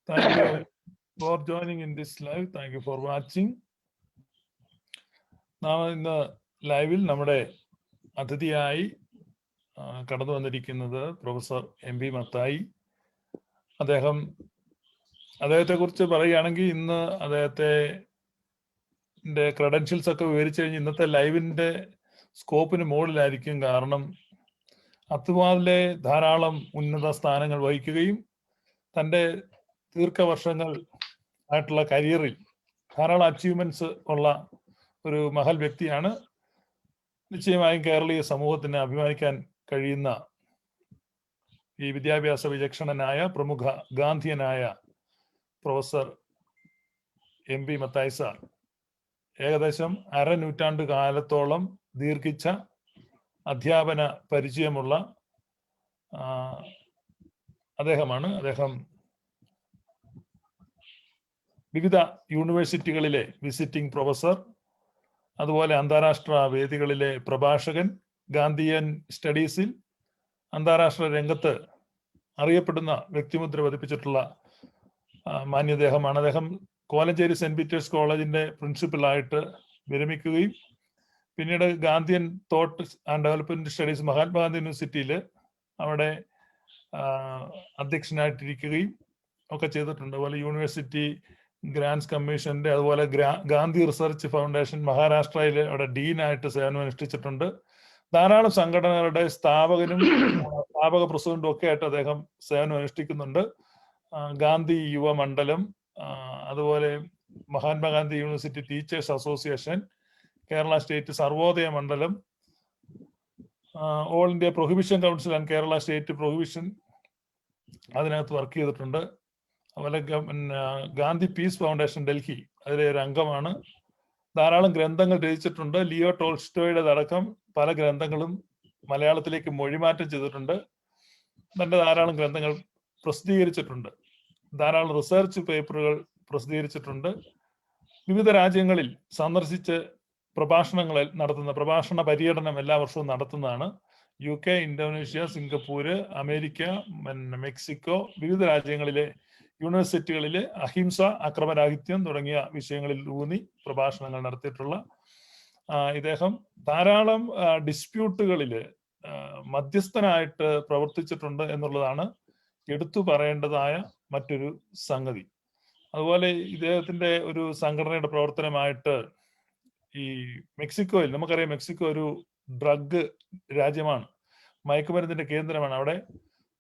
Thank you for joining in this live. Thank you for watching. നാം ഇന്ന് ലൈവിൽ നമ്മുടെ അതിഥിയായി കടന്നു വന്നിരിക്കുന്നത് പ്രൊഫസർ എം പി മത്തായി. അദ്ദേഹത്തെ കുറിച്ച് പറയുകയാണെങ്കിൽ ഇന്ന് അദ്ദേഹത്തിന്റെ ക്രെഡൻഷ്യൽസ് ഒക്കെ വിവരിച്ചു കഴിഞ്ഞ് ഇന്നത്തെ ലൈവിന്റെ സ്കോപ്പിന് മുകളിലായിരിക്കും. കാരണം അത്തുവാദിലെ ധാരാളം ഉന്നത സ്ഥാനങ്ങൾ വഹിക്കുകയും തൻ്റെ ദീർഘവർഷങ്ങൾ ആയിട്ടുള്ള കരിയറിൽ ധാരാളം അച്ചീവ്മെന്റ്സ് ഉള്ള ഒരു മഹൽ വ്യക്തിയാണ്. നിശ്ചയമായും കേരളീയ സമൂഹത്തിന് അഭിമാനിക്കാൻ കഴിയുന്ന ഈ വിദ്യാഭ്യാസ വിചക്ഷണനായ പ്രമുഖ ഗാന്ധിയനായ professor M P Mathai sir ഏകദേശം അരനൂറ്റാണ്ട് കാലത്തോളം ദീർഘിച്ച അധ്യാപന പരിചയമുള്ള അദ്ദേഹമാണ്. അദ്ദേഹം വിവിധ യൂണിവേഴ്സിറ്റികളിലെ വിസിറ്റിംഗ് പ്രൊഫസർ, അതുപോലെ അന്താരാഷ്ട്ര വേദികളിലെ പ്രഭാഷകൻ, ഗാന്ധിയൻ സ്റ്റഡീസിൽ അന്താരാഷ്ട്ര രംഗത്ത് അറിയപ്പെടുന്ന വ്യക്തിമുദ്ര പതിപ്പിച്ചിട്ടുള്ള മാന്യദേഹമാണ്. അദ്ദേഹം കോലഞ്ചേരി സെന്റ് പീറ്റേഴ്സ് കോളേജിന്റെ പ്രിൻസിപ്പലായിട്ട് വിരമിക്കുകയും പിന്നീട് Gandhian thought and development studies Mahatma Gandhi യൂണിവേഴ്സിറ്റിയിൽ അവിടെ അധ്യക്ഷനായിട്ടിരിക്കുകയും ഒക്കെ ചെയ്തിട്ടുണ്ട്. അതുപോലെ യൂണിവേഴ്സിറ്റി ഗ്രാൻസ് കമ്മീഷന്റെ, അതുപോലെ ഗാന്ധി റിസർച്ച് ഫൗണ്ടേഷൻ മഹാരാഷ്ട്രയിൽ അവിടെ ഡീനായിട്ട് സേവനം അനുഷ്ഠിച്ചിട്ടുണ്ട്. ധാരാളം സംഘടനകളുടെ സ്ഥാപക പ്രസിഡന്റും ഒക്കെ ആയിട്ട് അദ്ദേഹം സേവനം അനുഷ്ഠിക്കുന്നുണ്ട്. ഗാന്ധി യുവ മണ്ഡലം, അതുപോലെ Mahatma Gandhi university teachers association, Kerala state Sarvodaya Mandalam, all India prohibition council and Kerala state prohibition അതിനകത്ത് വർക്ക് ചെയ്തിട്ടുണ്ട്. അതുപോലെ ഗാന്ധി പീസ് ഫൗണ്ടേഷൻ ഡൽഹി അതിലെ ഒരു അംഗമാണ്. ധാരാളം ഗ്രന്ഥങ്ങൾ രചിച്ചിട്ടുണ്ട്. ലിയോ ടോൾസ്റ്റോയുടെ അടക്കം പല ഗ്രന്ഥങ്ങളും മലയാളത്തിലേക്ക് മൊഴിമാറ്റം ചെയ്തിട്ടുണ്ട്. തന്റെ ധാരാളം ഗ്രന്ഥങ്ങൾ പ്രസിദ്ധീകരിച്ചിട്ടുണ്ട്. ധാരാളം റിസർച്ച് പേപ്പറുകൾ പ്രസിദ്ധീകരിച്ചിട്ടുണ്ട്. വിവിധ രാജ്യങ്ങളിൽ സന്ദർശിച്ച് പ്രഭാഷണ പര്യടനം എല്ലാ വർഷവും നടത്തുന്നതാണ്. UK, Indonesia, Singapore, America, Mexico, വിവിധ രാജ്യങ്ങളിലെ യൂണിവേഴ്സിറ്റികളിലെ അഹിംസ, അക്രമരാഹിത്യം തുടങ്ങിയ വിഷയങ്ങളിൽ ഊന്നി പ്രഭാഷണങ്ങൾ നടത്തിയിട്ടുള്ള ഇദ്ദേഹം ധാരാളം ഡിസ്പ്യൂട്ടുകളിൽ മധ്യസ്ഥനായിട്ട് പ്രവർത്തിച്ചിട്ടുണ്ട് എന്നുള്ളതാണ് എടുത്തു പറയേണ്ടതായ മറ്റൊരു സംഗതി. അതുപോലെ ഇദ്ദേഹത്തിന്റെ ഒരു സംഘടനയുടെ പ്രവർത്തനമായിട്ട് ഈ മെക്സിക്കോയിൽ, നമുക്കറിയാം മെക്സിക്കോ ഒരു ഡ്രഗ് രാജ്യമാണ്, മയക്കുമരുന്നിന്റെ കേന്ദ്രമാണ്. അവിടെ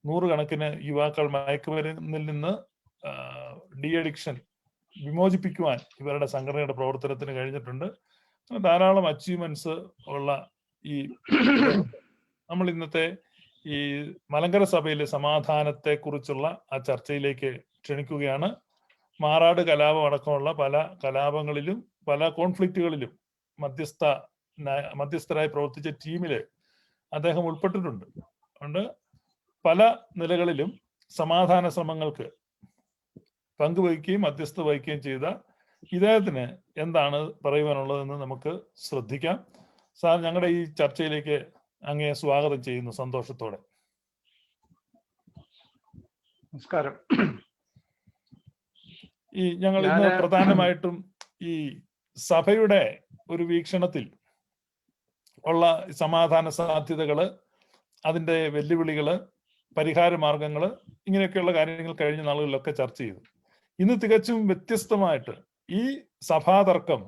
നൂറുകണക്കിന് യുവാക്കൾ മയക്കുമരുന്നിൽ നിന്ന് ഡി അഡിക്ഷൻ വിമോചിപ്പിക്കുവാൻ ഇവരുടെ സംഘടനയുടെ പ്രവർത്തനത്തിന് കഴിഞ്ഞിട്ടുണ്ട്. ധാരാളം അച്ചീവ്മെന്റ്സ് ഉള്ള ഈ നമ്മൾ ഇന്നത്തെ ഈ മലങ്കര സഭയിലെ സമാധാനത്തെ കുറിച്ചുള്ള ആ ചർച്ചയിലേക്ക് ക്ഷണിക്കുകയാണ്. മാറാട് കലാപം അടക്കമുള്ള പല കലാപങ്ങളിലും പല കോൺഫ്ലിക്റ്റുകളിലും മധ്യസ്ഥരായി പ്രവർത്തിച്ച ടീമില് അദ്ദേഹം ഉൾപ്പെട്ടിട്ടുണ്ട്. അതുകൊണ്ട് പല നിലകളിലും സമാധാന ശ്രമങ്ങൾക്ക് പങ്കുവഹിക്കുകയും മധ്യസ്ഥ വഹിക്കുകയും ചെയ്ത ഇദ്ദേഹത്തിന് എന്താണ് പറയുവാനുള്ളതെന്ന് നമുക്ക് ശ്രദ്ധിക്കാം. സാർ, ഞങ്ങളുടെ ഈ ചർച്ചയിലേക്ക് അങ്ങേ സ്വാഗതം ചെയ്യുന്നു സന്തോഷത്തോടെ. നമസ്കാരം. ഞങ്ങൾ ഇന്ന് പ്രധാനമായിട്ടും ഈ സഭയുടെ ഒരു വീക്ഷണത്തിൽ ഉള്ള സമാധാന സാധ്യതകള്, അതിന്റെ വെല്ലുവിളികള്, പരിഹാര മാർഗങ്ങള്, ഇങ്ങനെയൊക്കെയുള്ള കാര്യങ്ങൾ കഴിഞ്ഞ നാളുകളിലൊക്കെ ചർച്ച ചെയ്തു. ഇന്ന് തികച്ചും വ്യത്യസ്തമായിട്ട് ഈ സഭാതർക്കം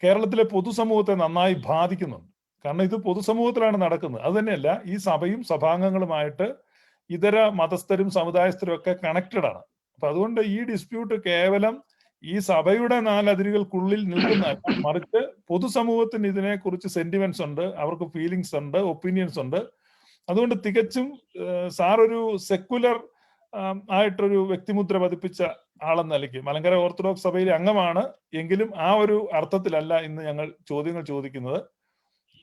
കേരളത്തിലെ പൊതുസമൂഹത്തെ നന്നായി ബാധിക്കുന്നുണ്ട്. കാരണം ഇത് പൊതുസമൂഹത്തിലാണ് നടക്കുന്നത്. അത് തന്നെയല്ല, ഈ സഭയും സഭാംഗങ്ങളുമായിട്ട് ഇതര മതസ്ഥരും സമുദായസ്ഥരും ഒക്കെ കണക്റ്റഡ് ആണ്. അപ്പൊ അതുകൊണ്ട് ഈ ഡിസ്പ്യൂട്ട് കേവലം ഈ സഭയുടെ നാലതിരുകൾക്കുള്ളിൽ നിൽക്കുന്നതല്ല, മറിച്ച് പൊതുസമൂഹത്തിന് ഇതിനെക്കുറിച്ച് സെന്റിമെന്റ്സ് ഉണ്ട്, അവർക്ക് ഫീലിങ്സ് ഉണ്ട്, ഒപ്പീനിയൻസ് ഉണ്ട്. അതുകൊണ്ട് തികച്ചും സാർ ഒരു സെക്കുലർ ആയിട്ടൊരു വ്യക്തിമുദ്ര പതിപ്പിച്ച ആളെന്ന നിലയ്ക്ക് മലങ്കര ഓർത്തഡോക്സ് സഭയിലെ അംഗമാണ് എങ്കിലും ആ ഒരു അർത്ഥത്തിലല്ല ഇന്ന് ഞങ്ങൾ ചോദ്യങ്ങൾ ചോദിക്കുന്നത്.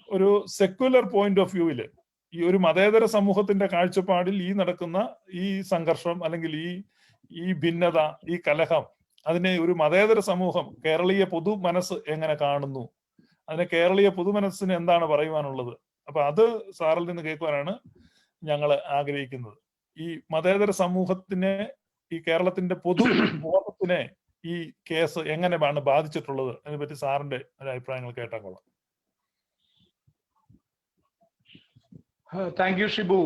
ഒരു സെക്കുലർ പോയിന്റ് ഓഫ് വ്യൂവില് ഈ ഒരു മതേതര സമൂഹത്തിന്റെ കാഴ്ചപ്പാടിൽ ഈ നടക്കുന്ന ഈ സംഘർഷം അല്ലെങ്കിൽ ഈ ഭിന്നത, ഈ കലഹം, അതിനെ ഒരു മതേതര സമൂഹം, കേരളീയ പൊതു മനസ്സ് എങ്ങനെ കാണുന്നു, അതിനെ കേരളീയ പൊതുമനസ്സിന് എന്താണ് പറയുവാനുള്ളത്. അപ്പൊ അത് സാറിൽ നിന്ന് കേൾക്കുവാനാണ് ഞങ്ങൾ ആഗ്രഹിക്കുന്നത്. ഈ മതേതര സമൂഹത്തിനെ ഈ കേരളത്തിന്റെ പൊതു ബോധത്തിനെ ഈ കേസ് എങ്ങനെയാണ് ബാധിച്ചിട്ടുള്ളത് അതിനെപ്പറ്റി സാറിന്റെ ഒരു അഭിപ്രായങ്ങൾ കേട്ടാൽ കൊള്ളാം. Thank you, Shibu,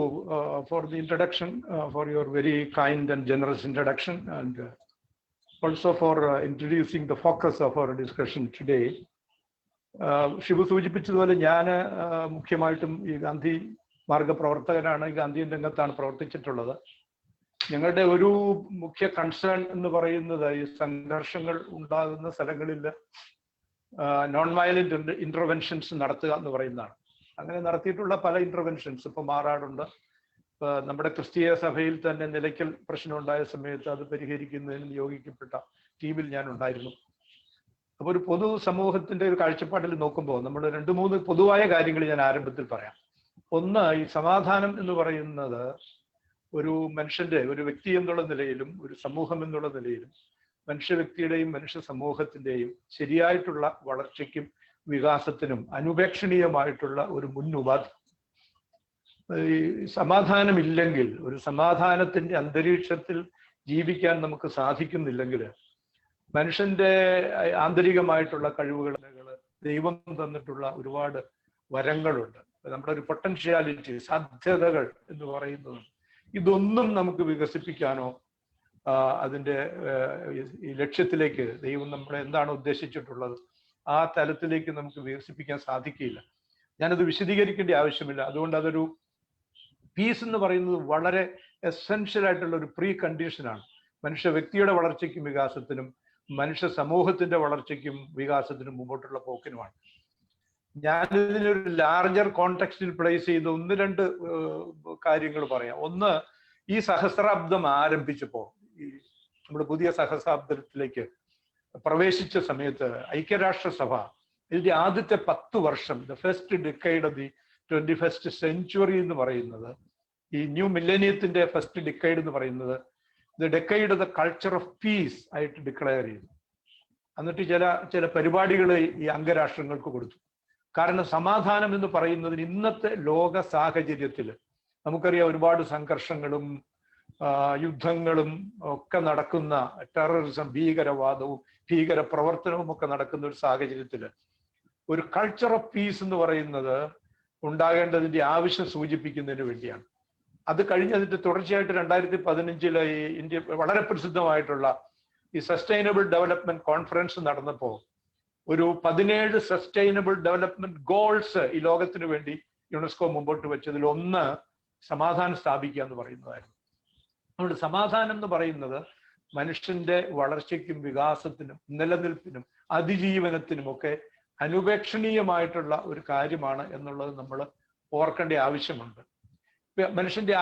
for the introduction, for your very kind and generous introduction, and also for introducing the focus of our discussion today. Shibu സൂചിപ്പിച്ചതുപോലെ ഞാൻ മുഖ്യമായിട്ടും ഈ ഗാന്ധി മാർഗ പ്രവർത്തകനാണ്, ഗാന്ധി രംഗത്താണ് പ്രവർത്തിച്ചിട്ടുള്ളത്. ഞങ്ങളുടെ ഒരു മുഖ്യ കൺസേൺ എന്ന് പറയുന്നത് ഈ സംഘർഷങ്ങൾ ഉണ്ടാകുന്ന സ്ഥലങ്ങളിൽ നോൺ വയലന്റ് ഇന്റർവെൻഷൻസ് നടത്തുക എന്ന് പറയുന്നതാണ്. അങ്ങനെ നടത്തിയിട്ടുള്ള പല ഇന്റർവെൻഷൻസ് ഇപ്പൊ മാറാടുണ്ട്. നമ്മുടെ ക്രിസ്തീയ സഭയിൽ തന്നെ നിലയ്ക്കൽ പ്രശ്നം ഉണ്ടായ സമയത്ത് അത് പരിഹരിക്കുന്നതിന് നിയോഗിക്കപ്പെട്ട ടീമിൽ ഞാൻ ഉണ്ടായിരുന്നു. അപ്പൊ ഒരു പൊതു സമൂഹത്തിന്റെ ഒരു കാഴ്ചപ്പാടിൽ നോക്കുമ്പോൾ നമ്മൾ 2-3 പൊതുവായ കാര്യങ്ങൾ ഞാൻ ആരംഭത്തിൽ പറയാം. ഒന്ന്, ഈ സമാധാനം എന്ന് പറയുന്നത് ഒരു മനുഷ്യന്റെ, ഒരു വ്യക്തി എന്നുള്ള നിലയിലും ഒരു സമൂഹം എന്നുള്ള നിലയിലും മനുഷ്യ വ്യക്തിയുടെയും മനുഷ്യ സമൂഹത്തിന്റെയും ശരിയായിട്ടുള്ള വളർച്ചയ്ക്കും വികാസത്തിനും അനുപേക്ഷണീയമായിട്ടുള്ള ഒരു മുന്നുപാധി. ഈ സമാധാനമില്ലെങ്കിൽ, ഒരു സമാധാനത്തിന്റെ അന്തരീക്ഷത്തിൽ ജീവിക്കാൻ നമുക്ക് സാധിക്കുന്നില്ലെങ്കിൽ മനുഷ്യന്റെ ആന്തരികമായിട്ടുള്ള കഴിവുകൾ, ദൈവം തന്നിട്ടുള്ള ഒരുപാട് വരങ്ങളുണ്ട്, നമ്മുടെ ഒരു പൊട്ടൻഷ്യാലിറ്റി, സാധ്യതകൾ എന്ന് പറയുന്നത്, ഇതൊന്നും നമുക്ക് വികസിപ്പിക്കാനോ അതിൻ്റെ ഈ ലക്ഷ്യത്തിലേക്ക് ദൈവം നമ്മളെ എന്താണ് ഉദ്ദേശിച്ചിട്ടുള്ളത് ആ തലത്തിലേക്ക് നമുക്ക് വികസിപ്പിക്കാൻ സാധിക്കില്ല. ഞാനത് വിശദീകരിക്കേണ്ട ആവശ്യമില്ല. അതുകൊണ്ട് അതൊരു പീസ് എന്ന് പറയുന്നത് വളരെ എസെൻഷ്യൽ ആയിട്ടുള്ള ഒരു പ്രീ കണ്ടീഷനാണ് മനുഷ്യ വ്യക്തിയുടെ വളർച്ചയ്ക്കും വികാസത്തിനും മനുഷ്യ സമൂഹത്തിന്റെ വളർച്ചയ്ക്കും വികാസത്തിനും മുമ്പോട്ടുള്ള പോക്കിനുമാണ്. ഞാനിതിനൊരു ലാർജർ കോണ്ടെക്സ്റ്റിൽ പ്ലേസ് ചെയ്ത് 1-2 കാര്യങ്ങൾ പറയാം. ഒന്ന്, ഈ സഹസ്രാബ്ദം ആരംഭിച്ചപ്പോൾ, ഈ നമ്മുടെ പുതിയ സഹസ്രാബ്ദത്തിലേക്ക് പ്രവേശിച്ച സമയത്ത് ഐക്യരാഷ്ട്രസഭ ഇതിന്റെ ആദ്യത്തെ 10 വർഷം, the first decade of the 21st century എന്ന് പറയുന്നത്, ഈ ന്യൂ മില്ലേനിയത്തിന്റെ ഫസ്റ്റ് ഡിക്കൈഡ് എന്ന് പറയുന്നത് the decade of the culture of peace ആയിട്ട് ഡിക്ലെയർ ചെയ്തു. എന്നിട്ട് ചില പരിപാടികൾ ഈ അംഗരാഷ്ട്രങ്ങൾക്ക് കൊടുത്തു. കാരണം സമാധാനം എന്ന് പറയുന്നതിന് ഇന്നത്തെ ലോക സാഹചര്യത്തിൽ നമുക്കറിയാം ഒരുപാട് സംഘർഷങ്ങളും യുദ്ധങ്ങളും ഒക്കെ നടക്കുന്ന, ടെററിസം, ഭീകരവാദവും ഭീകര പ്രവർത്തനവും ഒക്കെ നടക്കുന്ന ഒരു സാഹചര്യത്തിൽ ഒരു കൾച്ചർ ഓഫ് പീസ് എന്ന് പറയുന്നത് ഉണ്ടാകേണ്ടതിന്റെ ആവശ്യം സൂചിപ്പിക്കുന്നതിന് വേണ്ടിയാണ്. അത് കഴിഞ്ഞ് അതിന്റെ തുടർച്ചയായിട്ട് 2015 ഈ ഇന്ത്യ വളരെ പ്രസിദ്ധമായിട്ടുള്ള ഈ സസ്റ്റൈനബിൾ ഡെവലപ്മെന്റ് കോൺഫറൻസ് നടന്നപ്പോൾ ഒരു 17 സസ്റ്റൈനബിൾ ഡെവലപ്മെന്റ് ഗോൾസ് ഈ ലോകത്തിന് വേണ്ടി യുനെസ്കോ മുമ്പോട്ട് വെച്ചതിൽ ഒന്ന് സമാധാനം സ്ഥാപിക്കുക എന്ന് പറയുന്നതായിരുന്നു. അതുകൊണ്ട് സമാധാനം എന്ന് പറയുന്നത് മനുഷ്യന്റെ വളർച്ചയ്ക്കും വികാസത്തിനും നിലനിൽപ്പിനും അതിജീവനത്തിനും ഒക്കെ അനുപേക്ഷണീയമായിട്ടുള്ള ഒരു കാര്യമാണ് എന്നുള്ളത് നമ്മൾ ഓർക്കേണ്ട ആവശ്യമുണ്ട്. മനുഷ്യന്റെ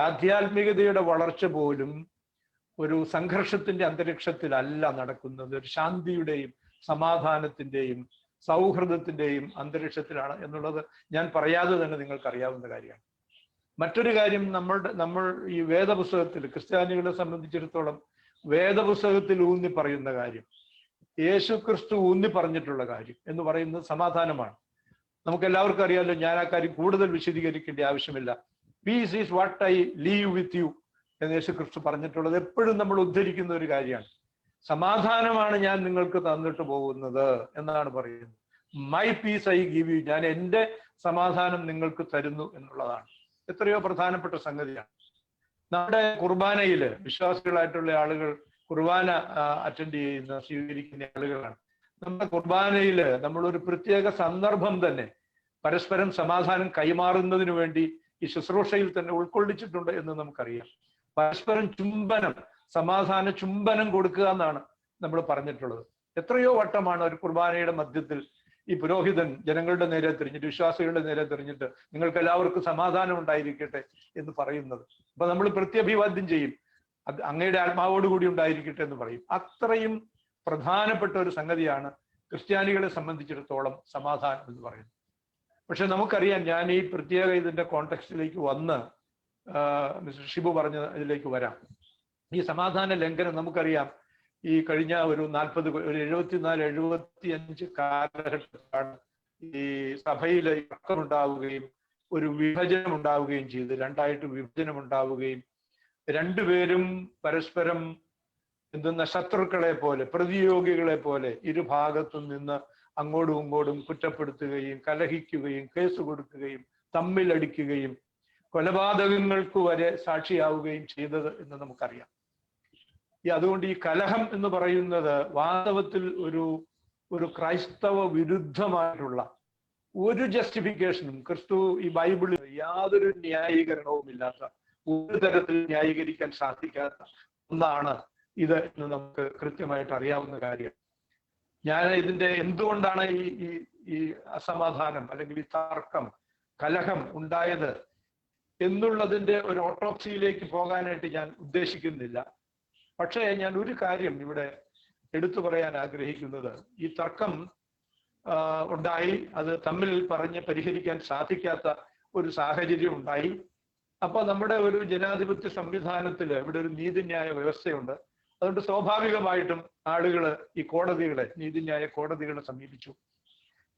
ആധ്യാത്മികതയുടെ വളർച്ച പോലും ഒരു സംഘർഷത്തിന്റെ അന്തരീക്ഷത്തിലല്ല നടക്കുന്നത്, ഒരു ശാന്തിയുടെയും സമാധാനത്തിന്റെയും സൗഹൃദത്തിന്റെയും അന്തരീക്ഷത്തിലാണ് എന്നുള്ളത് ഞാൻ പറയാതെ തന്നെ നിങ്ങൾക്ക് അറിയാവുന്ന കാര്യമാണ്. മറ്റൊരു കാര്യം, നമ്മൾ ഈ വേദപുസ്തകത്തിൽ, ക്രിസ്ത്യാനികളെ സംബന്ധിച്ചിടത്തോളം വേദപുസ്തകത്തിൽ ഊന്നി പറയുന്ന കാര്യം, യേശു ക്രിസ്തു ഊന്നി പറഞ്ഞിട്ടുള്ള കാര്യം എന്ന് പറയുന്നത് സമാധാനമാണ്. നമുക്ക് എല്ലാവർക്കും അറിയാമല്ലോ, ഞാൻ ആ കാര്യം കൂടുതൽ വിശദീകരിക്കേണ്ട ആവശ്യമില്ല. Peace is what I leave with you എന്ന് യേശു ക്രിസ്തു പറഞ്ഞിട്ടുള്ളത് എപ്പോഴും നമ്മൾ ഉദ്ധരിക്കുന്ന ഒരു കാര്യമാണ്. സമാധാനമാണ് ഞാൻ നിങ്ങൾക്ക് തന്നിട്ട് പോകുന്നത് എന്നാണ് പറയുന്നത്. My piece I give you, ഞാൻ എൻ്റെ സമാധാനം നിങ്ങൾക്ക് തരുന്നു എന്നുള്ളതാണ്. എത്രയോ പ്രധാനപ്പെട്ട സംഗതിയാണ്. നമ്മുടെ കുർബാനയില് വിശ്വാസികളായിട്ടുള്ള ആളുകൾ കുർബാന അറ്റൻഡ് ചെയ്യുന്ന, സ്വീകരിക്കുന്ന ആളുകളാണ്. നമ്മുടെ കുർബാനയില് നമ്മളൊരു പ്രത്യേക സന്ദർഭം തന്നെ പരസ്പരം സമാധാനം കൈമാറുന്നതിന് വേണ്ടി ഈ ശുശ്രൂഷയിൽ തന്നെ ഉൾക്കൊള്ളിച്ചിട്ടുണ്ട് എന്ന് നമുക്കറിയാം. പരസ്പരം ചുംബനം, സമാധാന ചുംബനം കൊടുക്കുക എന്നാണ് നമ്മൾ പറഞ്ഞിട്ടുള്ളത്. എത്രയോ വട്ടമാണ് ഒരു കുർബാനയുടെ മധ്യത്തിൽ ഈ പുരോഹിതൻ ജനങ്ങളുടെ നേരെ തിരിഞ്ഞിട്ട്, വിശ്വാസികളുടെ നേരെ തിരിഞ്ഞിട്ട് നിങ്ങൾക്ക് എല്ലാവർക്കും സമാധാനം ഉണ്ടായിരിക്കട്ടെ എന്ന് പറയുന്നത്. അപ്പൊ നമ്മൾ പ്രത്യഭിവാദ്യം ചെയ്യും, അത് അങ്ങയുടെ ആത്മാവോടുകൂടി ഉണ്ടായിരിക്കട്ടെ എന്ന് പറയും. അത്രയും പ്രധാനപ്പെട്ട ഒരു സംഗതിയാണ് ക്രിസ്ത്യാനികളെ സംബന്ധിച്ചിടത്തോളം സമാധാനം എന്ന് പറയുന്നത്. പക്ഷെ നമുക്കറിയാം, ഞാൻ ഈ പ്രത്യേക ഇതിന്റെ കോണ്ടെക്സ്റ്റിലേക്ക് വന്ന് മിസ്റ്റർ ഷിബു പറഞ്ഞ ഇതിലേക്ക് വരാം. ഈ സമാധാന ലംഘനം നമുക്കറിയാം, ഈ കഴിഞ്ഞ ഒരു 74-75 കാലഘട്ടത്തിലാണ് ഈ സഭയിൽ ഉണ്ടാവുകയും ഒരു വിഭജനം ഉണ്ടാവുകയും ചെയ്ത്, രണ്ടായിട്ട് വിഭജനം ഉണ്ടാവുകയും രണ്ടുപേരും പരസ്പരം എന്തെന്ന ശത്രുക്കളെ പോലെ, പ്രതിയോഗികളെ പോലെ ഇരുഭാഗത്തു നിന്ന് അങ്ങോട്ടും ഇങ്ങോട്ടും കുറ്റപ്പെടുത്തുകയും കലഹിക്കുകയും കേസ് കൊടുക്കുകയും തമ്മിലടിക്കുകയും കൊലപാതകങ്ങൾക്ക് വരെ സാക്ഷിയാവുകയും ചെയ്തത് എന്ന് നമുക്കറിയാം. അതുകൊണ്ട് ഈ കലഹം എന്ന് പറയുന്നത് വാസ്തവത്തിൽ ഒരു ക്രൈസ്തവ വിരുദ്ധമായിട്ടുള്ള ഒരു ജസ്റ്റിഫിക്കേഷനും ക്രിസ്തു ഈ ബൈബിളിൽ യാതൊരു ന്യായീകരണവും ഇല്ലാത്ത, ഒരു തരത്തിൽ ന്യായീകരിക്കാൻ സാധിക്കാത്ത ഒന്നാണ് ഇത് എന്ന് നമുക്ക് കൃത്യമായിട്ട് അറിയാവുന്ന കാര്യം. ഞാൻ ഇതിന്റെ എന്തുകൊണ്ടാണ് ഈ അസമാധാനം അല്ലെങ്കിൽ ഈ തർക്കം, കലഹം ഉണ്ടായത് എന്നുള്ളതിന്റെ ഒരു ഓട്ടോപ്സിയിലേക്ക് പോകാനായിട്ട് ഞാൻ ഉദ്ദേശിക്കുന്നില്ല. പക്ഷേ ഞാൻ ഒരു കാര്യം ഇവിടെ എടുത്തു പറയാൻ ആഗ്രഹിക്കുന്നത്, ഈ തർക്കം ഉണ്ടായി, അത് തമ്മിൽ പറഞ്ഞ് പരിഹരിക്കാൻ സാധിക്കാത്ത ഒരു സാഹചര്യം ഉണ്ടായി. അപ്പൊ നമ്മുടെ ഒരു ജനാധിപത്യ സംവിധാനത്തിൽ ഇവിടെ ഒരു നീതിന്യായ വ്യവസ്ഥയുണ്ട്. അതുകൊണ്ട് സ്വാഭാവികമായിട്ടും ആളുകള് ഈ കോടതികളെ, നീതിന്യായ കോടതികളെ സമീപിച്ചു.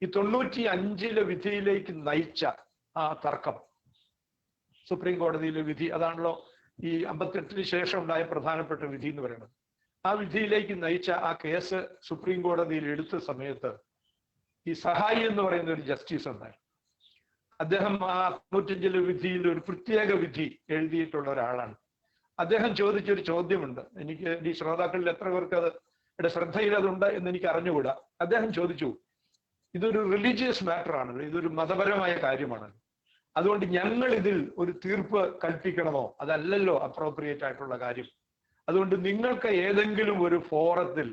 ഈ 95 വിധിയിലേക്ക് നയിച്ച ആ തർക്കം, സുപ്രീം കോടതിയിലെ വിധി, അതാണല്ലോ ഈ 58 ശേഷം ഉണ്ടായ പ്രധാനപ്പെട്ട വിധി എന്ന് പറയുന്നത്. ആ വിധിയിലേക്ക് നയിച്ച ആ കേസ് സുപ്രീം കോടതിയിൽ എടുത്ത സമയത്ത് ഈ സഹായി എന്ന് പറയുന്ന ഒരു ജസ്റ്റിസ് ഉണ്ടായി. അദ്ദേഹം ആ 95 വിധിയിൽ ഒരു പ്രത്യേക വിധി എഴുതിയിട്ടുള്ള ഒരാളാണ്. അദ്ദേഹം ചോദിച്ചൊരു ചോദ്യമുണ്ട്, എനിക്ക് ഈ ശ്രോതാക്കളിൽ എത്ര പേർക്ക് അത് ശ്രദ്ധയിൽ അതുണ്ട് എന്ന് എനിക്ക് അറിഞ്ഞുകൂടാ. അദ്ദേഹം ചോദിച്ചു, ഇതൊരു റിലീജിയസ് മാറ്റർ ആണല്ലോ, ഇതൊരു മതപരമായ കാര്യമാണല്ലോ, അതുകൊണ്ട് ഞങ്ങൾ ഇതിൽ ഒരു തീർപ്പ് കൽപ്പിക്കണമോ? അതല്ലല്ലോ അപ്രോപ്രിയേറ്റ് ആയിട്ടുള്ള കാര്യം. അതുകൊണ്ട് നിങ്ങൾക്ക് ഏതെങ്കിലും ഒരു ഫോറത്തിൽ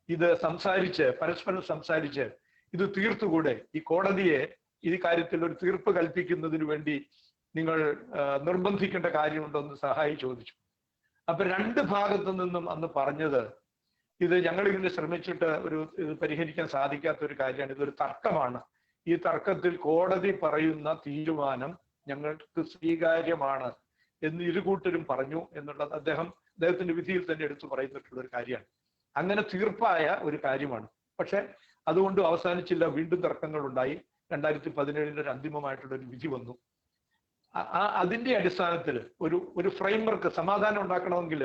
ഇത് സംസാരിച്ച്, പരസ്പരം സംസാരിച്ച് ഇത് തീർത്തുകൂടെ? ഈ കോടതിയെ ഈ കാര്യത്തിൽ ഒരു തീർപ്പ് കൽപ്പിക്കുന്നതിന് വേണ്ടി നിങ്ങൾ നിർബന്ധിക്കേണ്ട കാര്യമുണ്ടോന്ന് സഹായി ചോദിച്ചു. അപ്പൊ രണ്ട് ഭാഗത്തു നിന്നും അന്ന് പറഞ്ഞത്, ഇത് ഞങ്ങൾ ഇതിന് ശ്രമിച്ചിട്ട് ഇത് പരിഹരിക്കാൻ സാധിക്കാത്ത ഒരു കാര്യമാണ്, ഇതൊരു തർക്കമാണ്, ഈ തർക്കത്തിൽ കോടതി പറയുന്ന തീരുമാനം ഞങ്ങൾക്ക് സ്വീകാര്യമാണ് എന്ന് ഇരുകൂട്ടരും പറഞ്ഞു എന്നുള്ളത് അദ്ദേഹത്തിന്റെ വിധിയിൽ തന്നെ എടുത്തു പറയുന്നിട്ടുള്ള ഒരു കാര്യമാണ്. അങ്ങനെ തീർപ്പായ ഒരു കാര്യമാണ്. പക്ഷെ അതുകൊണ്ട് അവസാനിച്ചില്ല, വീണ്ടും തർക്കങ്ങൾ ഉണ്ടായി. 2017 ഒരു അന്തിമമായിട്ടുള്ള ഒരു വിധി വന്നു. അതിന്റെ അടിസ്ഥാനത്തിൽ ഒരു ഫ്രെയിംവർക്ക്, സമാധാനം ഉണ്ടാക്കണമെങ്കിൽ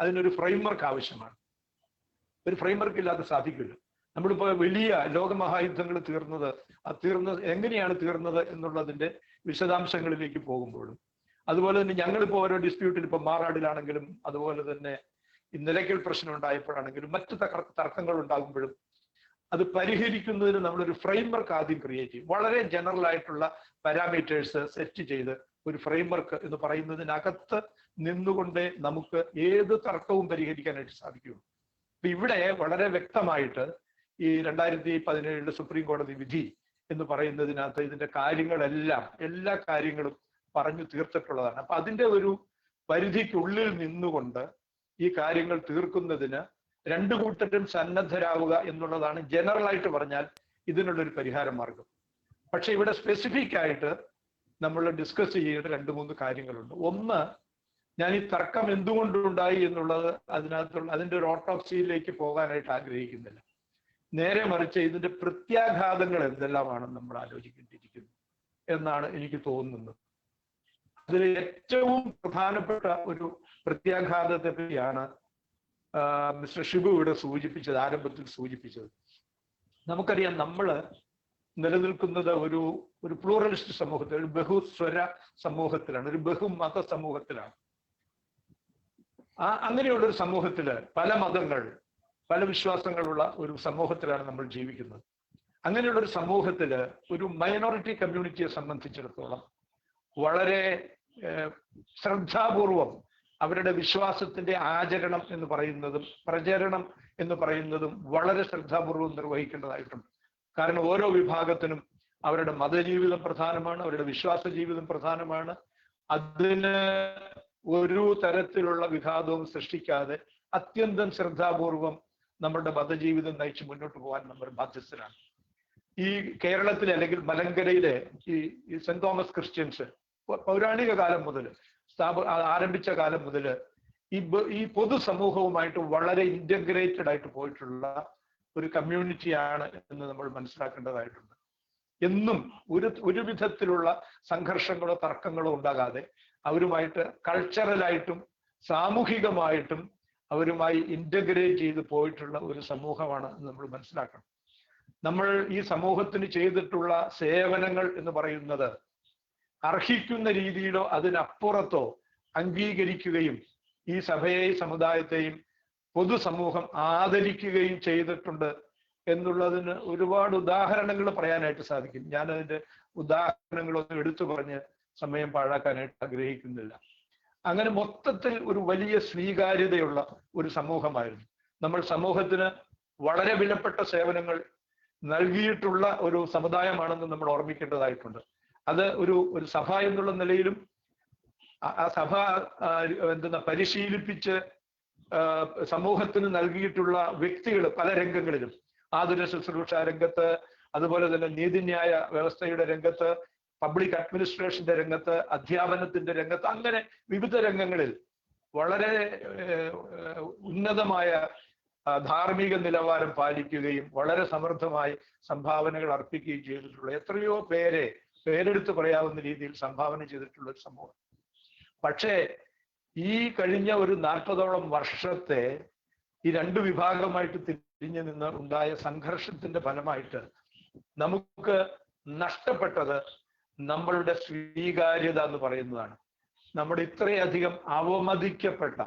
അതിനൊരു ഫ്രെയിംവർക്ക് ആവശ്യമാണ്. ഒരു ഫ്രെയിംവർക്ക് ഇല്ലാതെ സാധിക്കില്ല. നമ്മളിപ്പോ വലിയ ലോകമഹായുദ്ധങ്ങൾ തീർന്നത് എങ്ങനെയാണ് തീർന്നത് എന്നുള്ളതിന്റെ വിശദാംശങ്ങളിലേക്ക് പോകുമ്പോഴും, അതുപോലെ തന്നെ ഞങ്ങളിപ്പോ ഓരോ ഡിസ്പ്യൂട്ടിൽ, ഇപ്പൊ മാറാടിലാണെങ്കിലും അതുപോലെ തന്നെ ഈ നിലയ്ക്കൽ പ്രശ്നം ഉണ്ടായപ്പോഴാണെങ്കിലും മറ്റു തർക്കങ്ങൾ ഉണ്ടാകുമ്പോഴും അത് പരിഹരിക്കുന്നതിന് നമ്മളൊരു ഫ്രെയിംവർക്ക് ആദ്യം ക്രിയേറ്റ് ചെയ്യും. വളരെ ജനറൽ ആയിട്ടുള്ള പാരാമീറ്റേഴ്സ് സെറ്റ് ചെയ്ത് ഒരു ഫ്രെയിംവർക്ക് എന്ന് പറയുന്നതിനകത്ത് നിന്നുകൊണ്ടേ നമുക്ക് ഏത് തർക്കവും പരിഹരിക്കാനായിട്ട് സാധിക്കുകയുള്ളൂ. അപ്പൊ ഇവിടെ വളരെ വ്യക്തമായിട്ട് ഈ 2017 സുപ്രീം കോടതി വിധി എന്ന് പറയുന്നതിനകത്ത് ഇതിന്റെ കാര്യങ്ങളെല്ലാം, എല്ലാ കാര്യങ്ങളും പറഞ്ഞു തീർത്തിട്ടുള്ളതാണ്. അപ്പൊ അതിന്റെ ഒരു പരിധിക്കുള്ളിൽ നിന്നുകൊണ്ട് ഈ കാര്യങ്ങൾ തീർക്കുന്നതിന് രണ്ടു കൂട്ടരും സന്നദ്ധരാവുക എന്നുള്ളതാണ് ജനറൽ ആയിട്ട് പറഞ്ഞാൽ ഇതിനുള്ളൊരു പരിഹാര മാർഗം. പക്ഷെ ഇവിടെ സ്പെസിഫിക് ആയിട്ട് നമ്മൾ ഡിസ്കസ് ചെയ്യേണ്ട 2-3 കാര്യങ്ങളുണ്ട്. ഒന്ന്, ഞാൻ ഈ തർക്കം എന്തുകൊണ്ടുണ്ടായി എന്നുള്ളത് അതിന്റെ ഒരു ഓട്ടോപ്സിയിലേക്ക് പോകാനായിട്ട് ആഗ്രഹിക്കുന്നില്ല. നേരെ മറിച്ച് ഇതിന്റെ പ്രത്യാഘാതങ്ങൾ എന്തെല്ലാമാണെന്ന് നമ്മൾ ആലോചിക്കേണ്ടിയിരിക്കുന്നു എന്നാണ് എനിക്ക് തോന്നുന്നത്. അതിൽ ഏറ്റവും പ്രധാനപ്പെട്ട ഒരു പ്രത്യാഘാതത്തെ പറ്റിയാണ് മിസ്റ്റർ ഷിബു ഇവിടെ സൂചിപ്പിച്ചത്, ആരംഭത്തിൽ സൂചിപ്പിച്ചത്. നമുക്കറിയാം, നമ്മൾ നിലനിൽക്കുന്നത് ഒരു പ്ലൂറലിസ്റ്റ് സമൂഹത്തിൽ, ഒരു ബഹുസ്വര സമൂഹത്തിലാണ്, ഒരു ബഹുമത സമൂഹത്തിലാണ്. അങ്ങനെയുള്ളൊരു സമൂഹത്തില് പല മതങ്ങൾ, പല വിശ്വാസങ്ങളുള്ള ഒരു സമൂഹത്തിലാണ് നമ്മൾ ജീവിക്കുന്നത്. അങ്ങനെയുള്ള ഒരു സമൂഹത്തില് ഒരു മൈനോറിറ്റി കമ്മ്യൂണിറ്റിയെ സംബന്ധിച്ചിടത്തോളം വളരെ ശ്രദ്ധാപൂർവം അവരുടെ വിശ്വാസത്തിന്റെ ആചരണം എന്ന് പറയുന്നതും പ്രചരണം എന്ന് പറയുന്നതും വളരെ ശ്രദ്ധാപൂർവം നിർവഹിക്കേണ്ടതായിട്ടുണ്ട്. കാരണം ഓരോ വിഭാഗത്തിനും അവരുടെ മതജീവിതം പ്രധാനമാണ്, അവരുടെ വിശ്വാസ ജീവിതം പ്രധാനമാണ്. അതിന് ഒരു തരത്തിലുള്ള വിഘാതവും സൃഷ്ടിക്കാതെ അത്യന്തം ശ്രദ്ധാപൂർവം നമ്മുടെ മതജീവിതം നയിച്ച് മുന്നോട്ട് പോകാൻ നമ്മൾ ബാധ്യസ്ഥരാണ്. ഈ കേരളത്തിലെ അല്ലെങ്കിൽ മലങ്കരയിലെ ഈ സെന്റ് തോമസ് ക്രിസ്ത്യൻസ് പൗരാണിക കാലം മുതൽ, ആരംഭിച്ച കാലം മുതൽ ഈ പൊതുസമൂഹവുമായിട്ട് വളരെ ഇന്റഗ്രേറ്റഡ് ആയിട്ട് പോയിട്ടുള്ള ഒരു കമ്മ്യൂണിറ്റിയാണ് എന്ന് നമ്മൾ മനസ്സിലാക്കേണ്ടതായിട്ടുണ്ട്. എന്നും ഒരു വിധത്തിലുള്ള സംഘർഷങ്ങളോ തർക്കങ്ങളോ ഉണ്ടാകാതെ അവരുമായിട്ട് കൾച്ചറലായിട്ടും സാമൂഹികമായിട്ടും അവരുമായി ഇന്റഗ്രേറ്റ് ചെയ്ത് പോയിട്ടുള്ള ഒരു സമൂഹമാണ് നമ്മൾ മനസ്സിലാക്കണം. നമ്മൾ ഈ സമൂഹത്തിന് ചെയ്തിട്ടുള്ള സേവനങ്ങൾ എന്ന് പറയുന്നത് അർഹിക്കുന്ന രീതിയിലോ അതിനപ്പുറത്തോ അംഗീകരിക്കുകയും ഈ സഭയെയും സമുദായത്തെയും പൊതുസമൂഹം ആദരിക്കുകയും ചെയ്തിട്ടുണ്ട് എന്നുള്ളതിന് ഒരുപാട് ഉദാഹരണങ്ങൾ പറയാനായിട്ട് സാധിക്കും. ഞാനതിന്റെ ഉദാഹരണങ്ങളൊന്നും എടുത്തു പറഞ്ഞ് സമയം പാഴാക്കാനായിട്ട് ആഗ്രഹിക്കുന്നില്ല. അങ്ങനെ മൊത്തത്തിൽ ഒരു വലിയ സ്വീകാര്യതയുള്ള ഒരു സമൂഹമായിരുന്നു. നമ്മൾ സമൂഹത്തിന് വളരെ വിലപ്പെട്ട സേവനങ്ങൾ നൽകിയിട്ടുള്ള ഒരു സമുദായമാണെന്ന് നമ്മൾ ഓർമ്മിക്കേണ്ടതായിട്ടുണ്ട്. അത് ഒരു സഭ എന്നുള്ള നിലയിലും ആ സഭ പരിശീലിപ്പിച്ച് സമൂഹത്തിന് നൽകിയിട്ടുള്ള വ്യക്തികൾ പല രംഗങ്ങളിലും, ആതുര ശുശ്രൂഷ രംഗത്ത്, അതുപോലെ തന്നെ നീതിന്യായ വ്യവസ്ഥയുടെ രംഗത്ത്, പബ്ലിക് അഡ്മിനിസ്ട്രേഷന്റെ രംഗത്ത്, അധ്യാപനത്തിന്റെ രംഗത്ത്, അങ്ങനെ വിവിധ രംഗങ്ങളിൽ വളരെ ഉന്നതമായ ധാർമ്മിക നിലവാരം പാലിക്കുകയും വളരെ സമൃദ്ധമായി സംഭാവനകൾ അർപ്പിക്കുകയും ചെയ്തിട്ടുള്ള എത്രയോ പേരെടുത്ത് പറയാവുന്ന രീതിയിൽ സംഭാവന ചെയ്തിട്ടുള്ള ഒരു സമൂഹം. പക്ഷേ ഈ കഴിഞ്ഞ ഒരു 40ഓളം വർഷത്തെ ഈ രണ്ട് വിഭാഗമായിട്ട് തിരിഞ്ഞു നിന്ന് ഉണ്ടായ സംഘർഷത്തിന്റെ ഫലമായിട്ട് നമുക്ക് നഷ്ടപ്പെട്ടത് നമ്മളുടെ സ്വീകാര്യത എന്ന് പറയുന്നതാണ്. നമ്മുടെ ഇത്രയധികം അവമതിക്കപ്പെട്ട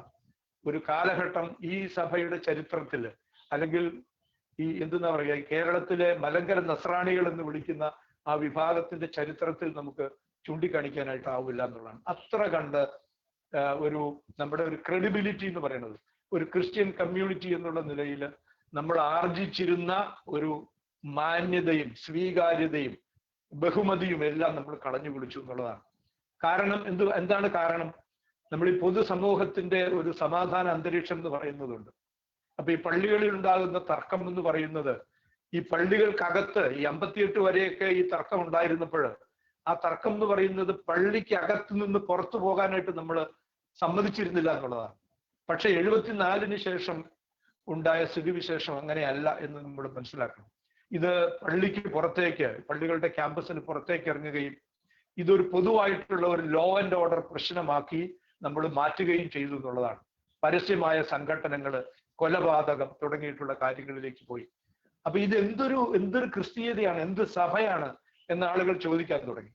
ഒരു കാലഘട്ടം ഈ സഭയുടെ ചരിത്രത്തിൽ, അല്ലെങ്കിൽ ഈ എന്തെന്നാ പറയുക, കേരളത്തിലെ മലങ്കര നസ്രാണികൾ എന്ന് വിളിക്കുന്ന ആ വിഭാഗത്തിന്റെ ചരിത്രത്തിൽ നമുക്ക് ചൂണ്ടിക്കാണിക്കാനായിട്ടാവില്ല എന്നുള്ളതാണ്. അത്ര കണ്ട് നമ്മുടെ ഒരു ക്രെഡിബിലിറ്റി എന്ന് പറയുന്നത്, ഒരു ക്രിസ്ത്യൻ കമ്മ്യൂണിറ്റി എന്നുള്ള നിലയിൽ നമ്മൾ ആർജിച്ചിരുന്ന ഒരു മാന്യതയും സ്വീകാര്യതയും ബഹുമതിയും എല്ലാം നമ്മൾ കളഞ്ഞു കുളിച്ചു എന്നുള്ളതാണ്. കാരണം എന്താണ് കാരണം? നമ്മൾ ഈ പൊതുസമൂഹത്തിന്റെ ഒരു സമാധാന അന്തരീക്ഷം എന്ന് പറയുന്നതുണ്ട്. അപ്പൊ ഈ പള്ളികളിൽ ഉണ്ടാകുന്ന തർക്കം എന്ന് പറയുന്നത്, ഈ പള്ളികൾക്കകത്ത് ഈ 58 വരെയൊക്കെ ഈ തർക്കം ഉണ്ടായിരുന്നപ്പോൾ ആ തർക്കം എന്ന് പറയുന്നത് പള്ളിക്ക് അകത്ത് നിന്ന് പുറത്തു പോകാനായിട്ട് നമ്മൾ സമ്മതിച്ചിരുന്നില്ല എന്നുള്ളതാണ്. പക്ഷെ 74-ന് ശേഷം ഉണ്ടായ സ്ഥിതിവിശേഷം അങ്ങനെയല്ല എന്ന് നമ്മൾ മനസ്സിലാക്കണം. ഇത് പള്ളിക്ക് പുറത്തേക്ക്, പള്ളികളുടെ ക്യാമ്പസിന് പുറത്തേക്ക് ഇറങ്ങുകയും ഇതൊരു പൊതുവായിട്ടുള്ള ഒരു ലോ ആൻഡ് ഓർഡർ പ്രശ്നമാക്കി നമ്മൾ മാറ്റുകയും ചെയ്തു എന്നുള്ളതാണ്. പരസ്യമായ സംഘടനകൾ, കൊലപാതകം തുടങ്ങിയിട്ടുള്ള കാര്യങ്ങളിലേക്ക് പോയി. അപ്പൊ ഇത് എന്തൊരു ക്രിസ്തീയതയാണ്, എന്ത് സഭയാണ് എന്ന ആളുകൾ ചോദിക്കാൻ തുടങ്ങി.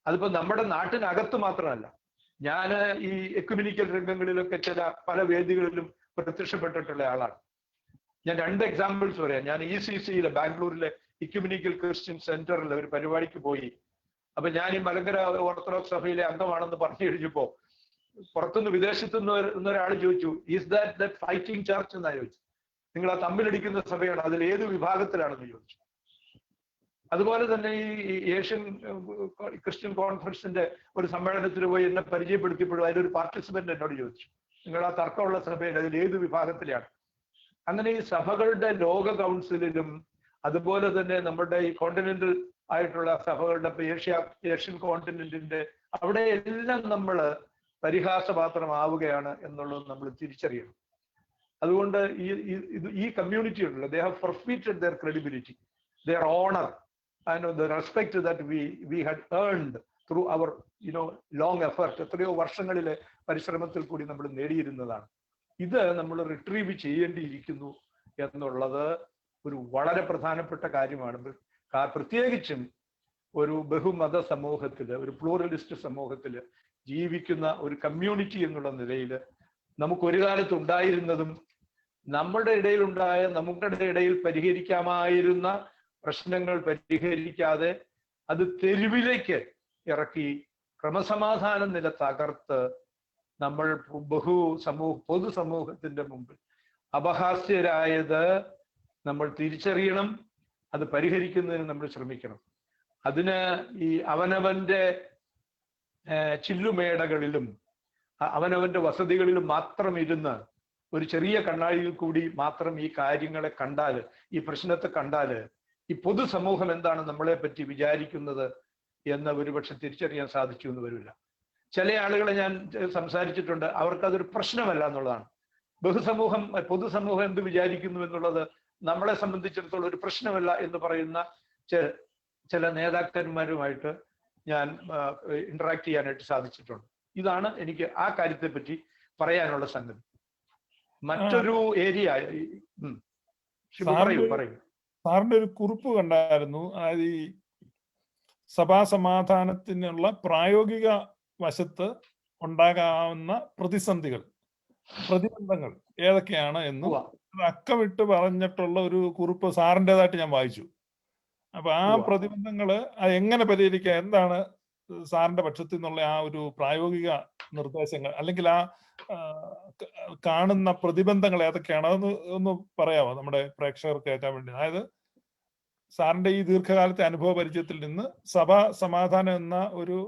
അതിപ്പോ നമ്മുടെ നാട്ടിനകത്ത് മാത്രമല്ല, ഞാൻ ഈ എക്യുമെനിക്കൽ രംഗങ്ങളിലൊക്കെ പല വേദികളിലും പ്രത്യക്ഷപ്പെട്ടിട്ടുള്ള ആളാണ്. ഞാൻ 2 എക്സാമ്പിൾസ് പറയാം. ഞാൻ ECCയിലെ, ബാംഗ്ലൂരിലെ എക്യുമെനിക്കൽ ക്രിസ്ത്യൻ സെന്ററിൽ ഒരു പരിപാടിക്ക് പോയി. അപ്പൊ ഞാൻ ഈ മലങ്കര ഓർത്തഡോക്സ് സഭയിലെ അംഗമാണെന്ന് പറഞ്ഞു കഴിഞ്ഞപ്പോ പുറത്തുനിന്ന് വിദേശത്തു നിന്ന് ഒരാൾ ചോദിച്ചു, ഈസ് ദാറ്റ് ഫൈറ്റിംഗ് ചർച്ച് എന്നാ ചോദിച്ചു. നിങ്ങൾ ആ തമ്മിലടിക്കുന്ന സഭയാണ്, അതിൽ ഏത് വിഭാഗത്തിലാണെന്ന് ചോദിച്ചു. അതുപോലെ തന്നെ ഈ ഏഷ്യൻ ക്രിസ്ത്യൻ കോൺഫറൻസിന്റെ ഒരു സമ്മേളനത്തിൽ പോയി എന്നെ പരിചയപ്പെടുത്തിയപ്പോഴും അതിലൊരു പാർട്ടിസിപ്പന്റ് എന്നോട് ചോദിച്ചു, നിങ്ങൾ ആ തർക്കമുള്ള സഭയിൽ അതിൽ ഏത് വിഭാഗത്തിലാണ്? അങ്ങനെ ഈ സഭകളുടെ ലോക കൗൺസിലിലും അതുപോലെ തന്നെ നമ്മുടെ ഈ കോണ്ടിനെന്റൽ ആയിട്ടുള്ള സഭകളുടെ ഏഷ്യൻ കോണ്ടിനെന്റിന്റെ അവിടെ എല്ലാം നമ്മൾ പരിഹാസപാത്രമാവുകയാണ് എന്നുള്ളത് നമ്മൾ തിരിച്ചറിയണം. അതുകൊണ്ട് ഈ കമ്മ്യൂണിറ്റി ഉണ്ടല്ലോ, they have forfeited their credibility, their honour and the respect that we had earned through our long effort. എത്രയോ വർഷങ്ങളിലെ പരിശ്രമത്തിൽ കൂടി നമ്മൾ നേടിയിരുന്നതാണ്. ഇത് നമ്മൾ റിട്രീവ് ചെയ്യേണ്ടിയിരിക്കുന്നു എന്നുള്ളത് ഒരു വളരെ പ്രധാനപ്പെട്ട കാര്യമാണ്. പ്രത്യേകിച്ചും ഒരു ബഹുമത സമൂഹത്തിൽ, ഒരു പ്ലൂറലിസ്റ്റ് സമൂഹത്തിൽ ജീവിക്കുന്ന ഒരു കമ്മ്യൂണിറ്റി എന്നുള്ള നിലയിൽ നമുക്കൊരു കാലത്ത് ഉണ്ടായിരുന്നതും നമ്മുടെ ഇടയിൽ പരിഹരിക്കാമായിരുന്ന പ്രശ്നങ്ങൾ പരിഹരിക്കാതെ അത് തെരുവിലേക്ക് ഇറക്കി ക്രമസമാധാന നില തകർത്ത് നമ്മൾ പൊതുസമൂഹത്തിന്റെ മുമ്പിൽ അപഹാസ്യരായത് നമ്മൾ തിരിച്ചറിയണം. അത് പരിഹരിക്കുന്നതിന് നമ്മൾ ശ്രമിക്കണം. അതിന് ഈ അവനവന്റെ ചില്ലുമേടകളിലും അവനവന്റെ വസതികളിലും മാത്രം ഇരുന്ന് ഒരു ചെറിയ കണ്ണാടിയിൽ കൂടി മാത്രം ഈ കാര്യങ്ങളെ കണ്ടാൽ, ഈ പ്രശ്നത്തെ കണ്ടാൽ ഈ പൊതുസമൂഹം എന്താണ് നമ്മളെ പറ്റി വിചാരിക്കുന്നത് എന്ന് ഒരുപക്ഷെ തിരിച്ചറിയാൻ സാധിച്ചു എന്ന് വരില്ല. ചില ആളുകളെ ഞാൻ സംസാരിച്ചിട്ടുണ്ട്, അവർക്കതൊരു പ്രശ്നമല്ല എന്നുള്ളതാണ്. പൊതുസമൂഹം എന്ത് വിചാരിക്കുന്നു എന്നുള്ളത് നമ്മളെ സംബന്ധിച്ചിടത്തോളം ഒരു പ്രശ്നമല്ല എന്ന് പറയുന്ന ചില നേതാക്കന്മാരുമായിട്ട് ഞാൻ ഇന്ററാക്ട് ചെയ്യാനായിട്ട് സാധിച്ചിട്ടുണ്ട്. ഇതാണ് എനിക്ക് ആ കാര്യത്തെ പറ്റി പറയാനുള്ള സംഗതി. മറ്റൊരു ഏരിയ പറയൂ. സാറിന്റെ ഒരു കുറിപ്പ് കണ്ടായിരുന്നു. അതായത് ഈ സഭാ സമാധാനത്തിനുള്ള പ്രായോഗിക വശത്ത് ഉണ്ടാകാവുന്ന പ്രതിബന്ധങ്ങൾ ഏതൊക്കെയാണ് എന്നും അക്കമിട്ട് പറഞ്ഞിട്ടുള്ള ഒരു കുറിപ്പ് സാറിൻ്റെതായിട്ട് ഞാൻ വായിച്ചു. അപ്പൊ ആ പ്രതിബന്ധങ്ങള് എങ്ങനെ പരിഹരിക്കുക, എന്താണ് സാറിന്റെ പക്ഷത്തിൽ നിന്നുള്ള ആ ഒരു പ്രായോഗിക നിർദ്ദേശങ്ങൾ, അല്ലെങ്കിൽ ആ കാണുന്ന പ്രതിബന്ധങ്ങൾ ഏതൊക്കെയാണ്, അതൊന്ന് ഒന്ന് പറയാമോ നമ്മുടെ പ്രേക്ഷകർക്ക് കേൾക്കാൻ വേണ്ടി? അതായത് സാറിന്റെ ഈ ദീർഘകാലത്തെ അനുഭവ പരിചയത്തിൽ നിന്ന് സഭാ സമാധാനം എന്ന ഒരു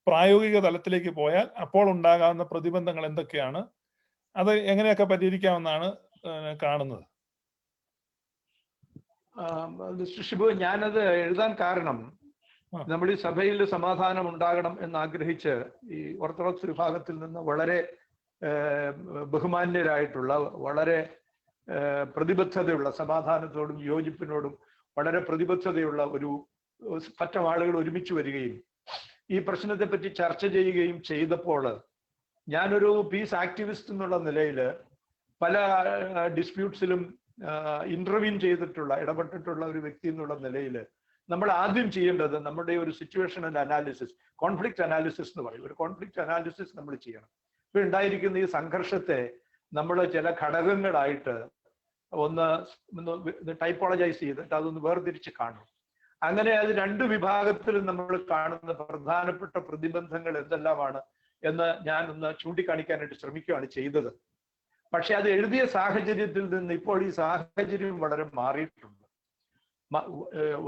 പ്രായോഗിക തലത്തിലേക്ക് പോയാൽ അപ്പോൾ ഉണ്ടാകാവുന്ന പ്രതിബന്ധങ്ങൾ എന്തൊക്കെയാണ്, അത് എങ്ങനെയൊക്കെ പരിഹരിക്കാമെന്നാണ് കാണുന്നത്? ഷിബു, ഞാനത് എഴുതാൻ കാരണം നമ്മൾ ഈ സഭയിൽ സമാധാനം ഉണ്ടാകണം എന്നാഗ്രഹിച്ച് ഈ ഓർത്തഡോക്സ് വിഭാഗത്തിൽ നിന്ന് വളരെ ബഹുമാന്യരായിട്ടുള്ള, വളരെ പ്രതിബദ്ധതയുള്ള, സമാധാനത്തോടും യോജിപ്പിനോടും വളരെ പ്രതിബദ്ധതയുള്ള ഒരു പറ്റം ആളുകൾ ഒരുമിച്ച് വരികയും ഈ പ്രശ്നത്തെ പറ്റി ചർച്ച ചെയ്യുകയും ചെയ്തപ്പോൾ ഞാനൊരു പീസ് ആക്ടിവിസ്റ്റ് എന്നുള്ള നിലയിൽ പല ഡിസ്പ്യൂട്ട്സിലും ഇന്റർവ്യൂ ചെയ്തിട്ടുള്ള, ഇടപെട്ടിട്ടുള്ള ഒരു വ്യക്തി എന്നുള്ള നിലയിൽ നമ്മൾ ആദ്യം ചെയ്യേണ്ടത് നമ്മുടെ ഒരു സിറ്റുവേഷണൽ അനാലിസിസ്, കോൺഫ്ലിക്റ്റ് അനാലിസിസ് എന്ന് പറയും, ഒരു കോൺഫ്ലിക്റ്റ് അനാലിസിസ് നമ്മൾ ചെയ്യണം. ഇപ്പൊ ഉണ്ടായിരിക്കുന്ന ഈ സംഘർഷത്തെ നമ്മൾ ചില ഘടകങ്ങളായിട്ട് ഒന്ന് ടൈപ്പോളജൈസ് ചെയ്തിട്ട് അതൊന്ന് വേർതിരിച്ച് കാണും. അങ്ങനെ അത് രണ്ട് വിഭാഗത്തിലും നമ്മൾ കാണുന്ന പ്രധാനപ്പെട്ട പ്രതിബന്ധങ്ങൾ എന്തെല്ലാമാണ് എന്ന് ഞാൻ ഒന്ന് ചൂണ്ടിക്കാണിക്കാനായിട്ട് ശ്രമിക്കുകയാണ് ചെയ്തത്. പക്ഷെ അത് എഴുതിയ സാഹചര്യത്തിൽ നിന്ന് ഇപ്പോൾ ഈ സാഹചര്യം വളരെ മാറിയിട്ടുണ്ട്.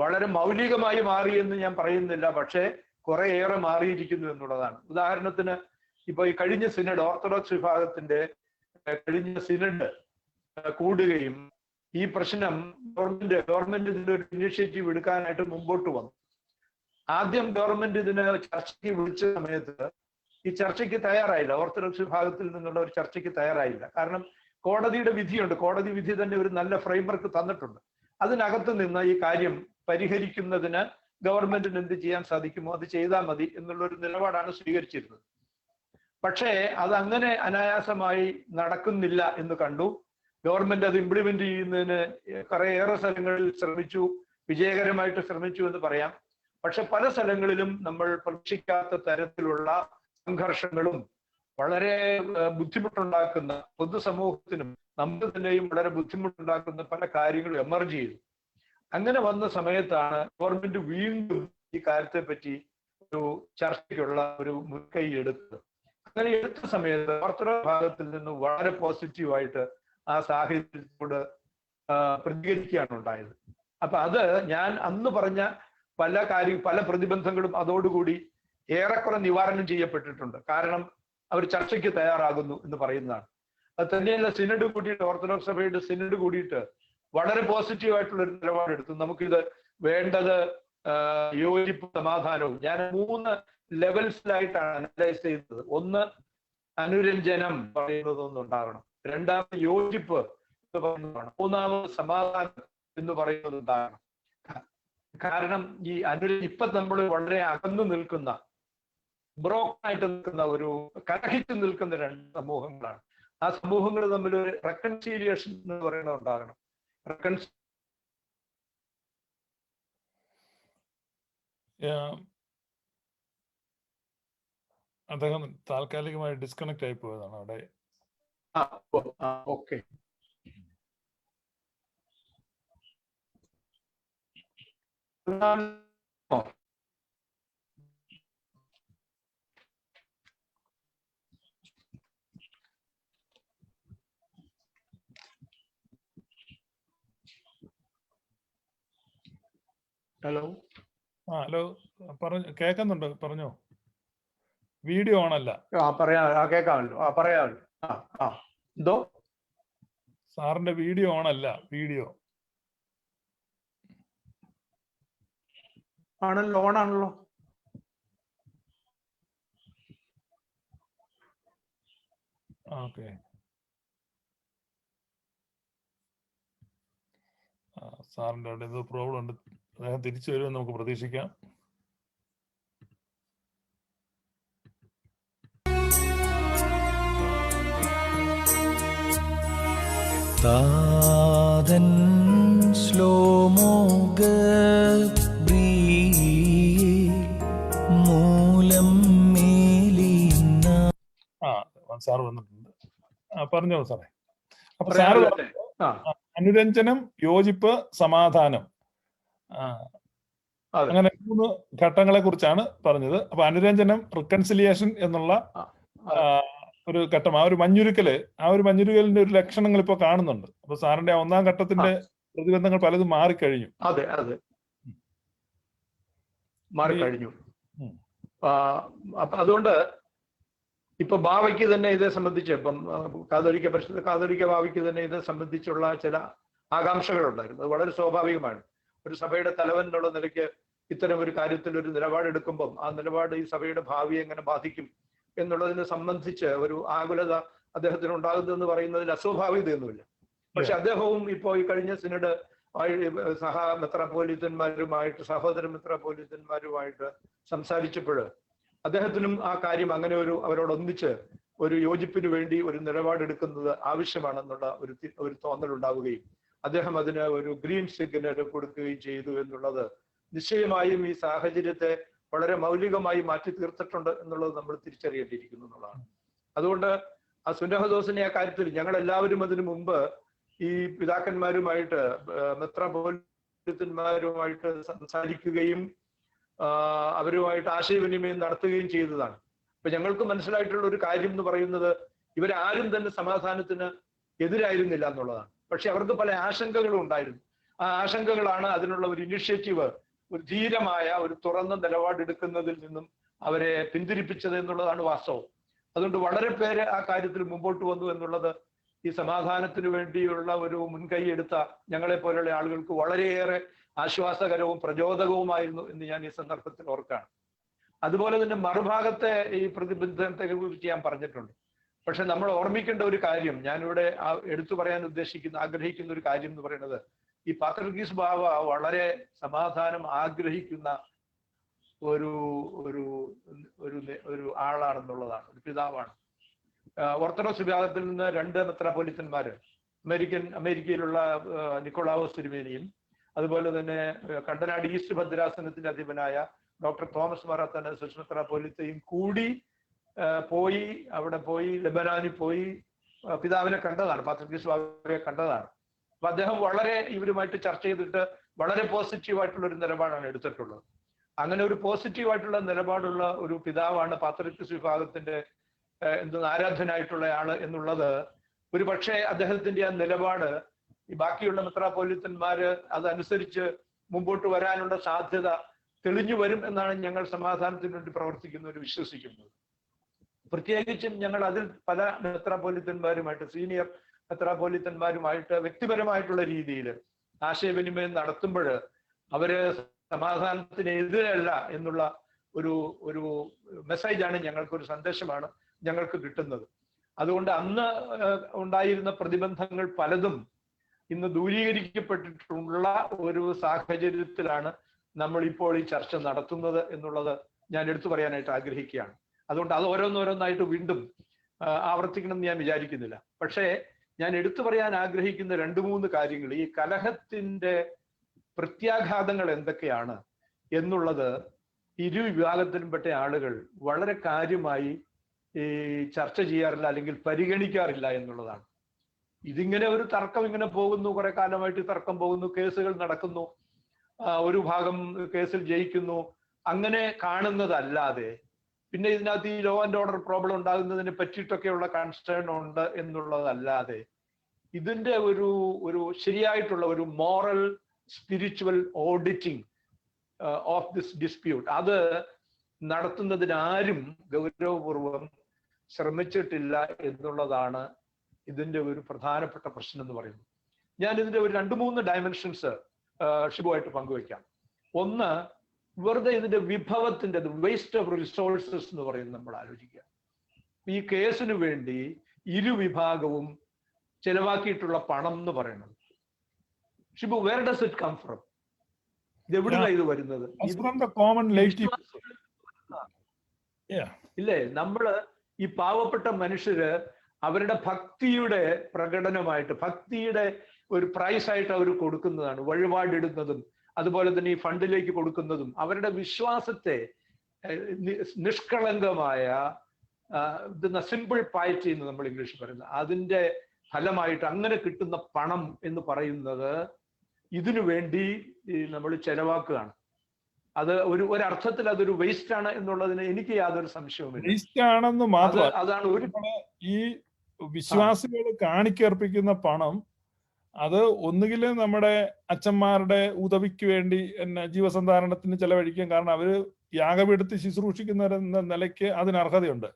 വളരെ മൗലികമായി മാറി എന്ന് ഞാൻ പറയുന്നില്ല, പക്ഷേ കുറേയേറെ മാറിയിരിക്കുന്നു എന്നുള്ളതാണ്. ഉദാഹരണത്തിന് ഇപ്പൊ ഈ കഴിഞ്ഞ സിനഡ്, ഓർത്തഡോക്സ് വിഭാഗത്തിന്റെ കഴിഞ്ഞ സിനഡ് കൂടുകയും ഈ പ്രശ്നം ഗവൺമെന്റ് ഇതിന്റെ ഒരു ഇനിഷ്യേറ്റീവ് എടുക്കാനായിട്ട് മുമ്പോട്ട് വന്നു. ആദ്യം ഗവൺമെന്റ് ഇതിന് ചർച്ചയ്ക്ക് വിളിച്ച സമയത്ത് ഈ ചർച്ചയ്ക്ക് തയ്യാറായില്ല, ഓർത്തഡോക്സ് വിഭാഗത്തിൽ നിന്നുള്ള ഒരു ചർച്ചയ്ക്ക് തയ്യാറായില്ല. കാരണം കോടതിയുടെ വിധിയുണ്ട്, കോടതി വിധി തന്നെ ഒരു നല്ല ഫ്രെയിംവർക്ക് തന്നിട്ടുണ്ട്. അതിനകത്ത് നിന്ന് ഈ കാര്യം പരിഹരിക്കുന്നതിന് ഗവൺമെന്റിന് എന്ത് ചെയ്യാൻ സാധിക്കുമോ അത് ചെയ്താൽ മതി എന്നുള്ള ഒരു നിലപാടാണ് സ്വീകരിച്ചിരുന്നത്. പക്ഷേ അത് അങ്ങനെ അനായാസമായി നടക്കുന്നില്ല എന്ന് കണ്ടു. ഗവൺമെന്റ് അത് ഇംപ്ലിമെന്റ് ചെയ്യുന്നതിന് കുറേയേറെ സ്ഥലങ്ങളിൽ ശ്രമിച്ചു, വിജയകരമായിട്ട് ശ്രമിച്ചു എന്ന് പറയാം. പക്ഷെ പല സ്ഥലങ്ങളിലും നമ്മൾ പ്രതീക്ഷിക്കാത്ത തരത്തിലുള്ള സംഘർഷങ്ങളും വളരെ ബുദ്ധിമുട്ടുണ്ടാക്കുന്ന, പൊതുസമൂഹത്തിനും നമുക്ക് തന്നെയും വളരെ ബുദ്ധിമുട്ടുണ്ടാക്കുന്ന പല കാര്യങ്ങളും എമർജ് ചെയ്തു. അങ്ങനെ വന്ന സമയത്താണ് ഗവൺമെന്റ് വീണ്ടും ഈ കാര്യത്തെ പറ്റി ഒരു ചർച്ചയ്ക്കുള്ള ഒരു മുൻകൈ എടുത്തത്. അങ്ങനെ എടുത്ത സമയത്ത് ഓർത്തഡോക്സ് ഭാഗത്തിൽ നിന്ന് വളരെ പോസിറ്റീവായിട്ട് ആ സാഹചര്യത്തോട് പ്രതികരിക്കുകയാണ് ഉണ്ടായത്. അപ്പൊ അത് ഞാൻ അന്ന് പറഞ്ഞ പല പ്രതിബന്ധങ്ങളും അതോടുകൂടി ഏറെക്കുറെ നിവാരണം ചെയ്യപ്പെട്ടിട്ടുണ്ട്. കാരണം അവർ ചർച്ചയ്ക്ക് തയ്യാറാകുന്നു എന്ന് പറയുന്നതാണ്. അത് തന്നെയല്ല, സിനഡ് കൂടിയിട്ട്, ഓർത്തഡോക്സ് സഭയുടെ സിനഡ് കൂടിയിട്ട് വളരെ പോസിറ്റീവായിട്ടുള്ള ഒരു നിലപാടെടുത്തു. നമുക്കിത് വേണ്ടത് യോജിപ്പ് സമാധാനവും. ഞാൻ 3 ലെവൽസിലായിട്ടാണ് അനലൈസ് ചെയ്തത്. ഒന്ന്, അനുരഞ്ജനം പറയുന്നതൊന്നുണ്ടാകണം. രണ്ടാമത് യോജിപ്പ് എന്ന് പറയുന്നതാണ്. മൂന്നാമത് സമാധാനം എന്ന് പറയുന്നതുണ്ടാകണം. കാരണം ഈ ഇപ്പൊ നമ്മൾ വളരെ അകന്നു നിൽക്കുന്ന, ബ്രോക്കണായിട്ട് നിൽക്കുന്ന, ഒരു കലഹിച്ചു നിൽക്കുന്ന 2 സമൂഹങ്ങളാണ്. ആ സമൂഹങ്ങൾ തമ്മിൽ ഒരു റെക്കൺസീലിയേഷൻ എന്ന് പറയുന്നത് ഉണ്ടാകണം. അദ്ദേഹം താൽക്കാലികമായി ഡിസ്കണക്ട് ആയി പോയതാണ് അവിടെ. ഓക്കെ. ഹലോ. ഹലോ, കേൾക്കുന്നുണ്ട്, പറഞ്ഞോ. വീഡിയോ ഓണല്ല. കേൾക്കാമല്ലോ, പറയാമല്ലോ. എന്തോ? സാറിന്റെ വീഡിയോ ഓണല്ല. വീഡിയോ ആണല്ലോ, ഓണാണല്ലോ. ഓക്കെ. സാറിന്റെ അവിടെ എന്തോ പ്രോബ്ലം ഉണ്ട്. അദ്ദേഹം തിരിച്ചു വരുമെന്ന് നമുക്ക് പ്രതീക്ഷിക്കാം. താതൻ ശ്ലോമോ മൂലം മേലിന. സാർ വന്നിട്ടുണ്ട്. പറഞ്ഞോ സാറേ. അപ്പൊ സാറ് അനുരഞ്ജനം, യോജിപ്പ്, സമാധാനം, അങ്ങനെ 3 ഘട്ടങ്ങളെ കുറിച്ചാണ് പറഞ്ഞത്. അപ്പൊ അനുരഞ്ജനം, റിക്കൺസിലിയേഷൻ എന്നുള്ള ഒരു ഘട്ടം, ആ ഒരു മഞ്ഞുരുക്കലിന്റെ ഒരു ലക്ഷണങ്ങൾ ഇപ്പൊ കാണുന്നുണ്ട്. അപ്പൊ സാറിന്റെ 1ാം ഘട്ടത്തിന്റെ പ്രതിബന്ധങ്ങൾ പലതും മാറിക്കഴിഞ്ഞു. അതെ മാറിക്കഴിഞ്ഞു. അതുകൊണ്ട് ഇപ്പൊ ബാവയ്ക്ക് തന്നെ ഇതേ സംബന്ധിച്ച്, ഇപ്പം കാതോലിക്ക ബാവയ്ക്ക് തന്നെ ഇതേ സംബന്ധിച്ചുള്ള ചില ആകാംക്ഷകളുണ്ടായിരുന്നു. അത് വളരെ സ്വാഭാവികമാണ്. ഒരു സഭയുടെ തലവൻ എന്നുള്ള നിലയ്ക്ക് ഇത്തരം ഒരു കാര്യത്തിൽ ഒരു നിലപാടെടുക്കുമ്പം ആ നിലപാട് ഈ സഭയുടെ ഭാവിയെ എങ്ങനെ ബാധിക്കും എന്നുള്ളതിനെ സംബന്ധിച്ച് ഒരു ആകുലത അദ്ദേഹത്തിന് ഉണ്ടാകുന്നതെന്ന് പറയുന്നതിൽ അസ്വാഭാവികതയൊന്നുമില്ല. പക്ഷെ അദ്ദേഹവും ഇപ്പോൾ ഈ കഴിഞ്ഞ സിനഡ് സഹോദര മെത്രാപ്പോലീത്തന്മാരുമായിട്ട് സംസാരിച്ചപ്പോൾ അദ്ദേഹത്തിനും ആ കാര്യം അങ്ങനെ അവരോടൊന്നിച്ച് ഒരു യോജിപ്പിന് വേണ്ടി ഒരു നിലപാടെടുക്കുന്നത് ആവശ്യമാണെന്നുള്ള ഒരു തോന്നലുണ്ടാവുകയും അദ്ദേഹം അതിന് ഒരു ഗ്രീൻ സിഗ്നൽ കൊടുക്കുകയും ചെയ്തു എന്നുള്ളത് നിശ്ചയമായും ഈ സാഹചര്യത്തെ വളരെ മൗലികമായി മാറ്റി തീർത്തിട്ടുണ്ട് എന്നുള്ളത് നമ്മൾ തിരിച്ചറിയേണ്ടിയിരിക്കുന്നു എന്നുള്ളതാണ്. അതുകൊണ്ട് ആ സുന്നഹദോസിനെ ആ കാര്യത്തിൽ ഞങ്ങൾ എല്ലാവരും അതിനു മുമ്പ് ഈ പിതാക്കന്മാരുമായിട്ട് മെത്രാപ്പോലീത്തന്മാരുമായിട്ട് സംസാരിക്കുകയും അവരുമായിട്ട് ആശയവിനിമയം നടത്തുകയും ചെയ്തതാണ്. ഇപ്പൊ ഞങ്ങൾക്ക് മനസ്സിലായിട്ടുള്ള ഒരു കാര്യം എന്ന് പറയുന്നത് ഇവരാരും തന്നെ സമാധാനത്തിന് എതിരായിരുന്നില്ല എന്നുള്ളതാണ്. പക്ഷെ അവർക്ക് പല ആശങ്കകളും ഉണ്ടായിരുന്നു. ആ ആശങ്കകളാണ് അതിനുള്ള ഒരു ഇനിഷ്യേറ്റീവ്, ഒരു ധീരമായ ഒരു തുറന്ന നിലപാടെടുക്കുന്നതിൽ നിന്നും അവരെ പിന്തിരിപ്പിച്ചത് എന്നുള്ളതാണ് വാസ്തവം. അതുകൊണ്ട് വളരെ പേര് ആ കാര്യത്തിൽ മുമ്പോട്ട് വന്നു എന്നുള്ളത് ഈ സമാധാനത്തിന് വേണ്ടിയുള്ള ഒരു മുൻകൈ എടുത്ത ഞങ്ങളെ പോലെയുള്ള ആളുകൾക്ക് വളരെയേറെ ആശ്വാസകരവും പ്രചോദകവുമായിരുന്നു എന്ന് ഞാൻ ഈ സന്ദർഭത്തിൽ ഓർക്കാണ്. അതുപോലെ തന്നെ മറുഭാഗത്തെ ഈ പ്രതിബന്ധത്തെ കുറിച്ച് ഞാൻ പറഞ്ഞിട്ടുണ്ട്. പക്ഷെ നമ്മൾ ഓർമ്മിക്കേണ്ട ഒരു കാര്യം, ഞാനിവിടെ എടുത്തു പറയാൻ ആഗ്രഹിക്കുന്ന ഒരു കാര്യം എന്ന് പറയുന്നത്, ഈ പാത്രികീസ് ബാവ വളരെ സമാധാനം ആഗ്രഹിക്കുന്ന ഒരു ഒരു ഒരു ആളാണെന്നുള്ളതാണ്, ഒരു പിതാവാണ്. ഓർത്തഡോക്സ് വിഭാഗത്തിൽ നിന്ന് 2 മെത്രാപ്പോലീത്തന്മാര്, അമേരിക്കയിലുള്ള നിക്കോളാവോസ് തിരുമേനിയും അതുപോലെ തന്നെ കണ്ടനാട് ഈസ്റ്റ് ഭദ്രാസനത്തിന്റെ അധിപനായ ഡോക്ടർ തോമസ് മാറാത്താനോസ് മെത്രാപ്പോലീത്തയും കൂടി അവിടെ പോയി ലെബനാനിൽ പോയി പിതാവിനെ കണ്ടതാണ്, പാത്രികീസ് ബാവയെ കണ്ടതാണ്. അപ്പൊ അദ്ദേഹം വളരെ ഇവരുമായിട്ട് ചർച്ച ചെയ്തിട്ട് വളരെ പോസിറ്റീവായിട്ടുള്ള ഒരു നിലപാടാണ് എടുത്തിട്ടുള്ളത്. അങ്ങനെ ഒരു പോസിറ്റീവായിട്ടുള്ള നിലപാടുള്ള ഒരു പിതാവാണ് പാത്രികീസ് വിഭാഗത്തിന്റെ ആരാധ്യനായിട്ടുള്ള ആള് എന്നുള്ളത് ഒരു പക്ഷേ അദ്ദേഹത്തിന്റെ ആ നിലപാട് ഈ ബാക്കിയുള്ള മെത്രാപ്പോലീത്തന്മാര് അതനുസരിച്ച് മുമ്പോട്ട് വരാനുള്ള സാധ്യത തെളിഞ്ഞു വരും എന്നാണ് ഞങ്ങൾ സമാധാനത്തിന് വേണ്ടി പ്രവർത്തിക്കുന്നവർ വിശ്വസിക്കുന്നത്. പ്രത്യേകിച്ചും ഞങ്ങൾ അതിൽ പല മെത്രാപ്പോലീത്തന്മാരുമായിട്ട്, സീനിയർ മെത്രാപ്പോലീത്തന്മാരുമായിട്ട് വ്യക്തിപരമായിട്ടുള്ള രീതിയിൽ ആശയവിനിമയം നടത്തുമ്പോൾ അവര് സമാധാനത്തിന് എതിരല്ല എന്നുള്ള ഒരു മെസ്സേജാണ്, ഞങ്ങൾക്കൊരു സന്ദേശമാണ് ഞങ്ങൾക്ക് കിട്ടുന്നത്. അതുകൊണ്ട് അന്ന് ഉണ്ടായിരുന്ന പ്രതിബന്ധങ്ങൾ പലതും ഇന്ന് ദൂരീകരിക്കപ്പെട്ടിട്ടുള്ള ഒരു സാഹചര്യത്തിലാണ് നമ്മൾ ഇപ്പോൾ ഈ ചർച്ച നടത്തുന്നത് എന്നുള്ളത് ഞാൻ എടുത്തു പറയാനായിട്ട് ആഗ്രഹിക്കുകയാണ്. അതുകൊണ്ട് അത് ഓരോന്നോരോന്നായിട്ട് വീണ്ടും ആവർത്തിക്കണം എന്ന് ഞാൻ വിചാരിക്കുന്നില്ല. പക്ഷേ ഞാൻ എടുത്തു പറയാൻ ആഗ്രഹിക്കുന്ന 2-3 കാര്യങ്ങൾ, ഈ കലഹത്തിന്റെ പ്രത്യാഘാതങ്ങൾ എന്തൊക്കെയാണ് എന്നുള്ളത് ഇരു വിഭാഗത്തിലുംപ്പെട്ട ആളുകൾ വളരെ കാര്യമായി ഈ ചർച്ച ചെയ്യാറില്ല, അല്ലെങ്കിൽ പരിഗണിക്കാറില്ല എന്നുള്ളതാണ്. ഇതിങ്ങനെ ഒരു തർക്കം ഇങ്ങനെ പോകുന്നു, കുറെ കാലമായിട്ട് തർക്കം പോകുന്നു, കേസുകൾ നടക്കുന്നു, ഒരു ഭാഗം കേസിൽ ജയിക്കുന്നു, അങ്ങനെ കാണുന്നതല്ലാതെ പിന്നെ ഇതിനകത്ത് ഈ ലോ ആൻഡ് ഓർഡർ പ്രോബ്ലം ഉണ്ടാകുന്നതിനെ പറ്റിയിട്ടൊക്കെയുള്ള കൺസേൺ ഉണ്ട് എന്നുള്ളതല്ലാതെ ഇതിന്റെ ഒരു ശരിയായിട്ടുള്ള ഒരു moral spiritual auditing of this dispute അത് നടത്തുന്നതിനാരും ഗൗരവപൂർവം ശ്രമിച്ചിട്ടില്ല എന്നുള്ളതാണ് ഇതിന്റെ ഒരു പ്രധാനപ്പെട്ട പ്രശ്നം എന്ന് പറയുന്നത്. ഞാൻ ഇതിന്റെ ഒരു 2-3 ഡയമെൻഷൻസ് ഷിബുവായിട്ട് പങ്കുവയ്ക്കാം. ഒന്ന്, വെറുതെ ഇതിന്റെ വിഭവത്തിന്റെ വേസ്റ്റ് ഓഫ് റിസോഴ്സസ് എന്ന് പറയുന്നത് നമ്മൾ ആലോചിക്കുക. ഈ കേസിന് വേണ്ടി ഇരു വിഭാഗവും ചെലവാക്കിയിട്ടുള്ള പണം എന്ന് പറയുന്നത്, Shibu, where does it come from? ഇത് എവിടുന്നാണ് ഇത് വരുന്നത്? ഇല്ലേ, നമ്മള് ഈ പാവപ്പെട്ട മനുഷ്യര് അവരുടെ ഭക്തിയുടെ പ്രകടനമായിട്ട്, ഭക്തിയുടെ ഒരു പ്രൈസായിട്ട് അവർ കൊടുക്കുന്നതാണ്. വഴിപാടിടുന്നതും അതുപോലെ തന്നെ ഈ ഫണ്ടിലേക്ക് കൊടുക്കുന്നതും അവരുടെ വിശ്വാസത്തെ നിഷ്കളങ്കമായ സിമ്പിൾ പയറ്റി എന്ന് നമ്മൾ ഇംഗ്ലീഷിൽ പറയുന്നത്, അതിന്റെ ഫലമായിട്ട് അങ്ങനെ കിട്ടുന്ന പണം എന്ന് പറയുന്നത് ഇതിനു വേണ്ടി നമ്മൾ ചെലവാക്കുകയാണ്. അത് ഒരർത്ഥത്തിൽ അതൊരു വേസ്റ്റ് ആണ് എന്നുള്ളതിന് എനിക്ക് യാതൊരു സംശയവുമില്ല. വേസ്റ്റ് ആണെന്ന് മാത്രം അതാണ് ഒരു ഈ വിശ്വാസികൾ കാണിക്കർപ്പിക്കുന്ന പണം അത് ഒന്നുകിൽ നമ്മുടെ അച്ഛന്മാരുടെ ഉദവിക്ക് വേണ്ടി ജീവസന്ധാരണത്തിന് ചെലവഴിക്കും. കാരണം അവര് യാഗപീഠത്തിൽ ശുശ്രൂഷിക്കുന്നവരെന്ന നിലയ്ക്ക് അതിന് അർഹതയുണ്ട്.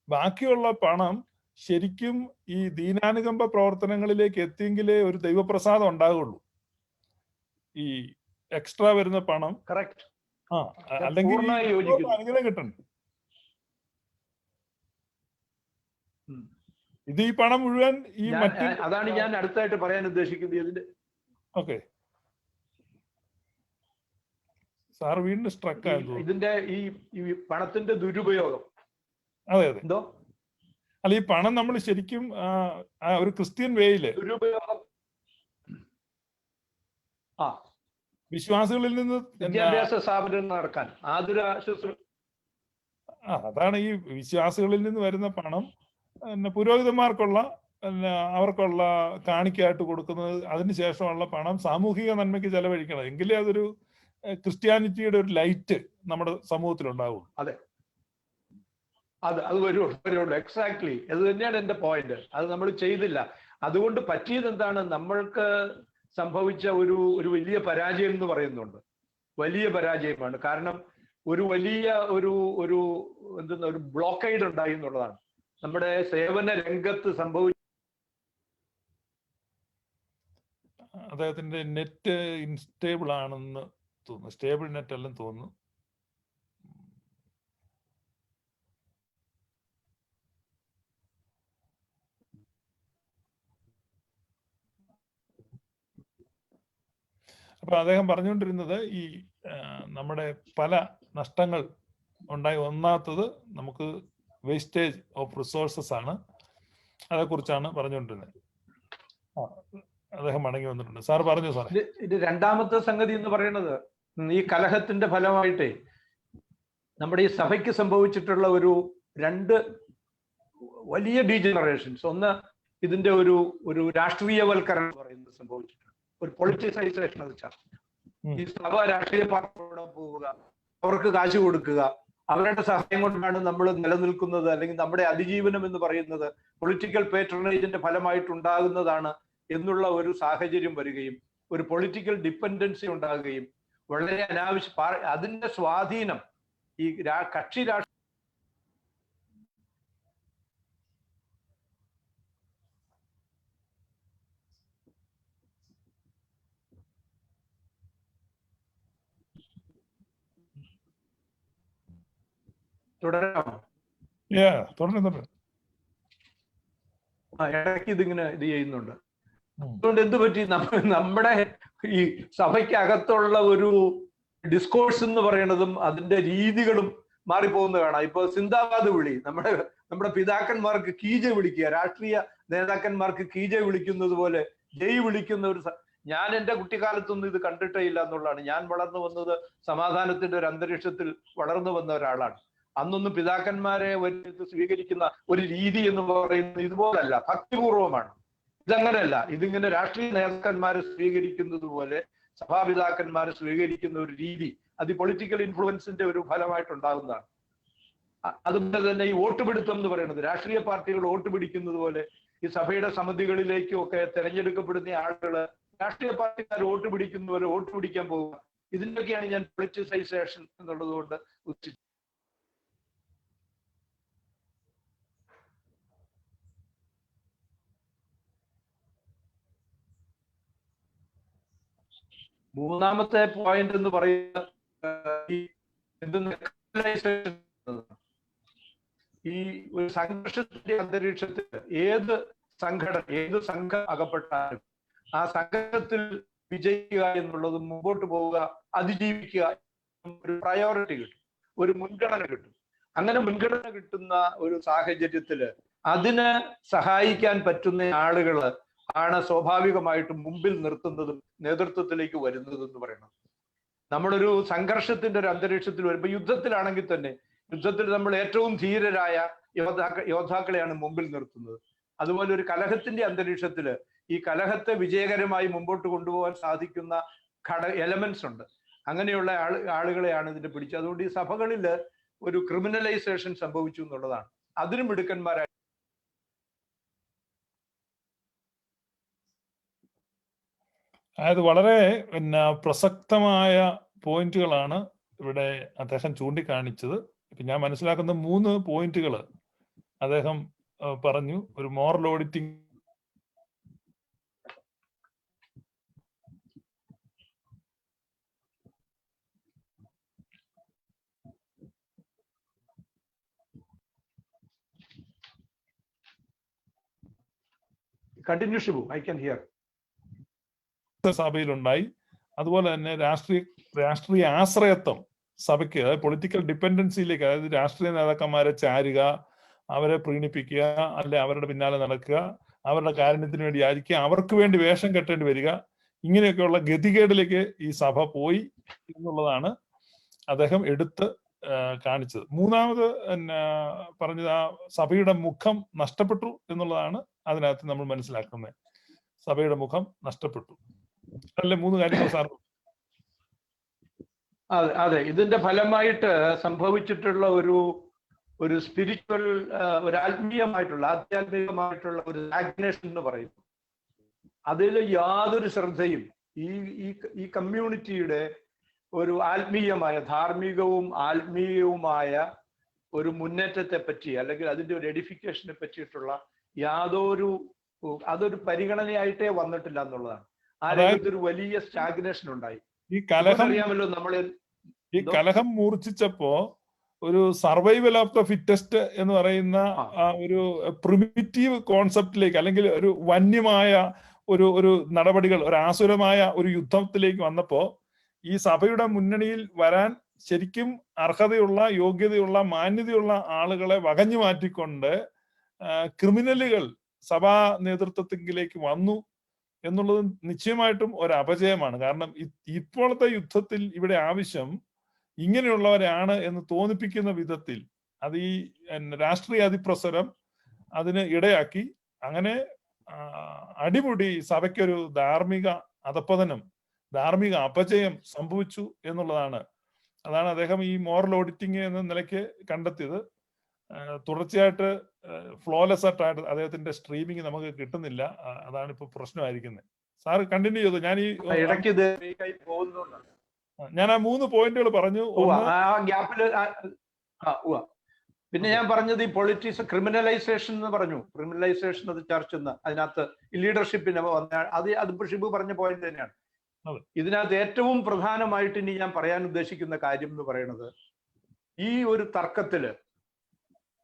ബാക്കിയുള്ള പണം ശരിക്കും ഈ ദീനാനുകമ്പ പ്രവർത്തനങ്ങളിലേക്ക് എത്തിയെങ്കിലേ ഒരു ദൈവപ്രസാദം ഉണ്ടാകുള്ളൂ. ഈ എക്സ്ട്രാ വരുന്ന പണം കറക്റ്റ് അല്ലെങ്കിൽ യോജിക്കുന്നു. കിട്ടണം. ഇത് ഈ പണം മുഴുവൻ ഈ അതാണ് ഞാൻ അടുത്തായിട്ട് പറയാൻ ഉദ്ദേശിക്കുന്നത്. ഇതിന്റെ ഓക്കെ സാർ വീണ്ടും സ്ട്രക്ക് ആയിരുന്നു. ഇതിന്റെ ഈ പണത്തിന്റെ ദുരുപയോഗം. അതെ അതെ. എന്തോ അല്ല, ഈ പണം നമ്മൾ ശരിക്കും ഒരു ക്രിസ്ത്യൻ വേയില് ദുരുപയോഗം വിശ്വാസികളിൽ നിന്ന് വിദ്യാഭ്യാസ സ്ഥാപനം നടക്കാൻ അതാണ് ഈ വിശ്വാസികളിൽ നിന്ന് വരുന്ന പണം പുരോഹിതന്മാർക്കുള്ള അവർക്കുള്ള കാണിക്കായിട്ട് കൊടുക്കുന്നത്. അതിനുശേഷമുള്ള പണം സാമൂഹിക നന്മയ്ക്ക് ചെലവഴിക്കണം. എങ്കിലേ അതൊരു ക്രിസ്ത്യാനിറ്റിയുടെ ഒരു ലൈറ്റ് നമ്മുടെ സമൂഹത്തിൽ ഉണ്ടാവുള്ളൂ. അതെ, അത് വരുള്ളൂ. എക്സാക്ട്ലി അത് തന്നെയാണ് എന്റെ പോയിന്റ്. അത് നമ്മൾ ചെയ്തില്ല. അതുകൊണ്ട് പറ്റിയത് എന്താണ്, നമ്മൾക്ക് സംഭവിച്ച ഒരു വലിയ പരാജയം എന്ന് പറയുന്നുണ്ട്. വലിയ പരാജയമാണ്. കാരണം ഒരു വലിയ ഒരു ബ്ലോക്കൈഡ് ഉണ്ടായി എന്നുള്ളതാണ്. നമ്മുടെ സേവന രംഗത്ത് സംഭവിച്ച അദ്ദേഹത്തിന്റെ നെറ്റ് ഇൻസ്റ്റേബിൾ ആണെന്ന് തോന്നുന്നു. സ്റ്റേബിൾ നെറ്റ് അല്ലെന്ന് തോന്നുന്നു. അപ്പൊ അദ്ദേഹം പറഞ്ഞുകൊണ്ടിരുന്നത് ഈ നമ്മുടെ പല നഷ്ടങ്ങൾ ഉണ്ടായി. ഒന്നാമത്തത് നമുക്ക് വേസ്റ്റേജ് ഓഫ് റിസോഴ്സസ് ആണ്. അതേക്കുറിച്ചാണ് പറഞ്ഞുകൊണ്ടിരുന്നത്. അദ്ദേഹം മടങ്ങി വന്നിട്ടുണ്ട്. സാർ പറഞ്ഞു സാർ. ഇത് രണ്ടാമത്തെ സംഗതി എന്ന് പറയുന്നത്, ഈ കലഹത്തിന്റെ ഫലമായിട്ടേ നമ്മുടെ ഈ സഭയ്ക്ക് സംഭവിച്ചിട്ടുള്ള രണ്ട് വലിയ ഡീജനറേഷൻസ്. ഒന്ന്, ഇതിന്റെ ഒരു രാഷ്ട്രീയവൽക്കരണം പറയുന്നത് സംഭവിച്ചിട്ടുണ്ട്. ഒരു പൊളിറ്റിസൈസേഷൻ അത് വെച്ചാൽ ഈ സഭ രാഷ്ട്രീയ പാർട്ടിയോടെ പോവുക, അവർക്ക് കാശ് കൊടുക്കുക, അവരുടെ സഹായം കൊണ്ടാണ് നമ്മൾ നിലനിൽക്കുന്നത്, അല്ലെങ്കിൽ നമ്മുടെ അതിജീവനം എന്ന് പറയുന്നത് പൊളിറ്റിക്കൽ പേട്രണേജിന്റെ ഫലമായിട്ടുണ്ടാകുന്നതാണ് എന്നുള്ള ഒരു സാഹചര്യം വരികയും ഒരു പൊളിറ്റിക്കൽ ഡിപ്പെൻഡൻസി ഉണ്ടാകുകയും വളരെ അതിന്റെ സ്വാധീനം ഈ കക്ഷി രാഷ്ട്രീയ തുടരാമോ? ഇടയ്ക്ക് ഇതിങ്ങനെ ഇത് ചെയ്യുന്നുണ്ട്. അതുകൊണ്ട് എന്ത് പറ്റി, നമ്മുടെ ഈ സഭയ്ക്കകത്തുള്ള ഒരു ഡിസ്കോഴ്സ് എന്ന് പറയുന്നതും അതിന്റെ രീതികളും മാറിപ്പോകുന്ന കാണാം. ഇപ്പൊ സിന്ദാബാദ് വിളി, നമ്മുടെ പിതാക്കന്മാർക്ക് കീജ വിളിക്കുക, രാഷ്ട്രീയ നേതാക്കന്മാർക്ക് കീജ വിളിക്കുന്നത് പോലെ ജയ് വിളിക്കുന്ന ഞാൻ എൻ്റെ കുട്ടിക്കാലത്തൊന്നും ഇത് കണ്ടിട്ടേ ഇല്ല എന്നുള്ളതാണ്. ഞാൻ വളർന്നു വന്നത് സമാധാനത്തിന്റെ ഒരു അന്തരീക്ഷത്തിൽ വളർന്നു വന്ന ഒരാളാണ്. അന്നൊന്നും പിതാക്കന്മാരെ സ്വീകരിക്കുന്ന ഒരു രീതി എന്ന് പറയുന്നത് ഇതുപോലല്ല, ഭക്തിപൂർവമാണ്. ഇതങ്ങനെയല്ല. ഇതിങ്ങനെ രാഷ്ട്രീയ നേതാക്കന്മാരെ സ്വീകരിക്കുന്നത് പോലെ സഭാപിതാക്കന്മാരെ സ്വീകരിക്കുന്ന ഒരു രീതി, അത് പൊളിറ്റിക്കൽ ഇൻഫ്ലുവൻസിന്റെ ഒരു ഫലമായിട്ടുണ്ടാകുന്നതാണ്. അതുപോലെ തന്നെ ഈ വോട്ടുപിടുത്തം എന്ന് പറയുന്നത്, രാഷ്ട്രീയ പാർട്ടികൾ വോട്ട് പിടിക്കുന്നത് പോലെ ഈ സഭയുടെ സമിതികളിലേക്കും ഒക്കെ തെരഞ്ഞെടുക്കപ്പെടുന്ന ആളുകൾ രാഷ്ട്രീയ പാർട്ടിക്കാർ വോട്ട് പിടിക്കുന്ന പോലെ വോട്ട് പിടിക്കാൻ പോവുക. ഇതിന്റെയൊക്കെയാണ് ഞാൻ പൊളിറ്റിസൈസേഷൻ എന്നുള്ളത് കൊണ്ട് ഉദ്ദേശിച്ചത്. മൂന്നാമത്തെ പോയിന്റ് എന്ന് പറയുന്നത് ഈ ഒരു സംഘർഷത്തിന്റെ അന്തരീക്ഷത്തിൽ ഏത് സംഘം അകപ്പെട്ടാലും ആ സംഘത്തിൽ വിജയിക്കുക എന്നുള്ളത്, മുമ്പോട്ട് പോവുക, അതിജീവിക്കുക, ഒരു പ്രയോറിറ്റി കിട്ടും, ഒരു മുൻഗണന കിട്ടും. അങ്ങനെ മുൻഗണന കിട്ടുന്ന ഒരു സാഹചര്യത്തില് അതിന് സഹായിക്കാൻ പറ്റുന്ന ആളുകൾ ആണ് സ്വാഭാവികമായിട്ടും മുമ്പിൽ നിർത്തുന്നതും നേതൃത്വത്തിലേക്ക് വരുന്നതും എന്ന് പറയുന്നത്. നമ്മളൊരു സംഘർഷത്തിന്റെ ഒരു അന്തരീക്ഷത്തിൽ വരുമ്പോൾ, യുദ്ധത്തിലാണെങ്കിൽ തന്നെ യുദ്ധത്തിൽ നമ്മൾ ഏറ്റവും ധീരരായ യോദ്ധാക്കളെയാണ് മുമ്പിൽ നിർത്തുന്നത്. അതുപോലെ ഒരു കലഹത്തിന്റെ അന്തരീക്ഷത്തിൽ ഈ കലഹത്തെ വിജയകരമായി മുമ്പോട്ട് കൊണ്ടുപോകാൻ സാധിക്കുന്ന എലമെന്റ്സ് ഉണ്ട്. അങ്ങനെയുള്ള ആളുകളെയാണ് ഇതിന്റെ പിടിച്ചത്. അതുകൊണ്ട് ഈ സഭകളിൽ ഒരു ക്രിമിനലൈസേഷൻ സംഭവിച്ചു എന്നുള്ളതാണ്. അതിനും മിടുക്കന്മാരായി അതായത് വളരെ പ്രസക്തമായ പോയിന്റുകളാണ് ഇവിടെ അദ്ദേഹം ചൂണ്ടിക്കാണിച്ചത്. ഇപ്പൊ ഞാൻ മനസ്സിലാക്കുന്ന 3 പോയിന്റുകൾ അദ്ദേഹം പറഞ്ഞു. ഒരു moral auditing, continue Shibu, I can hear. സഭയിലുണ്ടായി. അതുപോലെ തന്നെ രാഷ്ട്രീയ ആശ്രയത്വം സഭയ്ക്ക്, അതായത് പൊളിറ്റിക്കൽ ഡിപ്പെൻഡൻസിയിലേക്ക്, അതായത് രാഷ്ട്രീയ നേതാക്കന്മാരെ ചാരുക, അവരെ പ്രീണിപ്പിക്കുക, അല്ലെ അവരുടെ പിന്നാലെ നടക്കുക, അവരുടെ കാരുണ്യത്തിന് വേണ്ടി യാചിക്കുക, അവർക്ക് വേണ്ടി വേഷം കെട്ടേണ്ടി വരിക, ഇങ്ങനെയൊക്കെയുള്ള ഗതികേടിലേക്ക് ഈ സഭ പോയി എന്നുള്ളതാണ് അദ്ദേഹം എടുത്ത് കാണിച്ചത്. മൂന്നാമത് പറഞ്ഞത് ആ സഭയുടെ മുഖം നഷ്ടപ്പെട്ടു എന്നുള്ളതാണ് അതിനകത്ത് നമ്മൾ മനസ്സിലാക്കുന്നത്. സഭയുടെ മുഖം നഷ്ടപ്പെട്ടു. അല്ലെ 3 കാര്യങ്ങൾ സാർ? അതെ, ഇതിന്റെ ഫലമായിട്ട് സംഭവിച്ചിട്ടുള്ള ഒരു സ്പിരിച്വൽ, ഒരു ആധ്യാത്മികമായിട്ടുള്ള ഒരു സ്റ്റാഗ്നേഷൻ എന്ന് പറയുന്നു. അതിൽ യാതൊരു ശ്രദ്ധയും ഈ കമ്മ്യൂണിറ്റിയുടെ ഒരു ധാർമ്മികവും ആത്മീയവുമായ ഒരു മുന്നേറ്റത്തെ പറ്റി, അല്ലെങ്കിൽ അതിന്റെ ഒരു എഡിഫിക്കേഷനെ പറ്റിയിട്ടുള്ള അതൊരു പരിഗണനയായിട്ടേ വന്നിട്ടില്ല എന്നുള്ളതാണ്. ആ രംഗത്തൊരു വലിയ സ്റ്റാഗ്നേഷൻ ഉണ്ടായി. അറിയാമല്ലോ, ഈ കലഹം മൂർച്ഛിച്ചപ്പോ ഒരു സർവൈവൽ ഓഫ് ദ ഫിറ്റസ്റ്റ് എന്ന് പറയുന്ന ഒരു പ്രിമിറ്റീവ് കോൺസെപ്റ്റിലേക്ക്, അല്ലെങ്കിൽ ഒരു വന്യമായ ഒരു നടപടികൾ, ഒരു ആസുരമായ ഒരു യുദ്ധത്തിലേക്ക് വന്നപ്പോ ഈ സഭയുടെ മുന്നണിയിൽ വരാൻ ശരിക്കും അർഹതയുള്ള, യോഗ്യതയുള്ള, മാന്യതയുള്ള ആളുകളെ വകഞ്ഞു മാറ്റിക്കൊണ്ട് ക്രിമിനലുകൾ സഭാ നേതൃത്വത്തിലേക്ക് വന്നു എന്നുള്ളത് നിശ്ചയമായിട്ടും ഒരു അപജയമാണ്. കാരണം ഇപ്പോഴത്തെ യുദ്ധത്തിൽ ഇവിടെ ആവശ്യം ഇങ്ങനെയുള്ളവരാണ് എന്ന് തോന്നിപ്പിക്കുന്ന വിധത്തിൽ അത് ഈ രാഷ്ട്രീയ അതിപ്രസരം അതിന് ഇടയാക്കി. അങ്ങനെ അടിമുടി സഭയ്ക്കൊരു ധാർമ്മിക അധപ്പതനം, ധാർമ്മിക അപജയം സംഭവിച്ചു എന്നുള്ളതാണ്. അതാണ് അദ്ദേഹം ഈ മോറൽ ഓഡിറ്റിംഗ് എന്ന നിലയ്ക്ക് കണ്ടെത്തിയത്. തുടർച്ചയായിട്ട് ഫ്ലോലെസ് ആയിട്ട് അദ്ദേഹത്തിന്റെ സ്ട്രീമിംഗ് നമുക്ക് കിട്ടുന്നില്ല. അതാണ് ഇപ്പൊ പ്രശ്നമായിരിക്കുന്നത്. സാർ കണ്ടിന്യൂ ചെയ്തു. ഞാൻ ആ 3 പോയിന്റുകൾ പറഞ്ഞു. പിന്നെ ഞാൻ പറഞ്ഞത് ഈ ക്രിമിനലൈസേഷൻ എന്ന് പറഞ്ഞു. ക്രിമിനലൈസേഷൻ അത് ചർച്ച അതിനകത്ത് ലീഡർഷിപ്പിന് അതിപ്പോ ഷിബു പറഞ്ഞ പോയിന്റ് തന്നെയാണ്. ഇതിനകത്ത് ഏറ്റവും പ്രധാനമായിട്ട് ഇനി ഞാൻ പറയാൻ ഉദ്ദേശിക്കുന്ന കാര്യം എന്ന് പറയുന്നത്, ഈ ഒരു തർക്കത്തില്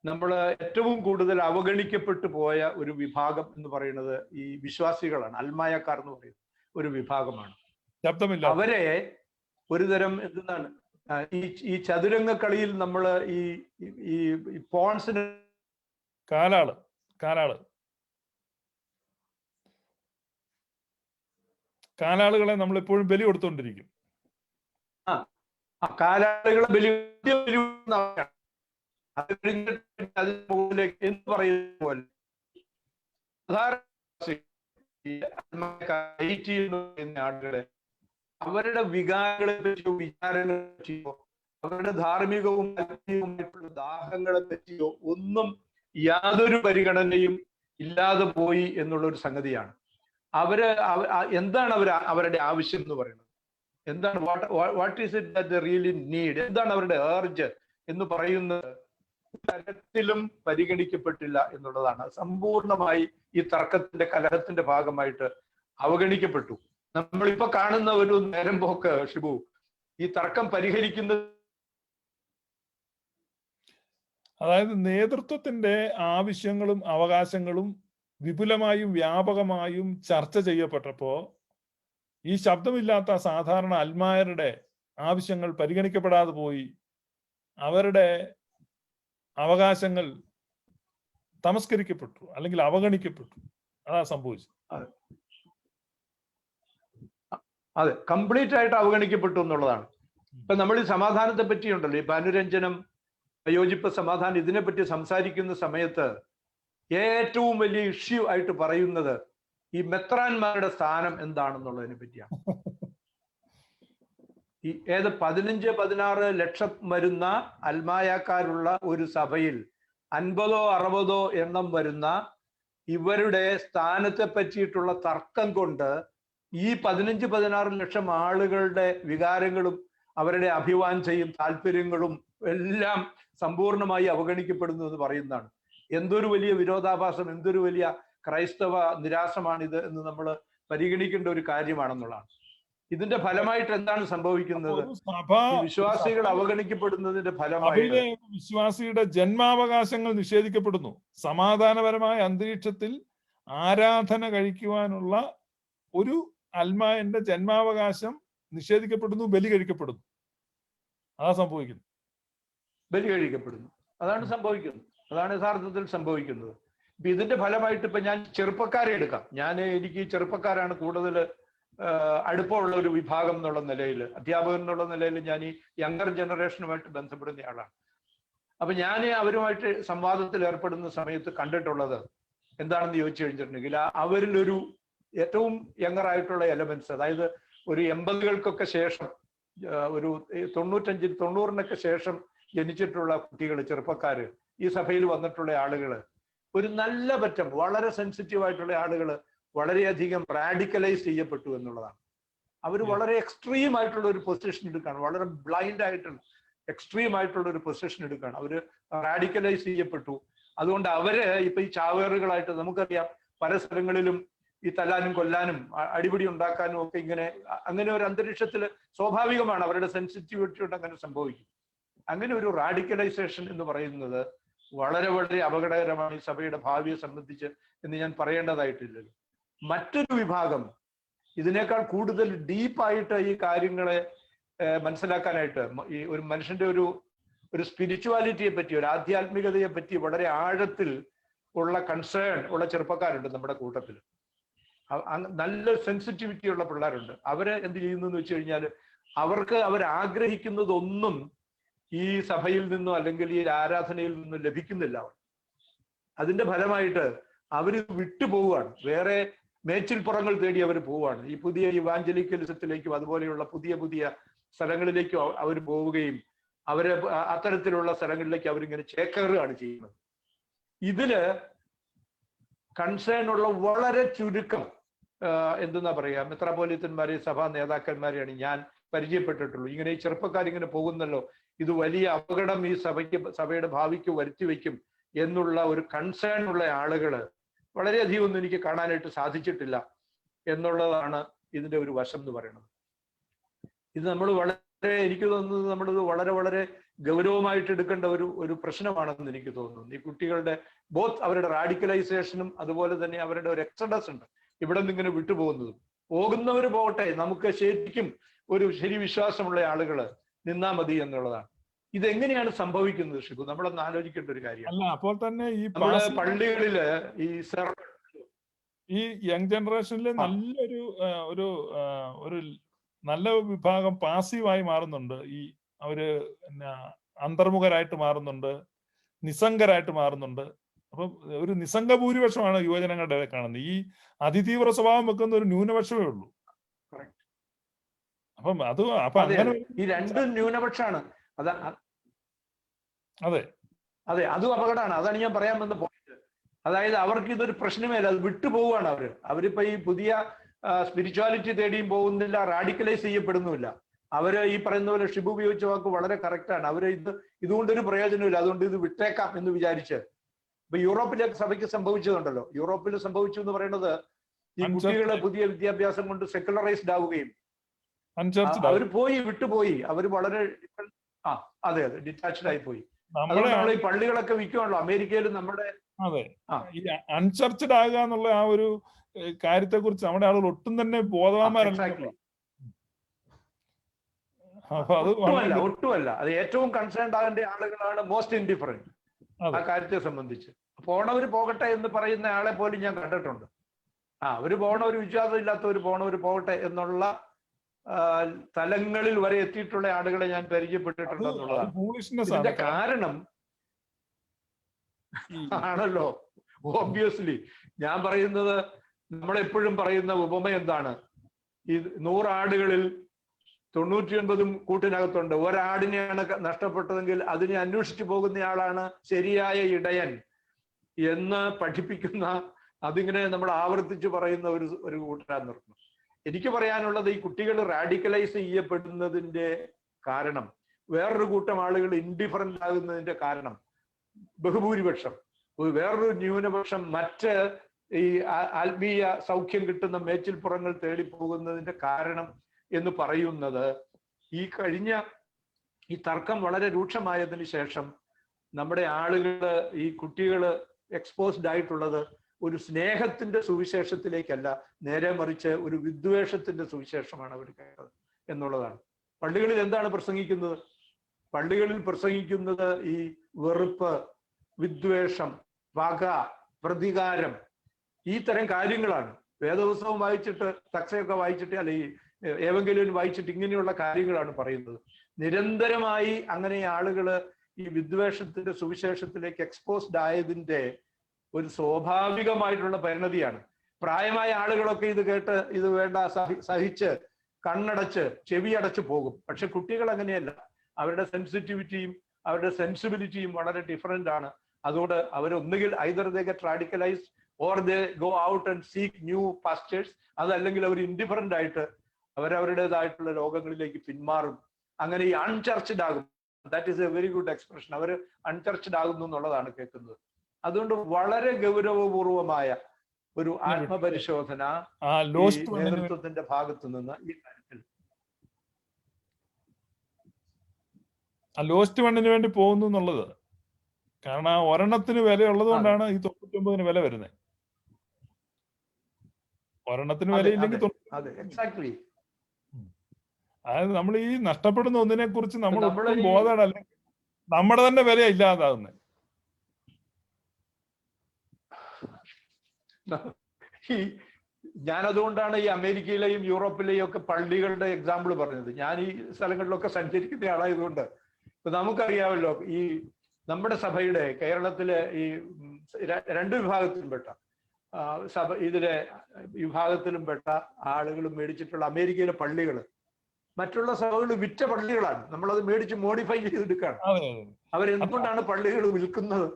നമ്മൾ ഏറ്റവും കൂടുതൽ അവഗണിക്കപ്പെട്ടു പോയ ഒരു വിഭാഗം എന്ന് പറയുന്നത് ഈ വിശ്വാസികളാണ്. അൽമായക്കാർ എന്ന് പറയുന്ന ഒരു വിഭാഗമാണ്. അവരെ ഒരുതരം എന്താണ് ഈ ചതുരംഗ കളിയിൽ നമ്മൾ ഈ പോൺസിന് കാലാളുകളെ നമ്മൾ എപ്പോഴും ബലി കൊടുത്തുകൊണ്ടിരിക്കും. കാലാളുകളെ ബലി അത് കഴിഞ്ഞിട്ട് അതിന് മുകളിലേക്ക് എന്ന് പറയുന്ന പോലെ ആളുകളെ അവരുടെ വികാരങ്ങളെ പറ്റിയോ വിചാരങ്ങളെ പറ്റിയോ അവരുടെ ധാർമ്മികവും ആത്മീയവുമായിട്ടുള്ള ദാഹങ്ങളെ പറ്റിയോ ഒന്നും യാതൊരു പരിഗണനയും ഇല്ലാതെ പോയി എന്നുള്ള ഒരു സംഗതിയാണ്. എന്താണ് അവരുടെ ആവശ്യം എന്ന് പറയുന്നത്? എന്താണ് what is it that they really need? എന്താണ് അവരുടെ ഏർജ് എന്ന് പറയുന്നത് തരത്തിലും പരിഗണിക്കപ്പെട്ടില്ല എന്നുള്ളതാണ്. സമ്പൂർണമായി ഈ തർക്കത്തിന്റെ കലഹത്തിന്റെ ഭാഗമായിട്ട് അവഗണിക്കപ്പെട്ടു. നമ്മളിപ്പോ കാണുന്ന ഒരു നേരം പോക്ക് ഷിബു, ഈ തർക്കം പരിഹരിക്കുന്നത്, അതായത് നേതൃത്വത്തിന്റെ ആവശ്യങ്ങളും അവകാശങ്ങളും വിപുലമായും വ്യാപകമായും ചർച്ച ചെയ്യപ്പെട്ടപ്പോ ഈ ശബ്ദമില്ലാത്ത സാധാരണ അൽമായരുടെ ആവശ്യങ്ങൾ പരിഗണിക്കപ്പെടാതെ പോയി. അവരുടെ അവകാശങ്ങൾ തമസ്കരിക്കപ്പെട്ടു അല്ലെങ്കിൽ അവഗണിക്കപ്പെട്ടു. അതാ സംഭവിച്ചത്. അതെ, കംപ്ലീറ്റ് ആയിട്ട് അവഗണിക്കപ്പെട്ടു എന്നുള്ളതാണ്. ഇപ്പൊ നമ്മൾ ഈ സമാധാനത്തെ പറ്റിയുണ്ടല്ലോ, ഇപ്പൊ അനുരഞ്ജനം, യോജിപ്പ്, സമാധാനം, ഇതിനെപ്പറ്റി സംസാരിക്കുന്ന സമയത്ത് ഏറ്റവും വലിയ ഇഷ്യൂ ആയിട്ട് പറയുന്നത് ഈ മെത്രാന്മാരുടെ സ്ഥാനം എന്താണെന്നുള്ളതിനെ പറ്റിയാണ്. ഈ 15-16 ലക്ഷം വരുന്ന അൽമായക്കാരുള്ള ഒരു സഭയിൽ 50-60 എണ്ണം വരുന്ന ഇവരുടെ സ്ഥാനത്തെ പറ്റിയിട്ടുള്ള തർക്കം കൊണ്ട് ഈ 15-16 ലക്ഷം ആളുകളുടെ വികാരങ്ങളും അവരുടെ അഭിവാഞ്ചയും താല്പര്യങ്ങളും എല്ലാം സമ്പൂർണമായി അവഗണിക്കപ്പെടുന്നു എന്ന് പറയുന്നതാണ്. എന്തൊരു വലിയ വിരോധാഭാസം, എന്തൊരു വലിയ ക്രൈസ്തവ നിരാശമാണിത് എന്ന് നമ്മൾ പരിഗണിക്കേണ്ട ഒരു കാര്യമാണെന്നുള്ളതാണ്. ഇതിന്റെ ഫലമായിട്ട് എന്താണ് സംഭവിക്കുന്നത്? വിശ്വാസികൾ അവഗണിക്കപ്പെടുന്നതിന്റെ ഫലമായിട്ട് വിശ്വാസിയുടെ ജന്മാവകാശങ്ങൾ നിഷേധിക്കപ്പെടുന്നു. സമാധാനപരമായ അന്തരീക്ഷത്തിൽ ആരാധന കഴിക്കുവാനുള്ള ഒരു അൽമായന്റെ ജന്മാവകാശം നിഷേധിക്കപ്പെടുന്നു, ബലി കഴിക്കപ്പെടുന്നു. അതാ സംഭവിക്കുന്നു. ബലി കഴിക്കപ്പെടുന്നു, അതാണ് സംഭവിക്കുന്നത്. അതാണ് യഥാർത്ഥത്തിൽ സംഭവിക്കുന്നത്. ഇപ്പൊ ഇതിന്റെ ഫലമായിട്ട് ഇപ്പൊ ഞാൻ ചെറുപ്പക്കാരെ എടുക്കാം. എനിക്ക് ചെറുപ്പക്കാരാണ് കൂടുതൽ അടുപ്പമുള്ള ഒരു വിഭാഗം എന്നുള്ള നിലയിൽ, അധ്യാപകൻ എന്നുള്ള നിലയിൽ ഞാൻ ഈ യങ്ങർ ജനറേഷനുമായിട്ട് ബന്ധപ്പെടുന്ന ആളാണ്. അപ്പൊ ഞാൻ അവരുമായിട്ട് സംവാദത്തിൽ ഏർപ്പെടുന്ന സമയത്ത് കണ്ടിട്ടുള്ളത് എന്താണെന്ന് ചോദിച്ചു കഴിഞ്ഞിട്ടുണ്ടെങ്കിൽ, അവരിലൊരു ഏറ്റവും യങ്ങർ ആയിട്ടുള്ള എലമെന്റ്സ്, അതായത് ഒരു 80കൾക്കൊക്കെ ശേഷം, ഒരു 95-90നൊക്കെ ശേഷം ജനിച്ചിട്ടുള്ള കുട്ടികൾ, ചെറുപ്പക്കാര്, ഈ സഭയിൽ വന്നിട്ടുള്ള ആളുകള്, ഒരു നല്ല പറ്റം വളരെ സെൻസിറ്റീവ് ആയിട്ടുള്ള ആളുകള് വളരെയധികം റാഡിക്കലൈസ് ചെയ്യപ്പെട്ടു എന്നുള്ളതാണ്. അവർ വളരെ എക്സ്ട്രീം ആയിട്ടുള്ള ഒരു പൊസിഷൻ എടുക്കുകയാണ്, വളരെ ബ്ലൈൻഡ് ആയിട്ടുള്ള എക്സ്ട്രീം ആയിട്ടുള്ള ഒരു പൊസിഷൻ എടുക്കുകയാണ്. അവര് റാഡിക്കലൈസ് ചെയ്യപ്പെട്ടു. അതുകൊണ്ട് അവര് ഇപ്പൊ ഈ ചാവേറുകളായിട്ട്, നമുക്കറിയാം പല സ്ഥലങ്ങളിലും ഈ തല്ലാനും കൊല്ലാനും അടിപിടി ഉണ്ടാക്കാനും ഒക്കെ അങ്ങനെ ഒരു അന്തരീക്ഷത്തിൽ സ്വാഭാവികമാണ്, അവരുടെ സെൻസിറ്റിവിറ്റി കൊണ്ട് അങ്ങനെ സംഭവിക്കും. അങ്ങനെ ഒരു റാഡിക്കലൈസേഷൻ എന്ന് പറയുന്നത് വളരെ വളരെ അപകടകരമാണ് ഈ സഭയുടെ ഭാവിയെ സംബന്ധിച്ച് എന്ന് ഞാൻ പറയേണ്ടതായിട്ടില്ലല്ലോ. മറ്റൊരു വിഭാഗം ഇതിനേക്കാൾ കൂടുതൽ ഡീപ്പായിട്ട് ഈ കാര്യങ്ങളെ മനസ്സിലാക്കാനായിട്ട്, ഈ ഒരു മനുഷ്യന്റെ ഒരു സ്പിരിച്വാലിറ്റിയെ പറ്റി, ഒരു ആധ്യാത്മികതയെ പറ്റി വളരെ ആഴത്തിൽ ഉള്ള കൺസേൺ ഉള്ള ചെറുപ്പക്കാരുണ്ട് നമ്മുടെ കൂട്ടത്തിൽ. നല്ല സെൻസിറ്റിവിറ്റി ഉള്ള പിള്ളേരുണ്ട്. അവര് എന്ത് ചെയ്യുന്നു എന്ന് വെച്ച് കഴിഞ്ഞാൽ, അവർ ആഗ്രഹിക്കുന്നതൊന്നും ഈ സഭയിൽ നിന്നോ അല്ലെങ്കിൽ ഈ ആരാധനയിൽ നിന്നോ ലഭിക്കുന്നില്ല. അതിന്റെ ഫലമായിട്ട് അവര് വിട്ടുപോവുകയാണ്, വേറെ മേച്ചിൽപ്പുറങ്ങൾ തേടി അവർ പോവുകയാണ്. ഈ പുതിയ ഇവാഞ്ചലിക്കലിസത്തിലേക്കും അതുപോലെയുള്ള പുതിയ പുതിയ സ്ഥലങ്ങളിലേക്കും അവർ പോവുകയും അവര് അത്തരത്തിലുള്ള സ്ഥലങ്ങളിലേക്ക് അവരിങ്ങനെ ചേക്കേറുകയാണ് ചെയ്യുന്നത്. ഇതില് കൺസേൺ ഉള്ള വളരെ ചുരുക്കം എന്തെന്നാ പറയാ, മെത്രാപ്പോലീത്തന്മാരെ, സഭാ നേതാക്കന്മാരെയാണ് ഞാൻ പരിചയപ്പെട്ടിട്ടുള്ളൂ. ഇങ്ങനെ ഈ ചെറുപ്പക്കാരിങ്ങനെ പോകുന്നല്ലോ, ഇത് വലിയ അപകടം ഈ സഭയുടെ ഭാവിക്ക് വരുത്തി വയ്ക്കും എന്നുള്ള ഒരു കൺസേൺ ഉള്ള ആളുകള് വളരെയധികം ഒന്നും എനിക്ക് കാണാനായിട്ട് സാധിച്ചിട്ടില്ല എന്നുള്ളതാണ് ഇതിന്റെ ഒരു വശം എന്ന് പറയുന്നത്. ഇത് നമ്മൾ എനിക്ക് തോന്നുന്നത് നമ്മളിത് വളരെ വളരെ ഗൗരവമായിട്ട് എടുക്കേണ്ട ഒരു പ്രശ്നമാണെന്ന് എനിക്ക് തോന്നുന്നു. ഈ കുട്ടികളുടെ അവരുടെ റാഡിക്കലൈസേഷനും അതുപോലെ തന്നെ അവരുടെ ഒരു എക്സഡസ് ഉണ്ട്, ഇവിടെ നിന്ന് ഇങ്ങനെ വിട്ടുപോകുന്നതും. പോകുന്നവര് പോകട്ടെ, നമുക്ക് ശരിക്കും ഒരു വിശ്വാസമുള്ള ആളുകള് നിന്നാ മതി എന്നുള്ളതാണ്. ഇതെങ്ങനെയാണ് സംഭവിക്കുന്നത് ഷിബു? നമ്മളൊന്ന് ആലോചിക്കേണ്ട ഒരു കാര്യമാണ്. അപ്പോൾ തന്നെ ഈ പള്ളികളില് ഈ യങ് ജനറേഷനിൽ നല്ലൊരു ഒരു നല്ല വിഭാഗം പാസീവായി മാറുന്നുണ്ട്. അവര് അന്തർമുഖരായിട്ട് മാറുന്നുണ്ട്, നിസ്സംഗരായിട്ട് മാറുന്നുണ്ട്. അപ്പം ഒരു നിസ്സംഗ ഭൂരിപക്ഷമാണ് യുവജനങ്ങളുടെ കാണുന്നത്. ഈ അതിതീവ്ര സ്വഭാവം വെക്കുന്ന ഒരു ന്യൂനപക്ഷമേ ഉള്ളൂ. അങ്ങനെ ഈ രണ്ടും ന്യൂനപക്ഷമാണ്. അതെ, അതും അപകടമാണ്. അതാണ് ഞാൻ പറയാൻ വന്ന പോയിന്റ്. അതായത് അവർക്ക് ഇതൊരു പ്രശ്നമേ അല്ല, അത് വിട്ടുപോവുകയാണ് അവരിപ്പോ ഈ പുതിയ സ്പിരിച്വാലിറ്റി തേടിയും പോകുന്നില്ല, റാഡിക്കലൈസ് ചെയ്യപ്പെടുന്നുമില്ല. അവര് ഈ പറയുന്ന പോലെ ഷിബു ഉപയോഗിച്ച വാക്ക് വളരെ കറക്റ്റാണ്. അവര് ഇതുകൊണ്ടൊരു പ്രയോജനമില്ല, അതുകൊണ്ട് ഇത് വിട്ടേക്കാം എന്ന് വിചാരിച്ച്. ഇപ്പൊ യൂറോപ്പിലെ സഭയ്ക്ക് സംഭവിച്ചതുണ്ടല്ലോ, യൂറോപ്പിൽ സംഭവിച്ചു എന്ന് പറയുന്നത് ഈ കുട്ടികളെ പുതിയ വിദ്യാഭ്യാസം കൊണ്ട് സെക്കുലറൈസ്ഡ് ആവുകയും അവർ വിട്ടുപോയി, അവർ വളരെ അതെ ഡിറ്റാച്ച്ഡ് ആയി പോയി. അതുകൊണ്ടാണ് ഈ പള്ളികളൊക്കെ വിൽക്കുവാണല്ലോ അമേരിക്കയിൽ. നമ്മുടെ അൺചർച്ച്ഡ് ആകുക എന്നുള്ള ആ ഒരു കാര്യത്തെ കുറിച്ച് നമ്മുടെ ആളുകൾ ഒട്ടും തന്നെ ബോധവാന്മാരല്ല. ഒട്ടുമല്ല. അത് ഏറ്റവും കൺസേൺഡ് ആകേണ്ട ആളുകളാണ് മോസ്റ്റ് ഇൻഡിഫറൻറ്റ് ആ കാര്യത്തെ സംബന്ധിച്ച്. പോണവര് പോകട്ടെ എന്ന് പറയുന്ന ആളെ പോലും ഞാൻ കണ്ടിട്ടുണ്ട്. അവര് പോണവര്, വിശ്വാസം ഇല്ലാത്തവര് പോണവര് പോകട്ടെ എന്നുള്ള തലങ്ങളിൽ വരെ എത്തിയിട്ടുള്ള ആളുകളെ ഞാൻ പരിചയപ്പെട്ടിട്ടുണ്ടെന്നുള്ളതാണ്. ഇതിന്റെ കാരണം ആണല്ലോ ഓബ്വിയസ്ലി. ഞാൻ പറയുന്നത്, നമ്മളെപ്പോഴും പറയുന്ന ഉപമ എന്താണ്? ഈ 100 ആടുകളിൽ 99 കൂട്ടിനകത്തുണ്ട്. ഒരാടിനെയാണ് നഷ്ടപ്പെട്ടതെങ്കിൽ അതിനെ അന്വേഷിച്ചു പോകുന്നയാളാണ് ശരിയായ ഇടയൻ എന്ന് പഠിപ്പിക്കുന്ന, അതിങ്ങനെ നമ്മൾ ആവർത്തിച്ച് പറയുന്ന ഒരു കൂട്ടരാൻ നിർത്തുന്നു. എനിക്ക് പറയാനുള്ളത്, ഈ കുട്ടികൾ റാഡിക്കലൈസ് ചെയ്യപ്പെടുന്നതിന്റെ കാരണം, വേറൊരു കൂട്ടം ആളുകൾ ഇൻഡിഫറൻ്റ് ആകുന്നതിന്റെ കാരണം, ബഹുഭൂരിപക്ഷം, വേറൊരു ന്യൂനപക്ഷം മറ്റ് ഈ ആത്മീയ സൗഖ്യം കിട്ടുന്ന മേച്ചിൽപ്പുറങ്ങൾ തേടിപ്പോകുന്നതിന്റെ കാരണം എന്ന് പറയുന്നത്, ഈ കഴിഞ്ഞ ഈ തർക്കം വളരെ രൂക്ഷമായതിനു ശേഷം നമ്മുടെ ആളുകള്, ഈ കുട്ടികള് എക്സ്പോസ്ഡ് ആയിട്ടുള്ളത് ഒരു സ്നേഹത്തിന്റെ സുവിശേഷത്തിലേക്കല്ല, നേരെ മറിച്ച് ഒരു വിദ്വേഷത്തിന്റെ സുവിശേഷമാണ് അവർ കേട്ടത് എന്നുള്ളതാണ്. പള്ളികളിൽ എന്താണ് പ്രസംഗിക്കുന്നത്? പള്ളികളിൽ പ്രസംഗിക്കുന്നത് ഈ വെറുപ്പ്, വിദ്വേഷം, പക, പ്രതികാരം, ഈ തരം കാര്യങ്ങളാണ്. വേദപുസ്തകം വായിച്ചിട്ട്, തക്സയൊക്കെ വായിച്ചിട്ട്, അല്ലെ ഈ ഏവെങ്കിലും വായിച്ചിട്ട് ഇങ്ങനെയുള്ള കാര്യങ്ങളാണ് പറയുന്നത്. നിരന്തരമായി അങ്ങനെ ആളുകള് ഈ വിദ്വേഷത്തിന്റെ സുവിശേഷത്തിലേക്ക് എക്സ്പോസ്ഡ് ആയതിന്റെ ഒരു സ്വാഭാവികമായിട്ടുള്ള പരിണതിയാണ്. പ്രായമായ ആളുകളൊക്കെ ഇത് കേട്ട് ഇത് വേണ്ട സഹിച്ച് കണ്ണടച്ച് ചെവിയടച്ച് പോകും. പക്ഷെ കുട്ടികൾ അങ്ങനെയല്ല. അവരുടെ സെൻസിറ്റിവിറ്റിയും അവരുടെ സെൻസിബിലിറ്റിയും വളരെ ഡിഫറെന്റ് ആണ്. അതുകൊണ്ട് അവരൊന്നുകിൽ either they get radicalised or they go out and seek new pastors. അതല്ലെങ്കിൽ അവർ ഇൻഡിഫറൻ്റ് ആയിട്ട് അവരവരുടേതായിട്ടുള്ള ലോകങ്ങളിലേക്ക് പിന്മാറും. അങ്ങനെ ഈ അൺചർച്ച്ഡ് ആകും. That is a very good expression. അവർ അൺചർച്ച്ഡ് ആകുന്നു എന്നുള്ളതാണ് കേൾക്കുന്നത്. അതുകൊണ്ട് വളരെ ഗൗരവപൂർവമായ ഒരു ആത്മപരിശോധന നേതൃത്വത്തിന്റെ ഭാഗത്തു നിന്ന് ഈ കാര്യത്തിൽ. ലോസ്റ്റ് വണ്ണിന് വേണ്ടി പോകുന്നു എന്നുള്ളത്, കാരണം ഒരെണ്ണത്തിന് വില ഉള്ളത് കൊണ്ടാണ് ഈ 99 വില വരുന്നത്. ഒരെണ്ണത്തിന് വിലയില്ലെങ്കിൽ അതായത് നമ്മൾ ഈ നഷ്ടപ്പെടുന്ന ഒന്നിനെ കുറിച്ച് നമ്മൾ ബോധമല്ല, നമ്മുടെ തന്നെ വില ഇല്ലാതാകുന്നത്. ഞാനതുകൊണ്ടാണ് ഈ അമേരിക്കയിലെയും യൂറോപ്പിലെയും ഒക്കെ പള്ളികളുടെ എക്സാമ്പിൾ പറഞ്ഞത്. ഞാൻ ഈ സ്ഥലങ്ങളിലൊക്കെ സഞ്ചരിക്കുന്ന ആളായതുകൊണ്ട് ഇപ്പൊ നമുക്കറിയാമല്ലോ, ഈ നമ്മുടെ സഭയുടെ കേരളത്തിലെ ഈ 2 വിഭാഗത്തിലും പെട്ട ഇതിലെ വിഭാഗത്തിലും പെട്ട ആളുകളും മേടിച്ചിട്ടുള്ള അമേരിക്കയിലെ പള്ളികൾ മറ്റുള്ള സഭകൾ വിറ്റ പള്ളികളാണ്. നമ്മളത് മേടിച്ച് മോഡിഫൈ ചെയ്തെടുക്കുകയാണ്. അവരെന്തുകൊണ്ടാണ് പള്ളികൾ വിൽക്കുന്നത്?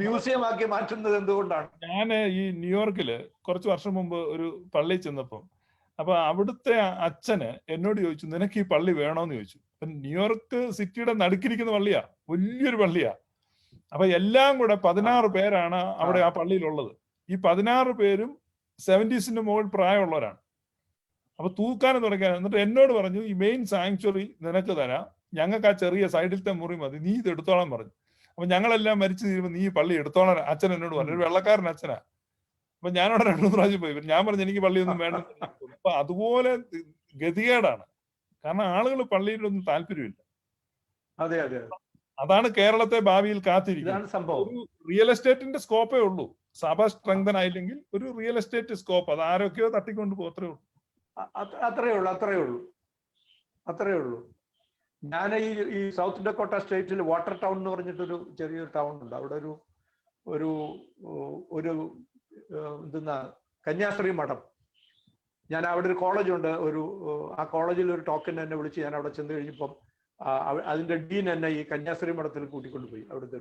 മ്യൂസിയം ആക്കി മാറ്റുന്നത് എന്തുകൊണ്ടാണ്? ഞാൻ ഈ ന്യൂയോർക്കില് കുറച്ച് വർഷം മുമ്പ് ഒരു പള്ളി ചെന്നപ്പം, അപ്പൊ അവിടുത്തെ അച്ഛന് എന്നോട് ചോദിച്ചു, നിനക്ക് ഈ പള്ളി വേണോന്ന് ചോദിച്ചു. അപ്പൊ ന്യൂയോർക്ക് സിറ്റിയുടെ നടുക്കിരിക്കുന്ന പള്ളിയാ, വലിയൊരു പള്ളിയാ. അപ്പൊ എല്ലാം കൂടെ 16 പേരാണ് അവിടെ ആ പള്ളിയിലുള്ളത്. ഈ 16 പേരും 70s മുകളിൽ പ്രായമുള്ളവരാണ്. അപ്പൊ തൂക്കാനും തുടങ്ങാൻ. എന്നിട്ട് എന്നോട് പറഞ്ഞു, ഈ മെയിൻ സാങ്ച്വറി നിനക്ക് തരാം, ഞങ്ങൾക്ക് ആ ചെറിയ സൈഡിലത്തെ മുറി മതി, നീ ഇത് എടുത്തോളാൻ പറഞ്ഞു. അപ്പൊ ഞങ്ങളെല്ലാം മരിച്ചു തീരുമ്പോൾ നീ ഈ പള്ളി എടുത്തോളാൻ അച്ഛൻ എന്നോട് പറഞ്ഞു. ഒരു വെള്ളക്കാരൻ അച്ഛനാ. അപ്പൊ ഞാനവിടെ 2-3 പ്രാവശ്യം പോയി. ഞാൻ പറഞ്ഞു എനിക്ക് പള്ളിയൊന്നും വേണ്ട. അപ്പൊ അതുപോലെ ഗതികേടാണ്. കാരണം ആളുകൾ പള്ളിയിലൊന്നും താല്പര്യമില്ല. അതെ അതെ, അതാണ് കേരളത്തെ ഭാവിയിൽ കാത്തിരിക്കുന്നത്. ഒരു റിയൽ എസ്റ്റേറ്റിന്റെ സ്കോപ്പേ ഉള്ളൂ. സഭ സ്ട്രെങ്തൻ ആയില്ലെങ്കിൽ ഒരു റിയൽ എസ്റ്റേറ്റ് സ്കോപ്പ്, അത് ആരൊക്കെയോ തട്ടിക്കൊണ്ട് പോത്രേ ഉള്ളൂ. അത്രേ ഉള്ളൂ. ഞാൻ ഈ സൗത്ത് ഡക്കോട്ട സ്റ്റേറ്റിൽ വാട്ടർ ടൗൺ എന്ന് പറഞ്ഞിട്ടൊരു ചെറിയൊരു ടൗൺ ഉണ്ട്. അവിടെ ഒരു എന്തെന്നാ കന്യാസ്ത്രീ മഠം. ഞാൻ അവിടെ ഒരു കോളേജ് ഉണ്ട്. ആ കോളേജിൽ ഒരു ടോക്കൻ എന്നെ വിളിച്ച് ഞാൻ അവിടെ ചെന്ന് കഴിഞ്ഞപ്പം അതിന്റെ ഡീൻ എന്നെ ഈ കന്യാസ്ത്രീ മഠത്തിൽ കൂട്ടിക്കൊണ്ടുപോയി. അവിടുത്തെ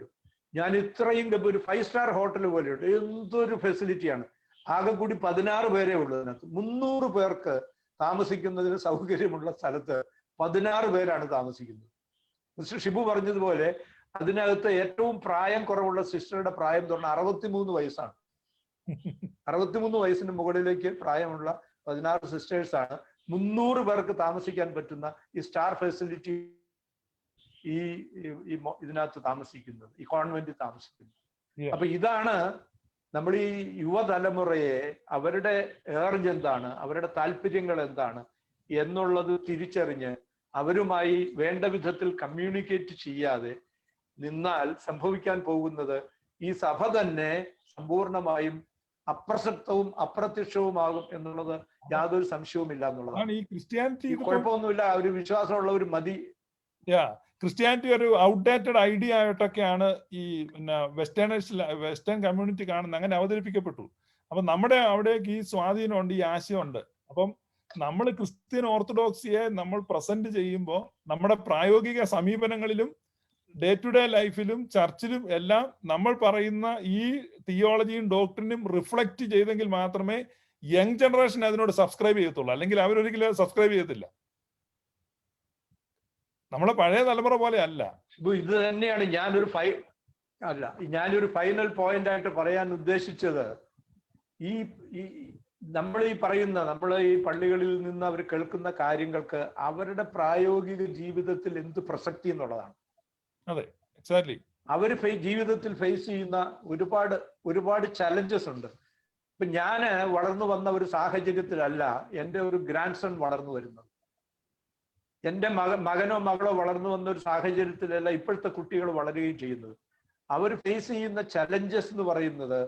ഞാൻ ഇത്രയും ഒരു 5 സ്റ്റാർ ഹോട്ടൽ പോലെയുണ്ട്. എന്തൊരു ഫെസിലിറ്റിയാണ്. ആകെ കൂടി 16 പേരേ ഉള്ളൂ അതിനകത്ത്. 300 പേർക്ക് താമസിക്കുന്നതിന് സൗകര്യമുള്ള സ്ഥലത്ത് 16 പേരാണ് താമസിക്കുന്നത്. മിസ്റ്റർ ഷിബു പറഞ്ഞതുപോലെ അതിനകത്ത് ഏറ്റവും പ്രായം കുറവുള്ള സിസ്റ്ററുടെ പ്രായം എന്ന് പറഞ്ഞാൽ 63 വയസ്സാണ്. 63 വയസ്സിന് മുകളിലേക്ക് പ്രായമുള്ള 16 സിസ്റ്റേഴ്സ് ആണ് 300 പേർക്ക് താമസിക്കാൻ പറ്റുന്ന ഈ സ്റ്റാർ ഫെസിലിറ്റി ഇതിനകത്ത് താമസിക്കുന്നത്, ഈ കോൺവെന്റിൽ താമസിക്കുന്നത്. അപ്പൊ ഇതാണ് നമ്മൾ ഈ യുവതലമുറയെ, അവരുടെ ഏർജ് എന്താണ്, അവരുടെ താല്പര്യങ്ങൾ എന്താണ് എന്നുള്ളത് തിരിച്ചറിഞ്ഞ് അവരുമായി വേണ്ട വിധത്തിൽ കമ്മ്യൂണിക്കേറ്റ് ചെയ്യാതെ നിന്നാൽ സംഭവിക്കാൻ പോകുന്നത് ഈ സഭ തന്നെ സമ്പൂർണമായും അപ്രസക്തവും അപ്രത്യക്ഷവുമാകും എന്നുള്ളത് യാതൊരു സംശയവുമില്ല എന്നുള്ളതാണ്. ഈ ക്രിസ്ത്യാനിറ്റി കുഴപ്പമൊന്നുമില്ല, ഒരു വിശ്വാസമുള്ളവർ മതി. ക്രിസ്ത്യാനിറ്റി ഒരു ഔട്ട്ഡേറ്റഡ് ഐഡിയ ആയിട്ടൊക്കെയാണ് ഈ പിന്നെ വെസ്റ്റേൺ കമ്മ്യൂണിറ്റി കാണുന്നത്, അങ്ങനെ അവതരിപ്പിക്കപ്പെട്ടു. അപ്പൊ നമ്മുടെ അവിടേക്ക് ഈ സ്വാധീനമുണ്ട്, ഈ ആശയമുണ്ട്. അപ്പം നമ്മൾ ക്രിസ്ത്യൻ ഓർത്തഡോക്സിയെ നമ്മൾ പ്രസന്റ് ചെയ്യുമ്പോൾ നമ്മുടെ പ്രായോഗിക സമീപനങ്ങളിലും ഡേ ടു ഡേ ലൈഫിലും ചർച്ചിലും എല്ലാം നമ്മൾ പറയുന്ന ഈ തിയോളജിയും ഡോക്ടറിനും റിഫ്ലക്ട് ചെയ്തെങ്കിൽ മാത്രമേ യങ് ജനറേഷൻ അതിനോട് സബ്സ്ക്രൈബ് ചെയ്യത്തുള്ളൂ. അല്ലെങ്കിൽ അവരൊരിക്കലും സബ്സ്ക്രൈബ് ചെയ്യത്തില്ല. നമ്മളെ പഴയ തലമുറ പോലെ അല്ല. ഇത് തന്നെയാണ് ഞാനൊരു ഫൈനൽ പോയിന്റ് ആയിട്ട് പറയാൻ ഉദ്ദേശിച്ചത്. ഈ നമ്മൾ ഈ പള്ളികളിൽ നിന്ന് അവർ കേൾക്കുന്ന കാര്യങ്ങൾക്ക് അവരുടെ പ്രായോഗിക ജീവിതത്തിൽ എന്ത് പ്രസക്തി എന്നുള്ളതാണ്. അതെ, എക്സാക്ട്ലി. അവർ ജീവിതത്തിൽ ഫേസ് ചെയ്യുന്ന ഒരുപാട് ചലഞ്ചസ് ഉണ്ട്. ഇപ്പൊ ഞാൻ വളർന്നു വന്ന ഒരു സാഹചര്യത്തിലല്ല എൻ്റെ ഒരു ഗ്രാൻഡ് സൺ വളർന്നു വരുന്നത്. എൻ്റെ മകനോ മകളോ വളർന്നു വന്ന ഒരു സാഹചര്യത്തിലല്ല ഇപ്പോഴത്തെ കുട്ടികൾ വളരുകയും ചെയ്യുന്നത്. അവർ ഫേസ് ചെയ്യുന്ന ചലഞ്ചസ് എന്ന് പറയുന്നത്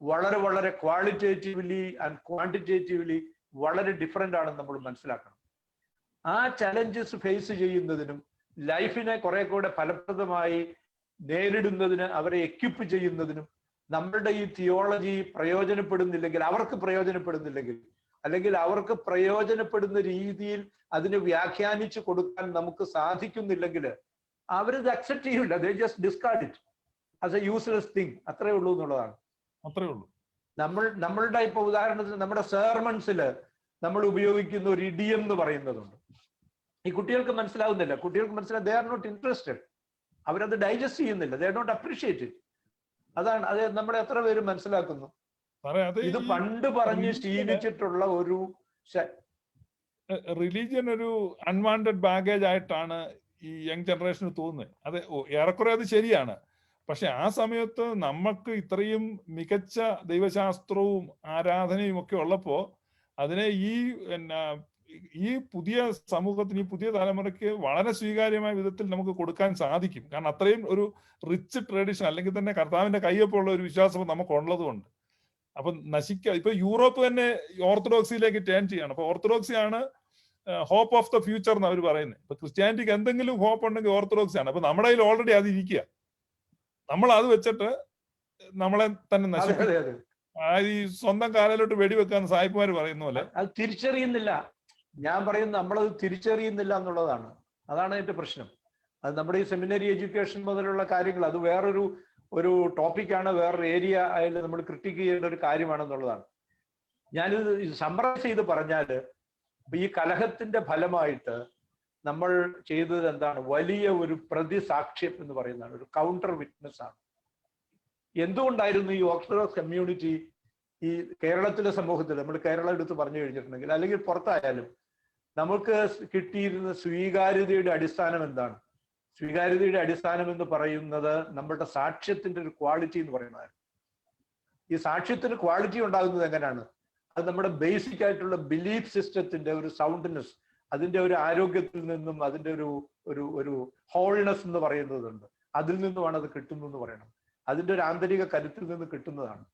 വളരെ വളരെ ക്വാളിറ്റേറ്റീവ്ലി ആൻഡ് ക്വാണ്ടിറ്റേറ്റീവ്ലി വളരെ ഡിഫറെന്റ് ആണെന്ന് നമ്മൾ മനസ്സിലാക്കണം. ആ ചലഞ്ചസ് ഫേസ് ചെയ്യുന്നതിനും ലൈഫിനെ കുറെ കൂടെ ഫലപ്രദമായി നേരിടുന്നതിന് അവരെ എക്വിപ്പ് ചെയ്യുന്നതിനും നമ്മളുടെ ഈ തിയോളജി അവർക്ക് പ്രയോജനപ്പെടുന്നില്ലെങ്കിൽ അല്ലെങ്കിൽ അവർക്ക് പ്രയോജനപ്പെടുന്ന രീതിയിൽ അതിനെ വ്യാഖ്യാനിച്ചു കൊടുക്കാൻ നമുക്ക് സാധിക്കുന്നില്ലെങ്കിൽ അവരിത് അക്സെപ്റ്റ് ചെയ്യില്ല. They just discard it as A useless thing. അത്രേ ഉള്ളൂ എന്നുള്ളതാണ്. അത്രേ ഉള്ളൂ. നമ്മളുടെ ഇപ്പൊ ഉദാഹരണത്തിന് നമ്മുടെ സെർമൺസിൽ നമ്മൾ ഉപയോഗിക്കുന്ന ഒരു ഇഡിയം എന്ന് പറയുന്നതുണ്ട്. ഈ കുട്ടികൾക്ക് മനസ്സിലാവുന്നില്ല. They are not interested. അവരത് ഡൈജസ്റ്റ് ചെയ്യുന്നില്ല. They not appreciate it. അതാണ് അത് നമ്മളെ എത്ര പേര് മനസ്സിലാക്കുന്നു. ഇത് പണ്ട് പറഞ്ഞ് ശീലിച്ചിട്ടുള്ള ഒരു റിലീജിയൻ ഒരു അൺവാണ്ടഡ് ബാഗേജ് ആയിട്ടാണ് ഈ യങ് ജനറേഷന് തോന്നുന്നത്. അത് ഏറെക്കുറെ അത് ശരിയാണ്. പക്ഷെ ആ സമയത്ത് നമുക്ക് ഇത്രയും മികച്ച ദൈവശാസ്ത്രവും ആരാധനയും ഒക്കെ ഉള്ളപ്പോ അതിനെ ഈ പുതിയ സമൂഹത്തിന്, ഈ പുതിയ തലമുറയ്ക്ക് വളരെ സ്വീകാര്യമായ വിധത്തിൽ നമുക്ക് കൊടുക്കാൻ സാധിക്കും. കാരണം അത്രയും ഒരു റിച്ച് ട്രഡീഷൻ, അല്ലെങ്കിൽ തന്നെ കർത്താവിന്റെ കയ്യൊപ്പമുള്ള ഒരു വിശ്വാസം നമുക്ക് ഉള്ളതുകൊണ്ട്. അപ്പൊ ഇപ്പൊ യൂറോപ്പ് തന്നെ ഓർത്തഡോക്സിയിലേക്ക് ടേൺ ചെയ്യാണ്. അപ്പൊ ഓർത്തഡോക്സി ആണ് ഹോപ്പ് ഓഫ് ദ ഫ്യൂച്ചർ എന്ന് അവർ പറയുന്നത്. ഇപ്പൊ ക്രിസ്ത്യാനിറ്റിക്ക് എന്തെങ്കിലും ഹോപ്പ് ഉണ്ടെങ്കിൽ ഓർത്തഡോക്സി ആണ്. അപ്പൊ നമ്മുടെ കയ്യിൽ ഓൾറെഡി അത് ഇരിക്കുക. നമ്മൾ അത് വെച്ചിട്ട് നമ്മളെ തന്നെ നശിപ്പിക്കും. ഈ സ്വന്തം കാലിലോട്ട് വെടിവെക്കാൻ സായിപ്പുമാർ പറയുന്ന പോലെ അത് തിരിച്ചറിയുന്നില്ല. ഞാൻ പറയുന്നത് നമ്മളത് തിരിച്ചറിയുന്നില്ല എന്നുള്ളതാണ്. അതാണ് അതിന്റെ പ്രശ്നം. അത് നമ്മുടെ ഈ സെമിനറി എഡ്യൂക്കേഷൻ മുതലുള്ള കാര്യങ്ങൾ അത് ഒരു ടോപ്പിക്കാണ്, വേറൊരു ഏരിയ ആയാലും നമ്മൾ ക്രിട്ടിക്ക് ചെയ്യേണ്ട ഒരു കാര്യമാണെന്നുള്ളതാണ്. ഞാനിത് സമ്മറൈസ് ചെയ്ത് പറഞ്ഞാല് ഈ കലഹത്തിന്റെ ഫലമായിട്ട് നമ്മൾ ചെയ്തത് എന്താണ്? വലിയ ഒരു പ്രതിസാക്ഷ്യം എന്ന് പറയുന്നതാണ്, ഒരു കൗണ്ടർ വിറ്റ്നസ് ആണ്. എന്തുകൊണ്ടായിരുന്നു ഈ ഓർത്തഡോക്സ് കമ്മ്യൂണിറ്റി ഈ കേരളത്തിലെ സമൂഹത്തിൽ, നമ്മൾ കേരളം എടുത്ത് പറഞ്ഞു കഴിഞ്ഞിട്ടുണ്ടെങ്കിൽ അല്ലെങ്കിൽ പുറത്തായാലും നമുക്ക് കിട്ടിയിരുന്ന സ്വീകാര്യതയുടെ അടിസ്ഥാനം എന്താണ്? സ്വീകാര്യതയുടെ അടിസ്ഥാനം എന്ന് പറയുന്നത് നമ്മളുടെ സാക്ഷ്യത്തിന്റെ ഒരു ക്വാളിറ്റി എന്ന് പറയുന്നതാണ്. ഈ സാക്ഷ്യത്തിന് ക്വാളിറ്റി ഉണ്ടാകുന്നത് എങ്ങനെയാണ്? അത് നമ്മുടെ ബേസിക് ആയിട്ടുള്ള ബിലീഫ് സിസ്റ്റത്തിന്റെ ഒരു സൗണ്ട്നെസ്, അതിന്റെ ഒരു ആരോഗ്യത്തിൽ നിന്നും അതിന്റെ ഒരു ഹോൾനെസ് എന്ന് പറയുന്നതുണ്ട്. അതിൽ നിന്നുമാണ് അത് കിട്ടുന്നതെന്ന് പറയണം. അതിന്റെ ഒരു ആന്തരിക കരുത്തിൽ നിന്ന് കിട്ടുന്നതാണ്.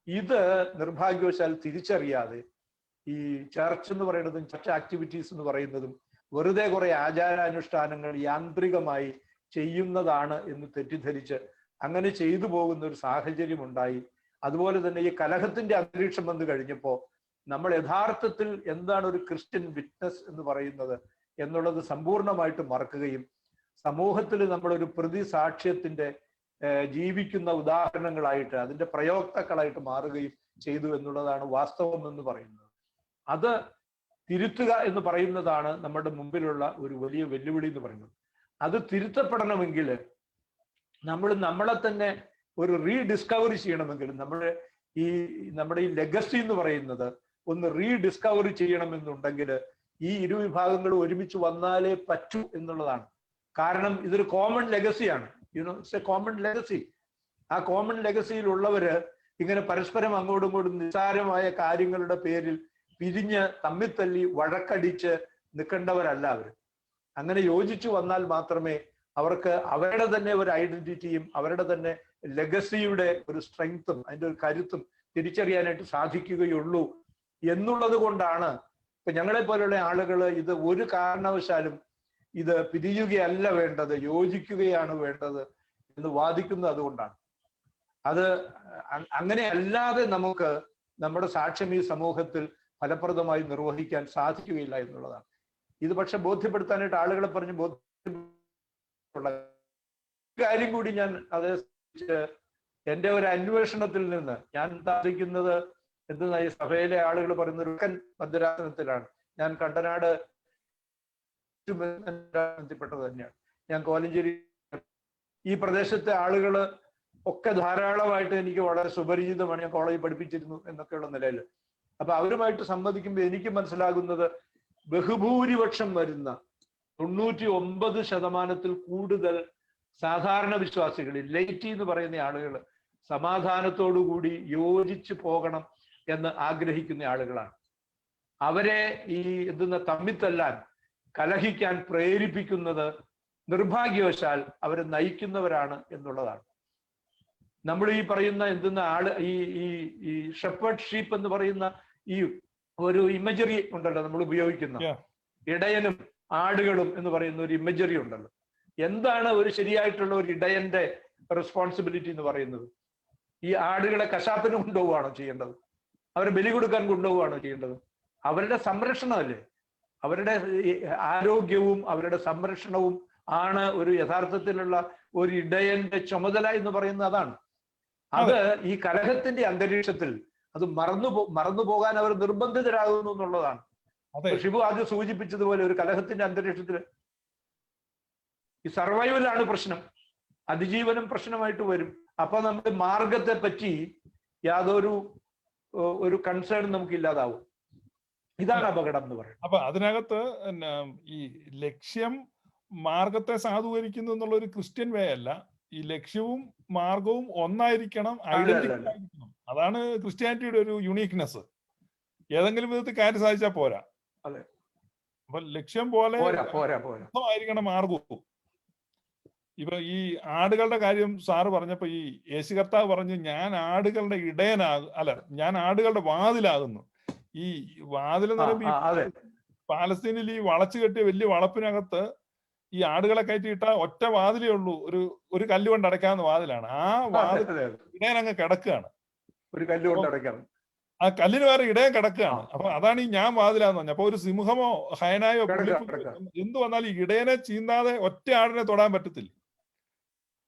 ഇത് നിർഭാഗ്യവശാൽ തിരിച്ചറിയാതെ ഈ ചർച്ച് എന്ന് പറയുന്നതും ചർച്ച് ആക്ടിവിറ്റീസ് എന്ന് പറയുന്നതും വെറുതെ കുറെ ആചാരാനുഷ്ഠാനങ്ങൾ യാന്ത്രികമായി ചെയ്യുന്നതാണ് എന്ന് തെറ്റിദ്ധരിച്ച് അങ്ങനെ ചെയ്തു പോകുന്ന ഒരു സാഹചര്യം ഉണ്ടായി. അതുപോലെ തന്നെ ഈ കലഹത്തിന്റെ അന്തരീക്ഷം വന്നു കഴിഞ്ഞപ്പോ നമ്മൾ യഥാർത്ഥത്തിൽ എന്താണ് ഒരു ക്രിസ്ത്യൻ വിറ്റ്നസ് എന്ന് പറയുന്നത് എന്നുള്ളത് സമ്പൂർണമായിട്ട് മറക്കുകയും സമൂഹത്തിൽ നമ്മളൊരു പ്രതിസാക്ഷ്യത്തിന്റെ ജീവിക്കുന്ന ഉദാഹരണങ്ങളായിട്ട് അതിന്റെ പ്രയോക്താക്കളായിട്ട് മാറുകയും ചെയ്തു എന്നുള്ളതാണ് വാസ്തവം എന്ന് പറയുന്നത്. അത് തിരുത്തുക എന്ന് പറയുന്നതാണ് നമ്മുടെ മുമ്പിലുള്ള ഒരു വലിയ വെല്ലുവിളി എന്ന് പറയുന്നത്. അത് തിരുത്തപ്പെടണമെങ്കിൽ നമ്മളെ തന്നെ ഒരു റീഡിസ്കവർ ചെയ്യണമെങ്കിൽ നമ്മുടെ ഈ ലെഗസി എന്ന് പറയുന്നത് ഒന്ന് റീഡിസ്കവർ ചെയ്യണമെന്നുണ്ടെങ്കിൽ ഈ ഇരുവിഭാഗങ്ങളും ഒരുമിച്ച് വന്നാലേ പറ്റൂ എന്നുള്ളതാണ്. കാരണം ഇതൊരു കോമൺ ലെഗസിയാണ്. It's a common legacy. ആ കോമൺ ലെഗസിയിലുള്ളവര് ഇങ്ങനെ പരസ്പരം അങ്ങോട്ടും ഇങ്ങോട്ടും നിസ്സാരമായ കാര്യങ്ങളുടെ പേരിൽ പിരിഞ്ഞ് തമ്മിത്തല്ലി വഴക്കടിച്ച് നിൽക്കേണ്ടവരല്ല അവർ. അങ്ങനെ യോജിച്ചു വന്നാൽ മാത്രമേ അവർക്ക് അവരുടെ തന്നെ ഒരു ഐഡന്റിറ്റിയും അവരുടെ തന്നെ ലെഗസിയുടെ ഒരു സ്ട്രെങ്ത്തും അതിന്റെ ഒരു കരുത്തും തിരിച്ചറിയാനായിട്ട് സാധിക്കുകയുള്ളൂ എന്നുള്ളത് കൊണ്ടാണ് ഇപ്പൊ ഞങ്ങളെ പോലുള്ള ആളുകൾ ഇത് ഒരു കാരണവശാലും ഇത് പിരിയുകയല്ല വേണ്ടത്, യോജിക്കുകയാണ് വേണ്ടത് എന്ന് വാദിക്കുന്നത് അതുകൊണ്ടാണ്. അത് അങ്ങനെ അല്ലാതെ നമുക്ക് നമ്മുടെ സാക്ഷ്യം ഈ സമൂഹത്തിൽ ഫലപ്രദമായി നിർവഹിക്കാൻ സാധിക്കുകയില്ല എന്നുള്ളതാണ്. ഇത് പക്ഷെ ബോധ്യപ്പെടുത്താനായിട്ട് ആളുകളെ പറഞ്ഞ് ബോധ്യപ്പെടുള്ള കാര്യം കൂടി ഞാൻ അത് എന്റെ ഒരു അന്വേഷണത്തിൽ നിന്ന് ഞാൻ താമസിക്കുന്നത് എന്തെന്നാ ഈ സഭയിലെ ആളുകൾ പറയുന്ന ഒരു ഭദ്രാസനത്തിലാണ്. ഞാൻ കണ്ടനാട് പ്പെട്ടത് തന്നെയാണ്. ഞാൻ കോലഞ്ചേരി ഈ പ്രദേശത്തെ ആളുകൾ ഒക്കെ ധാരാളമായിട്ട് എനിക്ക് വളരെ സുപരിചിതമാണ്. ഞാൻ കോളേജിൽ പഠിപ്പിച്ചിരുന്നു എന്നൊക്കെയുള്ള നിലയിൽ. അപ്പൊ അവരുമായിട്ട് സംവദിക്കുമ്പോൾ എനിക്ക് മനസ്സിലാകുന്നത് ബഹുഭൂരിപക്ഷം വരുന്ന 99% കൂടുതൽ സാധാരണ വിശ്വാസികൾ, ലൈറ്റി എന്ന് പറയുന്ന ആളുകൾ സമാധാനത്തോടുകൂടി യോജിച്ചു പോകണം എന്ന് ആഗ്രഹിക്കുന്ന ആളുകളാണ്. അവരെ ഈ തമ്മിത്തല്ലാൻ, കലഹിക്കാൻ പ്രേരിപ്പിക്കുന്നത് നിർഭാഗ്യവശാൽ അവരെ നയിക്കുന്നവരാണ് എന്നുള്ളതാണ്. നമ്മൾ ഈ പറയുന്ന ഈ ഷെപ്പേർഡ് ഷീപ്പ് എന്ന് പറയുന്ന ഈ ഒരു ഇമേജറി ഉണ്ടല്ലോ നമ്മൾ ഉപയോഗിക്കുന്ന, ഇടയനും ആടുകളും എന്ന് പറയുന്ന ഒരു ഇമേജറി ഉണ്ടല്ലോ. എന്താണ് ഒരു ശരിയായിട്ടുള്ള ഒരു ഇടയന്റെ റെസ്പോൺസിബിലിറ്റി എന്ന് പറയുന്നത്? ഈ ആടുകളെ കശാപ്പിന് കൊണ്ടുപോവുകയാണോ ചെയ്യേണ്ടത്? അവരെ ബലി കൊടുക്കാൻ കൊണ്ടുപോവുകയാണോ ചെയ്യേണ്ടത്? അവരുടെ സംരക്ഷണമല്ലേ, അവരുടെ ആരോഗ്യവും അവരുടെ സംരക്ഷണവും ആണ് ഒരു യഥാർത്ഥത്തിലുള്ള ഒരു ഇടയന്റെ ചുമതല എന്ന് പറയുന്നത്. അതാണ്. അത് ഈ കലഹത്തിന്റെ അന്തരീക്ഷത്തിൽ അത് മറന്നു പോകാൻ അവർ നിർബന്ധിതരാകുന്നു എന്നുള്ളതാണ്. ഷിബു ആദ്യം സൂചിപ്പിച്ചതുപോലെ ഒരു കലഹത്തിന്റെ അന്തരീക്ഷത്തിൽ ഈ സർവൈവലാണ് പ്രശ്നം, അതിജീവനം പ്രശ്നമായിട്ട് വരും. അപ്പൊ നമ്മുടെ മാർഗത്തെ പറ്റി യാതൊരു കൺസേൺ നമുക്ക് ഇല്ലാതാവും. ഇതാണ് അപകടം എന്ന് പറയുന്നത്. അപ്പൊ അതിനകത്ത് ഈ ലക്ഷ്യം മാർഗത്തെ സാധൂകരിക്കുന്നു എന്നുള്ള ഒരു ക്രിസ്ത്യൻ വേ അല്ല. ഈ ലക്ഷ്യവും മാർഗവും ഒന്നായിരിക്കണം, ഐഡന്റിറ്റി ആയിരിക്കണം. അതാണ് ക്രിസ്ത്യാനിറ്റിയുടെ ഒരു യുണീക്നെസ്. ഏതെങ്കിലും വിധത്തിൽ കാര്യം സാധിച്ചാൽ പോരാ. അപ്പൊ ലക്ഷ്യം പോലെ ആയിരിക്കണം മാർഗവും. ഇപ്പൊ ഈ ആടുകളുടെ കാര്യം സാറ് പറഞ്ഞപ്പോ ഈ യേശു കർത്താവ് പറഞ്ഞു, ഞാൻ ആടുകളുടെ ഞാൻ ആടുകളുടെ വാതിലാകുന്നു. ഈ വാതിൽ എന്ന് പറയുമ്പോൾ പാലസ്തീനിൽ ഈ വളച്ചു കെട്ടിയ വലിയ വളപ്പിനകത്ത് ഈ ആടുകളെ കയറ്റിയിട്ട ഒറ്റ വാതിലേ ഉള്ളൂ, ഒരു കല്ല് കൊണ്ട് അടയ്ക്കാവുന്ന വാതിലാണ്. ആ വാതിൽ ഇടയൻ അങ്ങ് കിടക്കുകയാണ്, ഒരു കല്ല് കൊണ്ട് അടയ്ക്കാം. ആ കല്ലിന് വേറെ ഇടയൻ കിടക്കുകയാണ്. അപ്പൊ അതാണ് ഈ ഞാൻ വാതിലാന്ന് പറഞ്ഞത്. അപ്പൊ ഒരു സിംഹമോ ഹയനായോ എന്ത് വന്നാലും ഈ ഇടയനെ ചീന്താതെ ഒറ്റ ആടിനെ തൊടാൻ പറ്റത്തില്ല.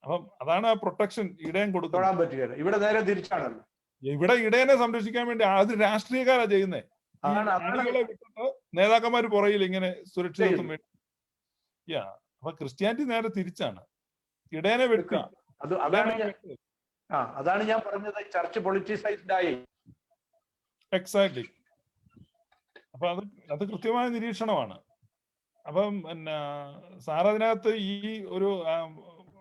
അപ്പം അതാണ് ആ പ്രൊട്ടക്ഷൻ ഇടയൻ കൊടുക്കുന്നത്. ഇവിടെ നേരെ തിരിച്ചാണല്ലോ. ഇവിടെ ഇടയനെ സംരക്ഷിക്കാൻ വേണ്ടി അത് രാഷ്ട്രീയക്കാരാ ചെയ്യുന്നേ. ആളുകളെ വിട്ടിട്ട് നേതാക്കന്മാര് പുറകിൽ ഇങ്ങനെ സുരക്ഷിതത്വം വേണ്ടി. അപ്പൊ ക്രിസ്ത്യാനിറ്റി നേരെ തിരിച്ചാണ്, ഇടയനെ വെട്ടി. അതാണ് ഞാൻ പറഞ്ഞത്, ചർച്ച് പൊളിറ്റിസൈസ്ഡ് ആയി. എക്സാക്ട്ലി. അപ്പൊ അത് കൃത്യമായ നിരീക്ഷണമാണ്. അപ്പം സാർ അതിനകത്ത് ഈ ഒരു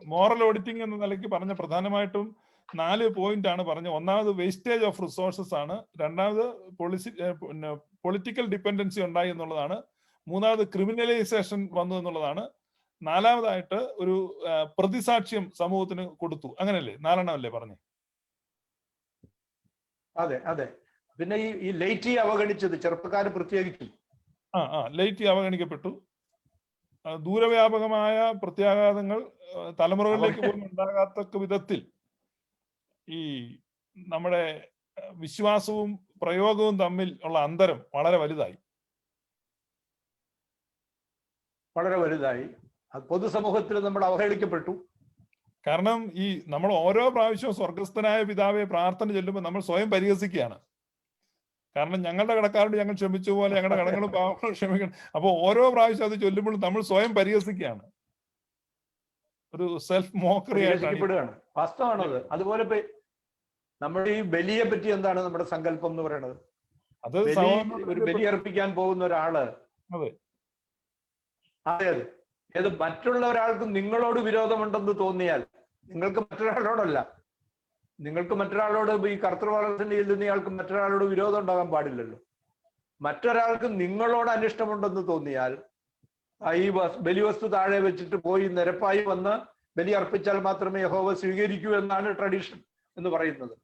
മോറൽ ഓഡിറ്റിംഗ് എന്ന നിലയ്ക്ക് പറഞ്ഞ പ്രധാനമായിട്ടും 4 പോയിന്റ് ആണ് പറഞ്ഞത്. ഒന്നാമത് വേസ്റ്റേജ് ഓഫ് റിസോഴ്സസ് ആണ്, രണ്ടാമത് പൊളിറ്റിക്കൽ ഡിപ്പെൻഡൻസി ഉണ്ടായി എന്നുള്ളതാണ്, മൂന്നാമത് ക്രിമിനലൈസേഷൻ വന്നു എന്നുള്ളതാണ്, നാലാമതായിട്ട് ഒരു പ്രതിസാക്ഷ്യം സമൂഹത്തിന് കൊടുത്തു. അങ്ങനെയല്ലേ 4 അല്ലേ പറഞ്ഞു? അതെ അതെ. പിന്നെ ഈ ലൈറ്റി അവഗണിച്ചത് ചെറുപ്പക്കാര് പ്രത്യേകിച്ചും ലൈറ്റി അവഗണിക്കപ്പെട്ടു. ദൂരവ്യാപകമായ പ്രത്യാഘാതങ്ങൾ തലമുറകളിലേക്ക് പോലും ഉണ്ടാകാത്തക്ക വിധത്തിൽ ഈ നമ്മുടെ വിശ്വാസവും പ്രയോഗവും തമ്മിൽ ഉള്ള അന്തരം വളരെ വലുതായി. പൊതുസമൂഹത്തിൽ നമ്മൾ അവഹേളിക്കപ്പെട്ടു. കാരണം ഈ നമ്മൾ ഓരോ പ്രാവശ്യവും സ്വർഗസ്ഥനായ പിതാവെ പ്രാർത്ഥന ചൊല്ലുമ്പോൾ നമ്മൾ സ്വയം പരിഹസിക്കുകയാണ്. കാരണം ഞങ്ങളുടെ കടക്കാരോട് ഞങ്ങൾ ക്ഷമിച്ച പോലെ ഞങ്ങളുടെ കടങ്ങളും പാവങ്ങളും ക്ഷമിക്കണം. അപ്പൊ ഓരോ പ്രാവശ്യം അത് ചൊല്ലുമ്പോഴും നമ്മൾ സ്വയം പരിഹസിക്കുകയാണ്, ഒരു സെൽഫ് മോക്കറി ആയിട്ടാണ്. വാസ്തവമാണത്. അതുപോലെ നമ്മുടെ ഈ ബലിയെ പറ്റി എന്താണ് നമ്മുടെ സങ്കല്പം എന്ന് പറയുന്നത്? അത് ഒരു ബലി അർപ്പിക്കാൻ പോകുന്ന ഒരാള്, അതെ അതെ ഏത് മറ്റുള്ള ഒരാൾക്ക് നിങ്ങളോട് വിരോധമുണ്ടെന്ന് തോന്നിയാൽ, നിങ്ങൾക്ക് മറ്റൊരാളോടല്ല, നിങ്ങൾക്ക് മറ്റൊരാളോട് ഈ കർത്തൃവാദത്തിന്റെ ഇയാൾക്ക് മറ്റൊരാളോട് വിരോധം ഉണ്ടാകാൻ പാടില്ലല്ലോ. മറ്റൊരാൾക്ക് നിങ്ങളോട് അനിഷ്ടമുണ്ടെന്ന് തോന്നിയാൽ ഈ ബലിവസ്തു താഴെ വെച്ചിട്ട് പോയി നിരപ്പായി വന്ന് ബലി അർപ്പിച്ചാൽ മാത്രമേ യഹോവ സ്വീകരിക്കൂ എന്നാണ് ട്രഡീഷൻ എന്ന് പറയുന്നത്.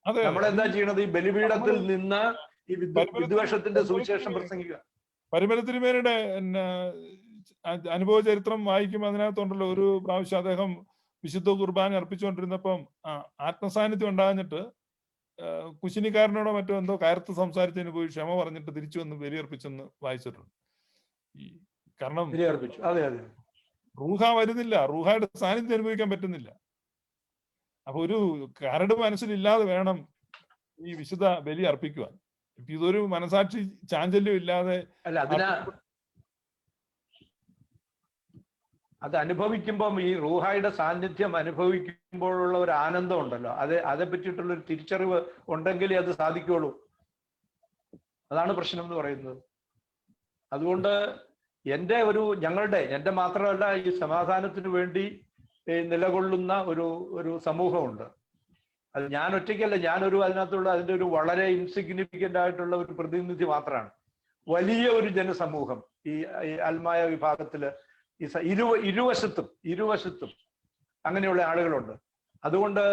അതെ, നമ്മൾ എന്താ ചെയ്യണത്? ഈ ബലിപീഠത്തിൽ നിന്ന് ഈ വിദ്വേഷത്തിന്റെ സുവിശേഷം പ്രസംഗിക്കുക. പരിമല തിരുമേനിയുടെ അനുഭവ ചരിത്രം വായിക്കുമ്പോൾ അതിനകത്തുണ്ടല്ലോ, ഒരു പ്രാവശ്യം അദ്ദേഹം വിശുദ്ധ കുർബാന അർപ്പിച്ചുകൊണ്ടിരുന്നപ്പം ആത്മസാന്നിധ്യം ഉണ്ടാകുന്നിട്ട് കുശിനിക്കാരനോടോ മറ്റോ എന്തോ കയർത്ത് സംസാരിച്ചതിന് പോയി ക്ഷമ പറഞ്ഞിട്ട് തിരിച്ചു വന്ന് ബലിയർപ്പിച്ചെന്ന് വായിച്ചിട്ടുണ്ട്. കാരണം റൂഹ വരുന്നില്ല, റൂഹയുടെ സാന്നിധ്യം അനുഭവിക്കാൻ പറ്റുന്നില്ല. അപ്പൊ ഒരു കരട് മനസ്സിലില്ലാതെ വേണം ഈ വിശുദ്ധ ബലി അർപ്പിക്കുവാൻ. ഇപ്പൊ ഇതൊരു മനസാക്ഷി ചാഞ്ചല്യം ഇല്ലാതെ അത് അനുഭവിക്കുമ്പം, ഈ റൂഹായുടെ സാന്നിധ്യം അനുഭവിക്കുമ്പോഴുള്ള ഒരു ആനന്ദം ഉണ്ടല്ലോ, അതേ പറ്റിയിട്ടുള്ള ഒരു തിരിച്ചറിവ് ഉണ്ടെങ്കിലേ അത് സാധിക്കുള്ളൂ. അതാണ് പ്രശ്നം എന്ന് പറയുന്നത്. അതുകൊണ്ട് ഞങ്ങളുടെ മാത്രമല്ല, ഈ സമാധാനത്തിന് വേണ്ടി നിലകൊള്ളുന്ന ഒരു സമൂഹമുണ്ട്. അത് ഞാൻ ഒറ്റയ്ക്കല്ല, അതിന്റെ ഒരു വളരെ ഇൻസിഗ്നിഫിക്കന്റ് ആയിട്ടുള്ള ഒരു പ്രതിനിധി മാത്രമാണ്. വലിയ ഒരു ജനസമൂഹം ഈ അൽമായ വിഭാഗത്തില് ഇരുവശത്തും അങ്ങനെയുള്ള ആളുകളുണ്ട്. അതുകൊണ്ട്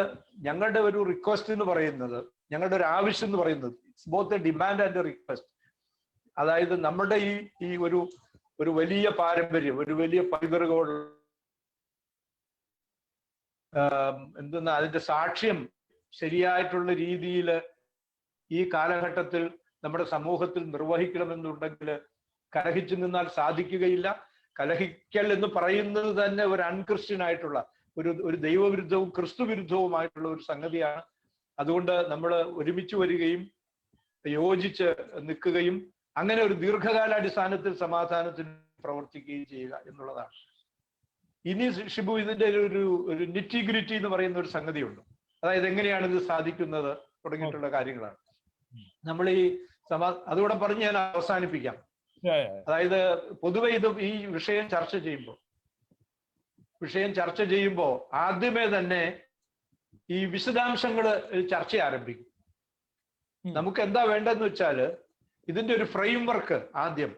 ഞങ്ങളുടെ ഒരു റിക്വസ്റ്റ് എന്ന് പറയുന്നത്, ഞങ്ങളുടെ ഒരു ആവശ്യം എന്ന് പറയുന്നത്, it's both A demand and A request. അതായത് നമ്മുടെ ഈ ഒരു വലിയ പാരമ്പര്യം, ഒരു വലിയ പൈതൃകമുള്ള അതിന്റെ സാക്ഷ്യം ശരിയായിട്ടുള്ള രീതിയിൽ ഈ കാലഘട്ടത്തിൽ നമ്മുടെ സമൂഹത്തിൽ നിർവഹിക്കണമെന്നുണ്ടെങ്കിൽ കലഹിച്ചു നിന്നാൽ സാധിക്കുകയില്ല. കലഹിക്കൽ എന്ന് പറയുന്നത് തന്നെ ഒരു അൺക്രിസ്ത്യൻ ആയിട്ടുള്ള ഒരു ദൈവവിരുദ്ധവും ക്രിസ്തുവിരുദ്ധവുമായിട്ടുള്ള ഒരു സംഗതിയാണ്. അതുകൊണ്ട് നമ്മൾ ഒരുമിച്ച് വരികയും യോജിച്ച് നിൽക്കുകയും അങ്ങനെ ഒരു ദീർഘകാലാടിസ്ഥാനത്തിൽ സമാധാനത്തിന് പ്രവർത്തിക്കുകയും ചെയ്യുക എന്നുള്ളതാണ്. ഇനി ഷിബു, ഇതിന്റെ ഒരു നിറ്റിഗ്രിറ്റി എന്ന് പറയുന്ന ഒരു സംഗതിയുണ്ട്. അതായത് എങ്ങനെയാണ് ഇത് സാധിക്കുന്നത് തുടങ്ങിയിട്ടുള്ള കാര്യങ്ങളാണ് നമ്മൾ അതുകൂടെ പറഞ്ഞ് ഞാൻ അവസാനിപ്പിക്കാം. അതായത് പൊതുവെ ഈ വിഷയം ചർച്ച ചെയ്യുമ്പോൾ ആദ്യമേ തന്നെ ഈ വിശദാംശങ്ങൾ ചർച്ച ആരംഭിക്കും. നമുക്ക് എന്താ വേണ്ടതെന്ന് വെച്ചാല് ഇതിന്റെ ഒരു ഫ്രെയിം വർക്ക് ആദ്യം,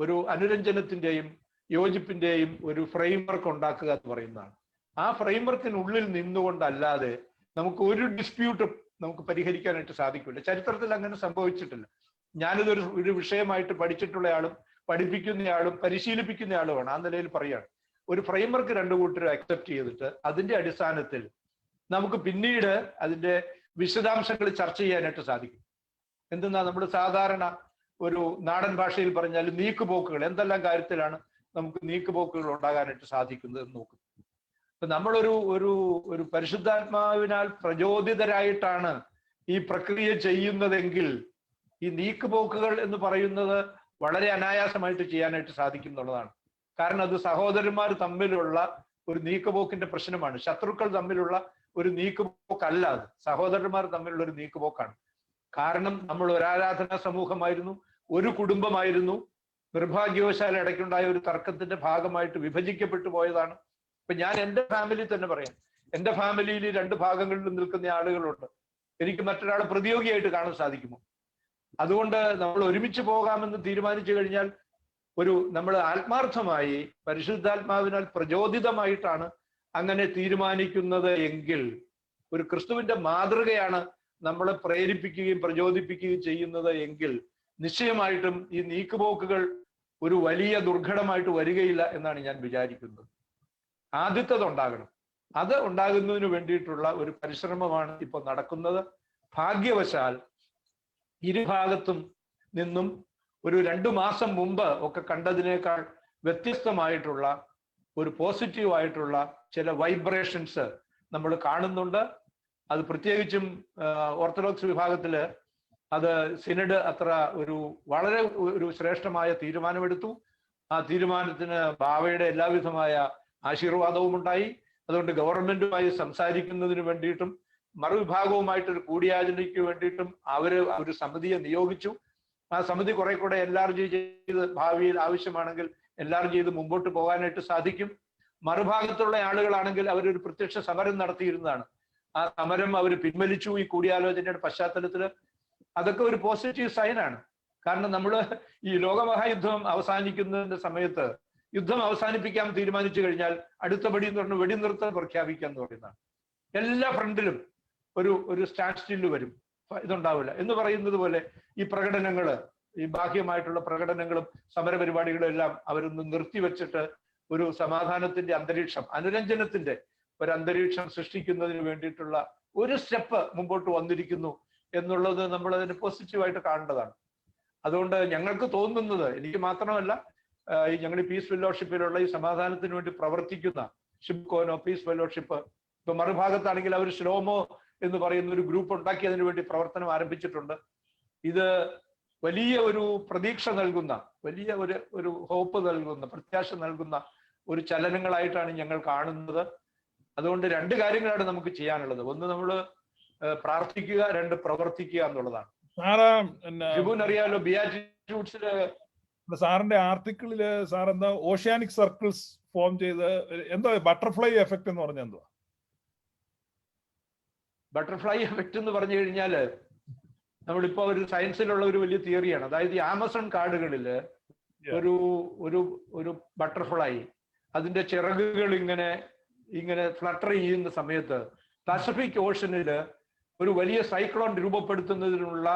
ഒരു അനുരഞ്ജനത്തിന്റെയും യോജിപ്പിന്റെയും ഒരു ഫ്രെയിം വർക്ക് ഉണ്ടാക്കുക എന്ന് പറയുന്നതാണ്. ആ ഫ്രെയിം വർക്കിനുള്ളിൽ നിന്നുകൊണ്ടല്ലാതെ നമുക്ക് ഒരു ഡിസ്പ്യൂട്ടും നമുക്ക് പരിഹരിക്കാനായിട്ട് സാധിക്കില്ല. ചരിത്രത്തിൽ അങ്ങനെ സംഭവിച്ചിട്ടില്ല. ഞാനിതൊരു വിഷയമായിട്ട് പഠിച്ചിട്ടുള്ളയാളും പഠിപ്പിക്കുന്നയാളും പരിശീലിപ്പിക്കുന്നയാളുമാണ്. ആ നിലയിൽ പറയാണ്, ഒരു ഫ്രെയിം വർക്ക് രണ്ടു കൂട്ടരും അക്സെപ്റ്റ് ചെയ്തിട്ട് അതിന്റെ അടിസ്ഥാനത്തിൽ നമുക്ക് പിന്നീട് അതിന്റെ വിശദാംശങ്ങൾ ചർച്ച ചെയ്യാനായിട്ട് സാധിക്കും. എന്തെന്നാ നമ്മൾ സാധാരണ ഒരു നാടൻ ഭാഷയിൽ പറഞ്ഞാൽ നീക്കുപോക്കുകൾ, എന്തെല്ലാം കാര്യത്തിലാണ് നമുക്ക് നീക്കുപോക്കുകൾ ഉണ്ടാകാനായിട്ട് സാധിക്കുന്നത് എന്ന് നോക്കും. അപ്പൊ നമ്മളൊരു പരിശുദ്ധാത്മാവിനാൽ പ്രചോദിതരായിട്ടാണ് ഈ പ്രക്രിയ ചെയ്യുന്നതെങ്കിൽ ഈ നീക്കുപോക്കുകൾ എന്ന് പറയുന്നത് വളരെ അനായാസമായിട്ട് ചെയ്യാനായിട്ട് സാധിക്കും എന്നുള്ളതാണ്. കാരണം അത് സഹോദരന്മാർ തമ്മിലുള്ള ഒരു നീക്കുപോക്കിന്റെ പ്രശ്നമാണ്. ശത്രുക്കൾ തമ്മിലുള്ള ഒരു നീക്കുപോക്കല്ല, അത് സഹോദരന്മാർ തമ്മിലുള്ള ഒരു നീക്കുപോക്കാണ്. കാരണം നമ്മൾ ഒരു ആരാധനാ സമൂഹമായിരുന്നു, ഒരു കുടുംബമായിരുന്നു. നിർഭാഗ്യവശാൽ ഇടയ്ക്കുണ്ടായ ഒരു തർക്കത്തിന്റെ ഭാഗമായിട്ട് വിഭജിക്കപ്പെട്ടു പോയതാണ്. ഇപ്പൊ ഞാൻ എൻ്റെ ഫാമിലി തന്നെ പറയാം, എൻ്റെ ഫാമിലിയിൽ രണ്ട് ഭാഗങ്ങളിൽ നിൽക്കുന്ന ആളുകളുണ്ട്. എനിക്ക് മറ്റൊരാളെ പ്രതിയോഗിയായിട്ട് കാണാൻ സാധിക്കുമോ? അതുകൊണ്ട് നമ്മൾ ഒരുമിച്ച് പോകാമെന്ന് തീരുമാനിച്ചു കഴിഞ്ഞാൽ നമ്മൾ ആത്മാർത്ഥമായി പരിശുദ്ധാത്മാവിനാൽ പ്രചോദിതമായിട്ടാണ് അങ്ങനെ തീരുമാനിക്കുന്നത് എങ്കിൽ ഒരു ക്രിസ്തുവിന്റെ മാതൃകയാണ് നമ്മളെ പ്രേരിപ്പിക്കുകയും പ്രചോദിപ്പിക്കുകയും ചെയ്യുന്നത് എങ്കിൽ നിശ്ചയമായിട്ടും ഈ നീക്കുപോക്കുകൾ ഒരു വലിയ ദുർഘടമായിട്ട് വരികയില്ല എന്നാണ് ഞാൻ വിചാരിക്കുന്നത്. ആദ്യത്തേതുണ്ടാകണം. അത് ഉണ്ടാകുന്നതിന് വേണ്ടിയിട്ടുള്ള ഒരു പരിശ്രമമാണ് ഇപ്പോൾ നടക്കുന്നത്. ഭാഗ്യവശാൽ ഇരുഭാഗത്തും നിന്നും ഒരു 2 മാസം മുമ്പ് ഒക്കെ കണ്ടതിനേക്കാൾ വ്യത്യസ്തമായിട്ടുള്ള ഒരു പോസിറ്റീവായിട്ടുള്ള ചില വൈബ്രേഷൻസ് നമ്മൾ കാണുന്നുണ്ട്. അത് പ്രത്യേകിച്ചും ഓർത്തഡോക്സ് വിഭാഗത്തില് അത് സിനഡ് വളരെ ശ്രേഷ്ഠമായ തീരുമാനമെടുത്തു. ആ തീരുമാനത്തിന് ബാവയുടെ എല്ലാവിധമായ ആശീർവാദവും ഉണ്ടായി. അതുകൊണ്ട് ഗവൺമെന്റുമായി സംസാരിക്കുന്നതിന് വേണ്ടിയിട്ടും മറുവിഭാഗവുമായിട്ടൊരു കൂടിയാലോചനയ്ക്ക് വേണ്ടിയിട്ടും ഒരു സമിതിയെ നിയോഗിച്ചു. ആ സമിതി കുറെ കൂടെ എൻലാർജ് ചെയ്ത് ഭാവിയിൽ ആവശ്യമാണെങ്കിൽ എൻലാർജ് ചെയ്ത് മുമ്പോട്ട് പോകാനായിട്ട് സാധിക്കും. മറുഭാഗത്തുള്ള ആളുകളാണെങ്കിൽ അവരൊരു പ്രത്യക്ഷ സമരം നടത്തിയിരുന്നതാണ്. ആ സമരം അവർ പിൻവലിച്ചു ഈ കൂടിയാലോചനയുടെ പശ്ചാത്തലത്തിൽ. അതൊക്കെ ഒരു പോസിറ്റീവ് സൈനാണ്. കാരണം നമ്മൾ ഈ ലോകമഹായുദ്ധം അവസാനിക്കുന്നതിന്റെ സമയത്ത് യുദ്ധം അവസാനിപ്പിക്കാൻ തീരുമാനിച്ചു കഴിഞ്ഞാൽ അടുത്ത പടി എന്ന് പറഞ്ഞ് വെടിനിർത്തൽ പ്രഖ്യാപിക്കുക എന്ന് പറയുന്നതാണ്. എല്ലാ ഫ്രണ്ടിലും ഒരു സ്റ്റാൻഡ് സ്റ്റില്ല് വരും, ഇതുണ്ടാവില്ല എന്ന് പറയുന്നത് പോലെ ഈ പ്രകടനങ്ങള്, ഈ ബാഹ്യമായിട്ടുള്ള പ്രകടനങ്ങളും സമരപരിപാടികളും എല്ലാം അവരൊന്ന് നിർത്തിവെച്ചിട്ട് ഒരു സമാധാനത്തിന്റെ അന്തരീക്ഷം, അനുരഞ്ജനത്തിന്റെ ഒരു അന്തരീക്ഷം സൃഷ്ടിക്കുന്നതിന് വേണ്ടിയിട്ടുള്ള ഒരു സ്റ്റെപ്പ് മുമ്പോട്ട് വന്നിരിക്കുന്നു എന്നുള്ളത് നമ്മൾ അതിന് പോസിറ്റീവായിട്ട് കാണേണ്ടതാണ്. അതുകൊണ്ട് ഞങ്ങൾക്ക് തോന്നുന്നത്, എനിക്ക് മാത്രമല്ല, ഈ ഞങ്ങൾ ഈ പീസ് ഫെലോഷിപ്പിലുള്ള ഈ സമാധാനത്തിന് വേണ്ടി പ്രവർത്തിക്കുന്ന ഷിബ്കോനോ പീസ് ഫെലോഷിപ്പ്, ഇപ്പൊ മറുഭാഗത്താണെങ്കിൽ അവർ ശ്ലോമോ എന്ന് പറയുന്ന ഒരു ഗ്രൂപ്പ് ഉണ്ടാക്കി അതിനു വേണ്ടി പ്രവർത്തനം ആരംഭിച്ചിട്ടുണ്ട്. ഇത് വലിയ ഒരു പ്രതീക്ഷ നൽകുന്ന, വലിയ ഒരു ഹോപ്പ് നൽകുന്ന, പ്രത്യാശ നൽകുന്ന ഒരു ചലനങ്ങളായിട്ടാണ് ഞങ്ങൾ കാണുന്നത്. അതുകൊണ്ട് രണ്ട് കാര്യങ്ങളാണ് നമുക്ക് ചെയ്യാനുള്ളത്. ഒന്ന് നമ്മൾ പ്രാർത്ഥിക്കുക, രണ്ട് പ്രവർത്തിക്കുക എന്നുള്ളതാണ്. അറിയാലോ, ബിയാറ്റിറ്റ്യൂഡ്സില് സാറിന്റെ ആർട്ടിക്കിളില് സാർ എന്താ ഓഷ്യാനിക് സർക്കിൾസ് ഫോം ചെയ്ത് എന്താ ബട്ടർഫ്ലൈ എഫക്ട് എന്ന് പറഞ്ഞ എന്തുവാ? ബട്ടർഫ്ലൈ എഫക്ട് എന്ന് പറഞ്ഞു കഴിഞ്ഞാല് നമ്മളിപ്പോ ഒരു സയൻസിലുള്ള ഒരു വലിയ തിയറിയാണ്. അതായത് ഈ ആമസോൺ കാടുകളില് ഒരു ബട്ടർഫ്ലൈ അതിന്റെ ചിറകുകൾ ഇങ്ങനെ ഫ്ലട്ടർ ചെയ്യുന്ന സമയത്ത് പസഫിക് ഓഷനില് ഒരു വലിയ സൈക്ലോൺ രൂപപ്പെടുത്തുന്നതിനുള്ള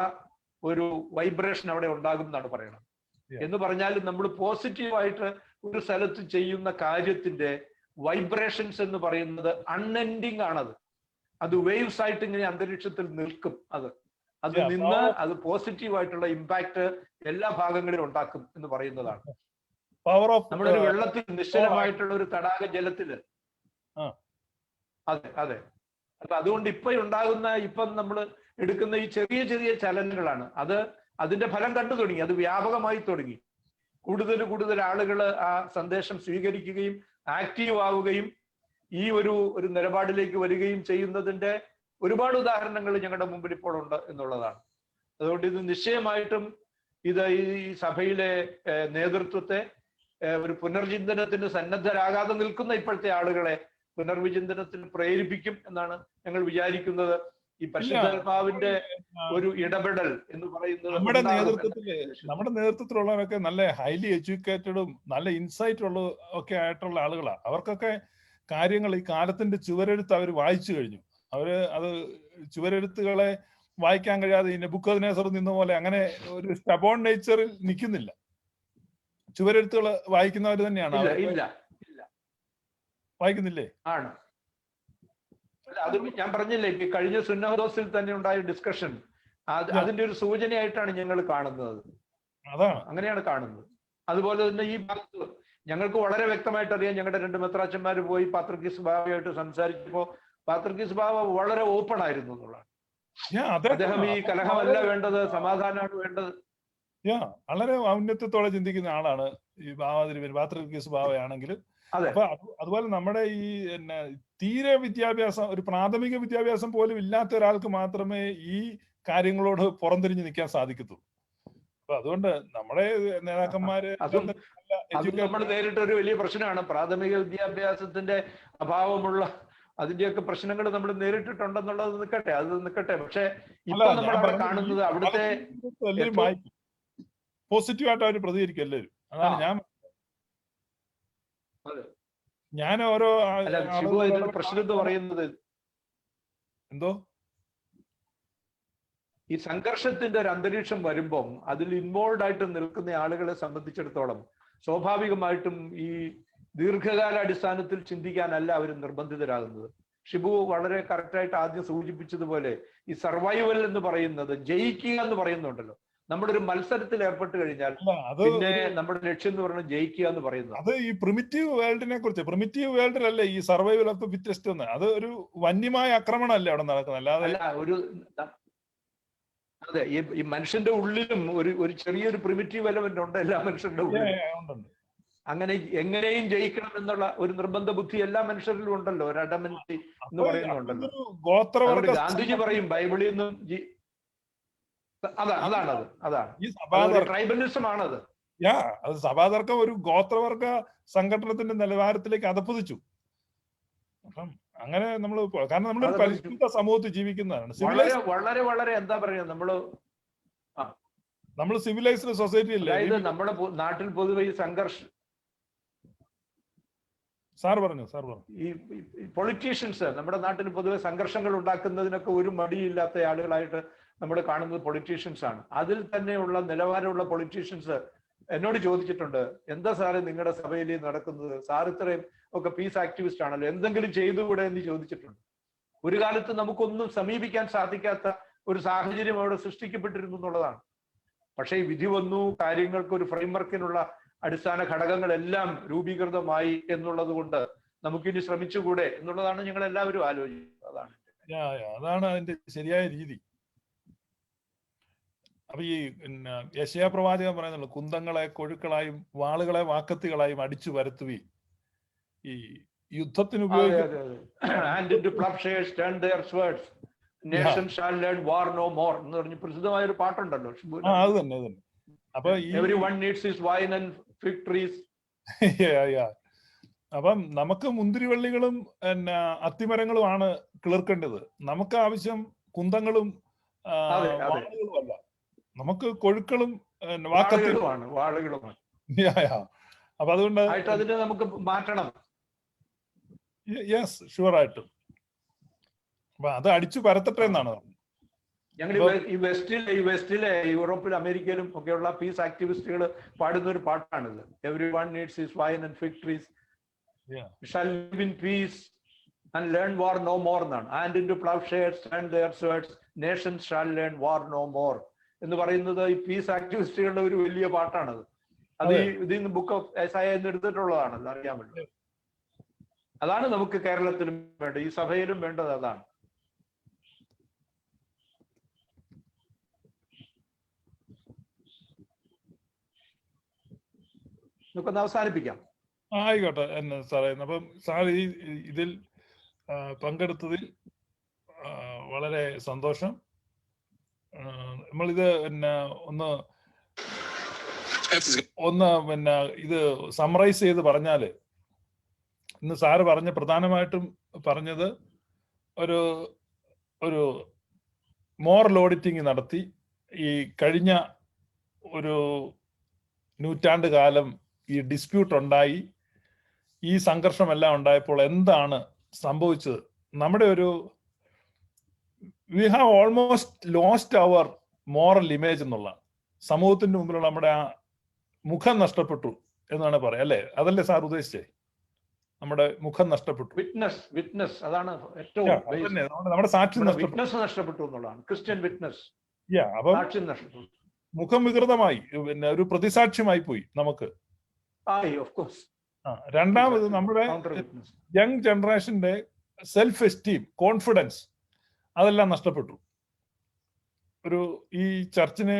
ഒരു വൈബ്രേഷൻ അവിടെ ഉണ്ടാകും എന്നാണ് പറയുന്നത്. എന്ന് പറഞ്ഞാൽ നമ്മൾ പോസിറ്റീവായിട്ട് ഒരു സ്ഥലത്ത് ചെയ്യുന്ന കാര്യത്തിന്റെ വൈബ്രേഷൻസ് എന്ന് പറയുന്നത് അൺഎൻഡിങ് ആണത്. അത് വേവ്സ് ആയിട്ട് ഇങ്ങനെ അന്തരീക്ഷത്തിൽ നിൽക്കും. അത് നിന്ന് അത് പോസിറ്റീവായിട്ടുള്ള ഇമ്പാക്ട് എല്ലാ ഭാഗങ്ങളിലും ഉണ്ടാക്കും എന്ന് പറയുന്നതാണ്. നമ്മുടെ ഒരു വെള്ളത്തിൽ നിശ്ചലമായിട്ടുള്ള ഒരു തടാക ജലത്തില് അതെ. അപ്പൊ അതുകൊണ്ട് ഇപ്പം നമ്മൾ എടുക്കുന്ന ഈ ചെറിയ ചെറിയ ചലനങ്ങളാണ് അതിന്റെ ഫലം കണ്ടു തുടങ്ങി. അത് വ്യാപകമായി തുടങ്ങി. കൂടുതൽ ആളുകൾ ആ സന്ദേശം സ്വീകരിക്കുകയും ആക്റ്റീവ് ആവുകയും ഈ ഒരു നിലപാടിലേക്ക് വരികയും ചെയ്യുന്നതിന്റെ ഒരുപാട് ഉദാഹരണങ്ങൾ ഞങ്ങളുടെ മുമ്പിൽ ഇപ്പോൾ ഉണ്ട് എന്നുള്ളതാണ്. അതുകൊണ്ട് ഇത് നിശ്ചയമായിട്ടും ഈ സഭയിലെ നേതൃത്വത്തെ ഒരു പുനർചിന്തനത്തിന് സന്നദ്ധരാകാതെ നിൽക്കുന്ന ഇപ്പോഴത്തെ ആളുകളെ പുനർവിചിന്തനത്തിന് പ്രേരിപ്പിക്കും എന്നാണ് ഞങ്ങൾ വിചാരിക്കുന്നത്. ഈ പരിശുദ്ധാത്മാവിന്റെ ഒരു ഇടപെടൽ എന്ന് പറയുന്നത് നമ്മുടെ നേതൃത്വത്തിലുള്ളവരൊക്കെ നല്ല ഹൈലി എഡ്യൂക്കേറ്റഡും നല്ല ഇൻസൈറ്റ് ഉള്ള ഒക്കെ ആയിട്ടുള്ള ആളുകളാണ്. അവർക്കൊക്കെ കാര്യങ്ങൾ ഈ കാലത്തിന്റെ ചുവരെഴുത്ത് അവർ വായിച്ചു കഴിഞ്ഞു. അത് ചുവരെഴുത്തുകളെ വായിക്കാൻ കഴിയാതെ ഈ നെബൂഖദ്നേസർ നിന്ന പോലെ അങ്ങനെ ഒരു സ്റ്റബോൺ നേച്ചറിൽ നിൽക്കുന്നില്ല. ചുവരെഴുത്തുകൾ വായിക്കുന്നവർ തന്നെയാണ്. വായിക്കുന്നില്ലേ? ആണ്. അത് ഞാൻ പറഞ്ഞില്ലേ, കഴിഞ്ഞ സുന്നഹദോസിൽ തന്നെ ഉണ്ടായ ഡിസ്കഷൻ അതിന്റെ ഒരു സൂചനയായിട്ടാണ് ഞങ്ങൾ കാണുന്നത്. അങ്ങനെയാണ് കാണുന്നത്. അതുപോലെ തന്നെ ഈ ഭാഗത്ത് ഞങ്ങൾക്ക് വളരെ വ്യക്തമായിട്ട് അറിയാം. ഞങ്ങളുടെ 2 മെത്രാച്ചന്മാർ പോയി പാത്രിക്കീസ് ബാവയായിട്ട് സംസാരിച്ചപ്പോ പാത്രിക്കീസ് ബാവ വളരെ ഓപ്പൺ ആയിരുന്നു എന്നുള്ളതാണ്. അദ്ദേഹം ഈ കലഹമല്ല വേണ്ടത്, സമാധാനമാണ് വേണ്ടത്. വളരെ ഔന്നത്യത്തോടെ ചിന്തിക്കുന്ന ആളാണ് ഈ പാത്രിക്കീസ് ബാവയാണെങ്കിൽ. അപ്പൊ അതുപോലെ നമ്മുടെ ഈ തീരെ വിദ്യാഭ്യാസം, ഒരു പ്രാഥമിക വിദ്യാഭ്യാസം പോലും ഇല്ലാത്ത ഒരാൾക്ക് മാത്രമേ ഈ കാര്യങ്ങളോട് പുറംതിരിഞ്ഞ് നിൽക്കാൻ സാധിക്കത്തുള്ളൂ. അപ്പൊ അതുകൊണ്ട് നമ്മുടെ നേതാക്കന്മാര് നമ്മൾ നേരിട്ട ഒരു വലിയ പ്രശ്നമാണ് പ്രാഥമിക വിദ്യാഭ്യാസത്തിന്റെ അഭാവമുള്ള അതിന്റെയൊക്കെ പ്രശ്നങ്ങൾ നമ്മൾ നേരിട്ടിട്ടുണ്ടെന്നുള്ളത് നിൽക്കട്ടെ. പക്ഷെ ഇപ്പൊ നമ്മൾ അവിടെ കാണുന്നത് അവിടുത്തെ പോസിറ്റീവായിട്ട് അവർ പ്രതികരിക്കും എല്ലാവരും. അതാണ് ഞാൻ ഓരോ പ്രശ്നം എന്ന് പറയുന്നത് എന്തോ ഈ സംഘർഷത്തിന്റെ ഒരു അന്തരീക്ഷം വരുമ്പം അതിൽ ഇൻവോൾവ് ആയിട്ട് നിൽക്കുന്ന ആളുകളെ സംബന്ധിച്ചിടത്തോളം സ്വാഭാവികമായിട്ടും ഈ ദീർഘകാല അടിസ്ഥാനത്തിൽ ചിന്തിക്കാനല്ല അവർ നിർബന്ധിതരാകുന്നത്. ഷിബു വളരെ കറക്റ്റായിട്ട് ആദ്യം സൂചിപ്പിച്ചതുപോലെ ഈ സർവൈവൽ എന്ന് പറയുന്നത്, ജയിക്കുക എന്ന് പറയുന്നുണ്ടല്ലോ. നമ്മുടെ ഒരു മത്സരത്തിൽ ഏർപ്പെട്ട് കഴിഞ്ഞാൽ പിന്നെ നമ്മുടെ ലക്ഷ്യം എന്ന് പറയുന്നത് ജയിക്കുക എന്ന് പറയുന്നത്. അത് ഈ പ്രിമിറ്റീവ് വേൾഡിനെ കുറിച്ച്, പ്രിമിറ്റീവ് വേൾഡിലല്ലേ ഈ സർവൈവൽ ഓഫ് ദി ഫിറ്റസ്റ്റ് എന്ന്. അത് ഒരു വന്യമായ ആക്രമണമല്ലേ അവിടെ നടക്കുന്നത്, അല്ലാതെ അതെ. ഈ മനുഷ്യന്റെ ഉള്ളിലും ഒരു ചെറിയൊരു പ്രിമിറ്റീവ് എലമെന്റ് ഉണ്ട് എല്ലാ മനുഷ്യരുടെ ഉള്ളിലും. അങ്ങനെ എങ്ങനെയും ജയിക്കണം എന്നുള്ള ഒരു നിർബന്ധ ബുദ്ധി എല്ലാ മനുഷ്യരിലും ഉണ്ടല്ലോ, ഒരു അഡമൻസി എന്ന് പറയുന്നുണ്ടല്ലോ. ഗാന്ധിജി പറയും ബൈബിളിൽ നിന്നും അതാണ് ട്രൈബലിസം ആണത്. അത് സഭാതർക്കം ഒരു ഗോത്രവർഗ സംഘടനത്തിന്റെ നിലവാരത്തിലേക്ക് അതപ്പതിച്ചു. അപ്പം അങ്ങനെ നമ്മൾ, കാരണം നമ്മളൊരു പരിശുദ്ധ സമൂഹത്തിൽ ജീവിക്കുന്നതാണ്. വളരെ വളരെ എന്താ പറയുക, നമ്മൾ സിവിലൈസ്ഡ് സൊസൈറ്റി അല്ലേ. നമ്മുടെ നാട്ടിൽ പൊതുവെ ഈ സംഘർഷം സാർ പറഞ്ഞു. ഈ പൊളിറ്റീഷ്യൻസ് നമ്മുടെ നാട്ടിൽ പൊതുവെ സംഘർഷങ്ങൾ ഉണ്ടാക്കുന്നതിനൊക്കെ ഒരു മടിയില്ലാത്ത ആളുകളായിട്ട് നമ്മൾ കാണുന്നത് പൊളിറ്റീഷ്യൻസ് ആണ്. അതിൽ തന്നെയുള്ള നിലവാരമുള്ള പൊളിറ്റീഷ്യൻസ് എന്നോട് ചോദിച്ചിട്ടുണ്ട്, എന്താ സാറ് നിങ്ങളുടെ സഭയിൽ നടക്കുന്നത്, സാർ ഇത്രയും ഒക്കെ പീസ് ആക്ടിവിസ്റ്റ് ആണല്ലോ, എന്തെങ്കിലും ചെയ്തുകൂടെ എന്ന് ചോദിച്ചിട്ടുണ്ട്. ഒരു കാലത്ത് നമുക്കൊന്നും സമീപിക്കാൻ സാധിക്കാത്ത ഒരു സാഹചര്യം അവിടെ സൃഷ്ടിക്കപ്പെട്ടിരുന്നു എന്നുള്ളതാണ്. പക്ഷേ ഈ വിധി വന്നു, കാര്യങ്ങൾക്ക് ഒരു ഫ്രെയിംവർക്കിനുള്ള അടിസ്ഥാന ഘടകങ്ങളെല്ലാം രൂപീകൃതമായി എന്നുള്ളത് കൊണ്ട് നമുക്കിനി ശ്രമിച്ചുകൂടെ എന്നുള്ളതാണ് ഞങ്ങൾ എല്ലാവരും ആലോചിക്കുന്നത്. അതാണ് അതിന്റെ ശരിയായ രീതി. അപ്പൊ ഈ യെശയ്യാ പ്രവാചകൻ പറയുന്നുള്ളൂ, കുന്തങ്ങളെ കൊഴുക്കളായും വാളുകളെ വാക്കത്തികളായും അടിച്ചു പരത്തുകയും ഈ യുദ്ധത്തിന് പ്രസിദ്ധമായ ഒരു പാട്ടുണ്ടല്ലോ. അത് തന്നെ. അപ്പൊ അപ്പം നമുക്ക് മുന്തിരിവള്ളികളും അത്തിമരങ്ങളുമാണ് കിളിർക്കേണ്ടത്. നമുക്ക് ആവശ്യം കുന്തങ്ങളും വാളുകളും അല്ല, നമുക്ക് കൊഴുക്കളും വാളുകളുമാണ്. അപ്പൊ അതുകൊണ്ട് അതിനെ നമുക്ക് മാറ്റണം. യെസ്, ഷുവർ ആയിട്ടും. അപ്പൊ അത് അടിച്ചു പരത്തട്ടെ എന്നാണ്. ഞങ്ങൾ ഈ വെസ്റ്റിലെ യൂറോപ്പിലും അമേരിക്കയിലും ഒക്കെയുള്ള പീസ് ആക്ടിവിസ്റ്റുകൾ പാടുന്ന ഒരു പാട്ടാണിത്. Everyone needs his vine and fig trees shall live in peace and learn war no more എന്നാണ്. And into ploughshares turn their swords nations shall learn war no more എന്ന് പറയുന്നത് ഈ പീസ് ആക്ടിവിസ്റ്റുകളുടെ ഒരു വലിയ പാട്ടാണത്. അത് ഇതിൽ നിന്ന് ബുക്ക് ഓഫ് യെശയ്യാ എന്ന് എടുത്തിട്ടുള്ളതാണല്ലോ, അറിയാമല്ലോ. അതാണ് നമുക്ക് കേരളത്തിലും വേണ്ടത്, ഈ സഭയിലും വേണ്ടത് അതാണ്. നമുക്കൊന്ന് അവസാനിപ്പിക്കാം. ആയിക്കോട്ടെ സാറേ. അപ്പം സാർ ഇതിൽ പങ്കെടുത്തതിൽ വളരെ സന്തോഷം. നമ്മളിത് ഒന്ന് ഇത് സമ്മറൈസ് ചെയ്ത് പറഞ്ഞാല്, ഇന്ന് സാറ് പ്രധാനമായിട്ടും പറഞ്ഞത് ഒരു മോറൽ ഓഡിറ്റിംഗ് നടത്തി ഈ കഴിഞ്ഞ ഒരു നൂറ്റാണ്ട് കാലം ഈ ഡിസ്പ്യൂട്ട് ഉണ്ടായി, ഈ സംഘർഷമെല്ലാം ഉണ്ടായപ്പോൾ എന്താണ് സംഭവിച്ചത്. നമ്മുടെ we have almost lost our moral image എന്നുള്ള സമൂഹത്തിന്റെ മുമ്പിലുള്ള നമ്മുടെ ആ മുഖം നഷ്ടപ്പെട്ടു എന്നാണ് പറയാം, അല്ലേ? അതല്ലേ സാർ ഉദ്ദേശിച്ചേ? നമ്മുടെ മുഖം നഷ്ടപ്പെട്ടു. വിറ്റ്നസ് അതാണ് ഏറ്റവും നമ്മുടെ സാക്ഷി നഷ്ടപ്പെട്ടു എന്നുള്ളതാണ്. Christian witness. സാക്ഷ്യം നഷ്ടപ്പെട്ടു, മുഖം വികൃതമായി, പിന്നെ ഒരു പ്രതിസാക്ഷ്യമായി പോയി നമുക്ക്. രണ്ടാമത് നമ്മുടെ യങ് ജനറേഷന്റെ സെൽഫ് എസ്റ്റീം, കോൺഫിഡൻസ്, അതെല്ലാം നഷ്ടപ്പെട്ടു. ഈ ചർച്ചിനെ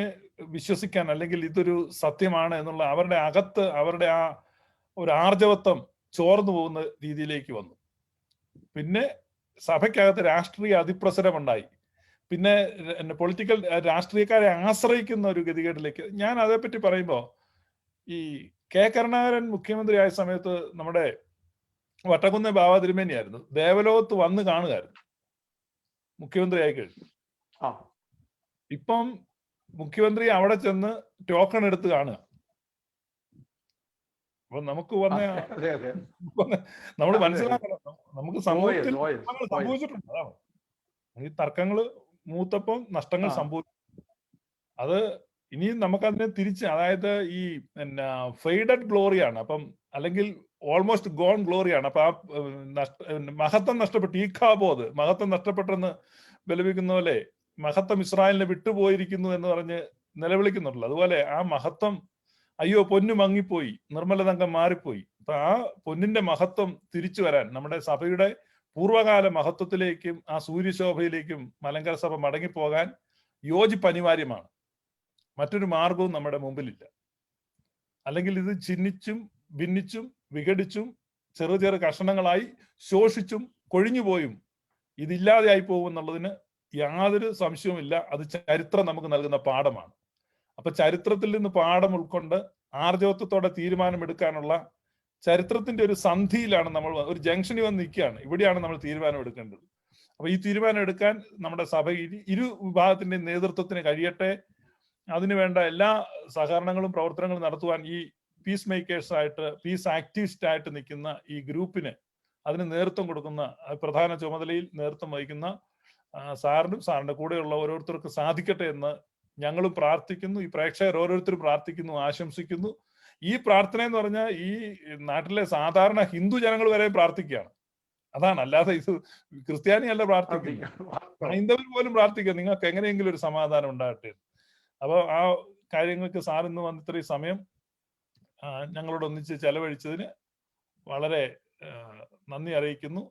വിശ്വസിക്കാൻ, അല്ലെങ്കിൽ ഇതൊരു സത്യമാണ് എന്നുള്ള അവരുടെ ആ ഒരു ആർജവത്വം ചോർന്നു പോകുന്ന രീതിയിലേക്ക് വന്നു. പിന്നെ സഭയ്ക്കകത്ത് രാഷ്ട്രീയ അതിപ്രസരം ഉണ്ടായി. പിന്നെ പൊളിറ്റിക്കൽ രാഷ്ട്രീയക്കാരെ ആശ്രയിക്കുന്ന ഒരു ഗതികേടിലേക്ക്. ഞാൻ അതേപ്പറ്റി പറയുമ്പോൾ, ഈ കെ കരുണാകരൻ മുഖ്യമന്ത്രിയായ സമയത്ത് നമ്മുടെ വട്ടക്കുന്ന് ബാബ തിരുമേനിയായിരുന്നു, ദേവലോകത്ത് വന്ന് കാണുകയായിരുന്നു മുഖ്യമന്ത്രിയായി കഴിഞ്ഞു. ഇപ്പം മുഖ്യമന്ത്രി അവിടെ ചെന്ന് ടോക്കൺ എടുത്ത് കാണുക. അപ്പൊ നമുക്ക് നമ്മൾ മനസ്സിലാക്കണം, നമുക്ക് സമൂഹത്തിൽ സംഭവിച്ചിട്ടുണ്ട്. അതാണ് ഈ തർക്കങ്ങള് മൂത്തപ്പം നഷ്ടങ്ങൾ സംഭവിച്ചു. അത് ഇനിയും നമുക്കതിനെ തിരിച്ച്, അതായത് ഈ ഫെയ്ഡഡ് ഗ്ലോറിയാണ്, അപ്പം അല്ലെങ്കിൽ ഓൾമോസ്റ്റ് ഗോൺ ഗ്ലോറിയാണ്. അപ്പൊ ആ മഹത്വം നഷ്ടപ്പെട്ടു, ഈഖാബോധ് മഹത്വം നഷ്ടപ്പെട്ടെന്ന് ബലപിക്കുന്ന പോലെ മഹത്വം ഇസ്രായേലിനെ വിട്ടുപോയിരിക്കുന്നു എന്ന് പറഞ്ഞ് നിലവിളിക്കുന്നുണ്ടല്ലോ. അതുപോലെ ആ മഹത്വം, അയ്യോ പൊന്നു മങ്ങിപ്പോയി, നിർമ്മലതങ്കം മാറിപ്പോയി. അപ്പൊ ആ പൊന്നിന്റെ മഹത്വം തിരിച്ചു വരാൻ, നമ്മുടെ സഭയുടെ പൂർവ്വകാല മഹത്വത്തിലേക്കും ആ സൂര്യശോഭയിലേക്കും മലങ്കര സഭ മടങ്ങിപ്പോകാൻ യോജിപ്പ് അനിവാര്യമാണ്. മറ്റൊരു മാർഗവും നമ്മുടെ മുമ്പിലില്ല. അല്ലെങ്കിൽ ഇത് ചിഹ്നിച്ചും ഭിന്നിച്ചും വിഘടിച്ചും ചെറു കഷണങ്ങളായി ശോഷിച്ചും കൊഴിഞ്ഞുപോയും ഇതില്ലാതെയായി പോകും എന്നുള്ളതിന് യാതൊരു സംശയവുമില്ല. അത് ചരിത്രം നമുക്ക് നൽകുന്ന പാഠമാണ്. അപ്പൊ ചരിത്രത്തിൽ നിന്ന് പാഠം ഉൾക്കൊണ്ട് ആർജവത്വത്തോടെ തീരുമാനമെടുക്കാനുള്ള ചരിത്രത്തിന്റെ ഒരു സന്ധിയിലാണ് നമ്മൾ, ഒരു ജംഗ്ഷനിൽ വന്ന് നിൽക്കുകയാണ്. ഇവിടെയാണ് നമ്മൾ തീരുമാനം എടുക്കേണ്ടത്. അപ്പൊ ഈ തീരുമാനം എടുക്കാൻ നമ്മുടെ സഭയിൽ ഇരു വിഭാഗത്തിന്റെ നേതൃത്വത്തിന് കഴിയട്ടെ. അതിനുവേണ്ട എല്ലാ സഹകരണങ്ങളും പ്രവർത്തനങ്ങളും നടത്തുവാൻ ഈ പീസ് മേക്കേഴ്സായിട്ട്, പീസ് ആക്ടിവിസ്റ്റ് ആയിട്ട് നിൽക്കുന്ന ഈ ഗ്രൂപ്പിന്, അതിന് നേതൃത്വം കൊടുക്കുന്ന, പ്രധാന ചുമതലയിൽ നേതൃത്വം വഹിക്കുന്ന സാറിനും സാറിന്റെ കൂടെയുള്ള ഓരോരുത്തർക്കും സാധിക്കട്ടെ എന്ന് ഞങ്ങളും പ്രാർത്ഥിക്കുന്നു. ഈ പ്രേക്ഷകർ ഓരോരുത്തരും പ്രാർത്ഥിക്കുന്നു, ആശംസിക്കുന്നു. ഈ പ്രാർത്ഥന എന്ന് പറഞ്ഞാൽ ഈ നാട്ടിലെ സാധാരണ ഹിന്ദു ജനങ്ങൾ വരെ പ്രാർത്ഥിക്കുകയാണ്. അതാണ്, അല്ലാതെ ഇത് ക്രിസ്ത്യാനിയല്ല പ്രാർത്ഥിക്കുന്നത്, ഹൈന്ദവർ പോലും പ്രാർത്ഥിക്കുക നിങ്ങൾക്ക് എങ്ങനെയെങ്കിലും ഒരു സമാധാനം ഉണ്ടാകട്ടെ. അപ്പോൾ ആ കാര്യങ്ങൾക്ക് സാർ ഇന്ന് വന്ന് ഇത്രയും സമയം ഞങ്ങളോട് ഒന്നിച്ച് ചെലവഴിച്ചതിന് വളരെ നന്ദി അറിയിക്കുന്നു.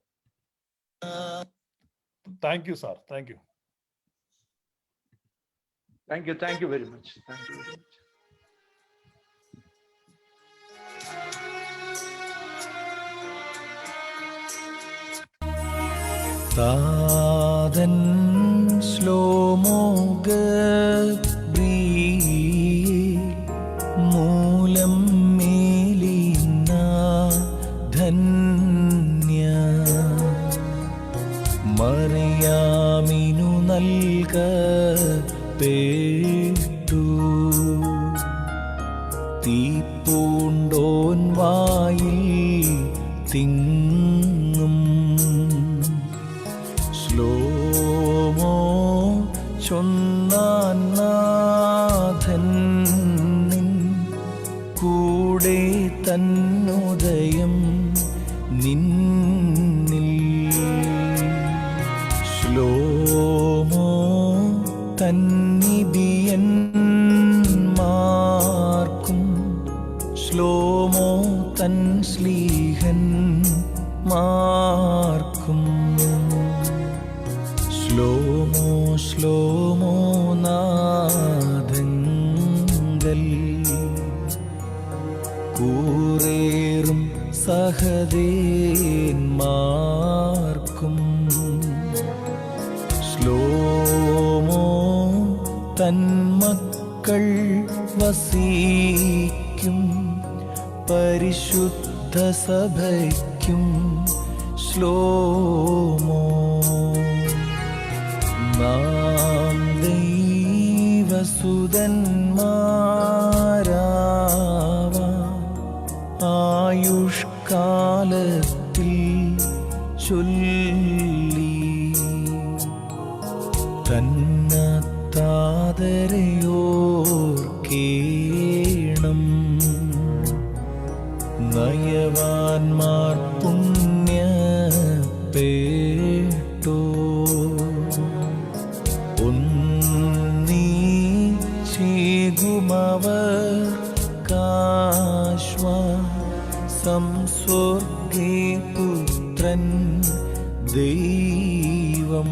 Thank you sir. Thank you. Thank you very much. Thank you very much. താതൻ ശ്ലോമോ ഗബ്രിയേൽ മൂലം മേലിന ധന്യ മറിയാമിനു നൽകപ്പെട്ടു തീപ്പൂണ്ടോൻ വായിൽ തിങ്ങും ശ്ലോമോ ചൊന്നാൻ നാഥൻ നിൻ കൂടെ തന്നുദയം നിന്നിൽ ശ്ലോമോ തന്നിബിയന്മാർക്കും ശ്ലോമോ തൻ ശ്ലീഹൻ മാർക്കും ശ്ലോമോ ശ്ലോമോ നാദങ്ങൾ കൂറേറും സഹദേന്മാർക്കും ശ്ലോമോ തന്മക്കൾ വസിക്കും പരിശുദ്ധ സഭയ്ക്കും ശ്ലോമോ നാം ദൈവസുതന്മാരാവാം ആയുഷ്കാലത്തിൽ ചൊല്ലി തന്നത്താദരയോർക്കേണം നയവാന്മാർ പുണ്യപേട്ടോ ഒന്നീശേകുമവർക്കാശ്വാസം സ്വർഗേ പുത്രൻ ദൈവം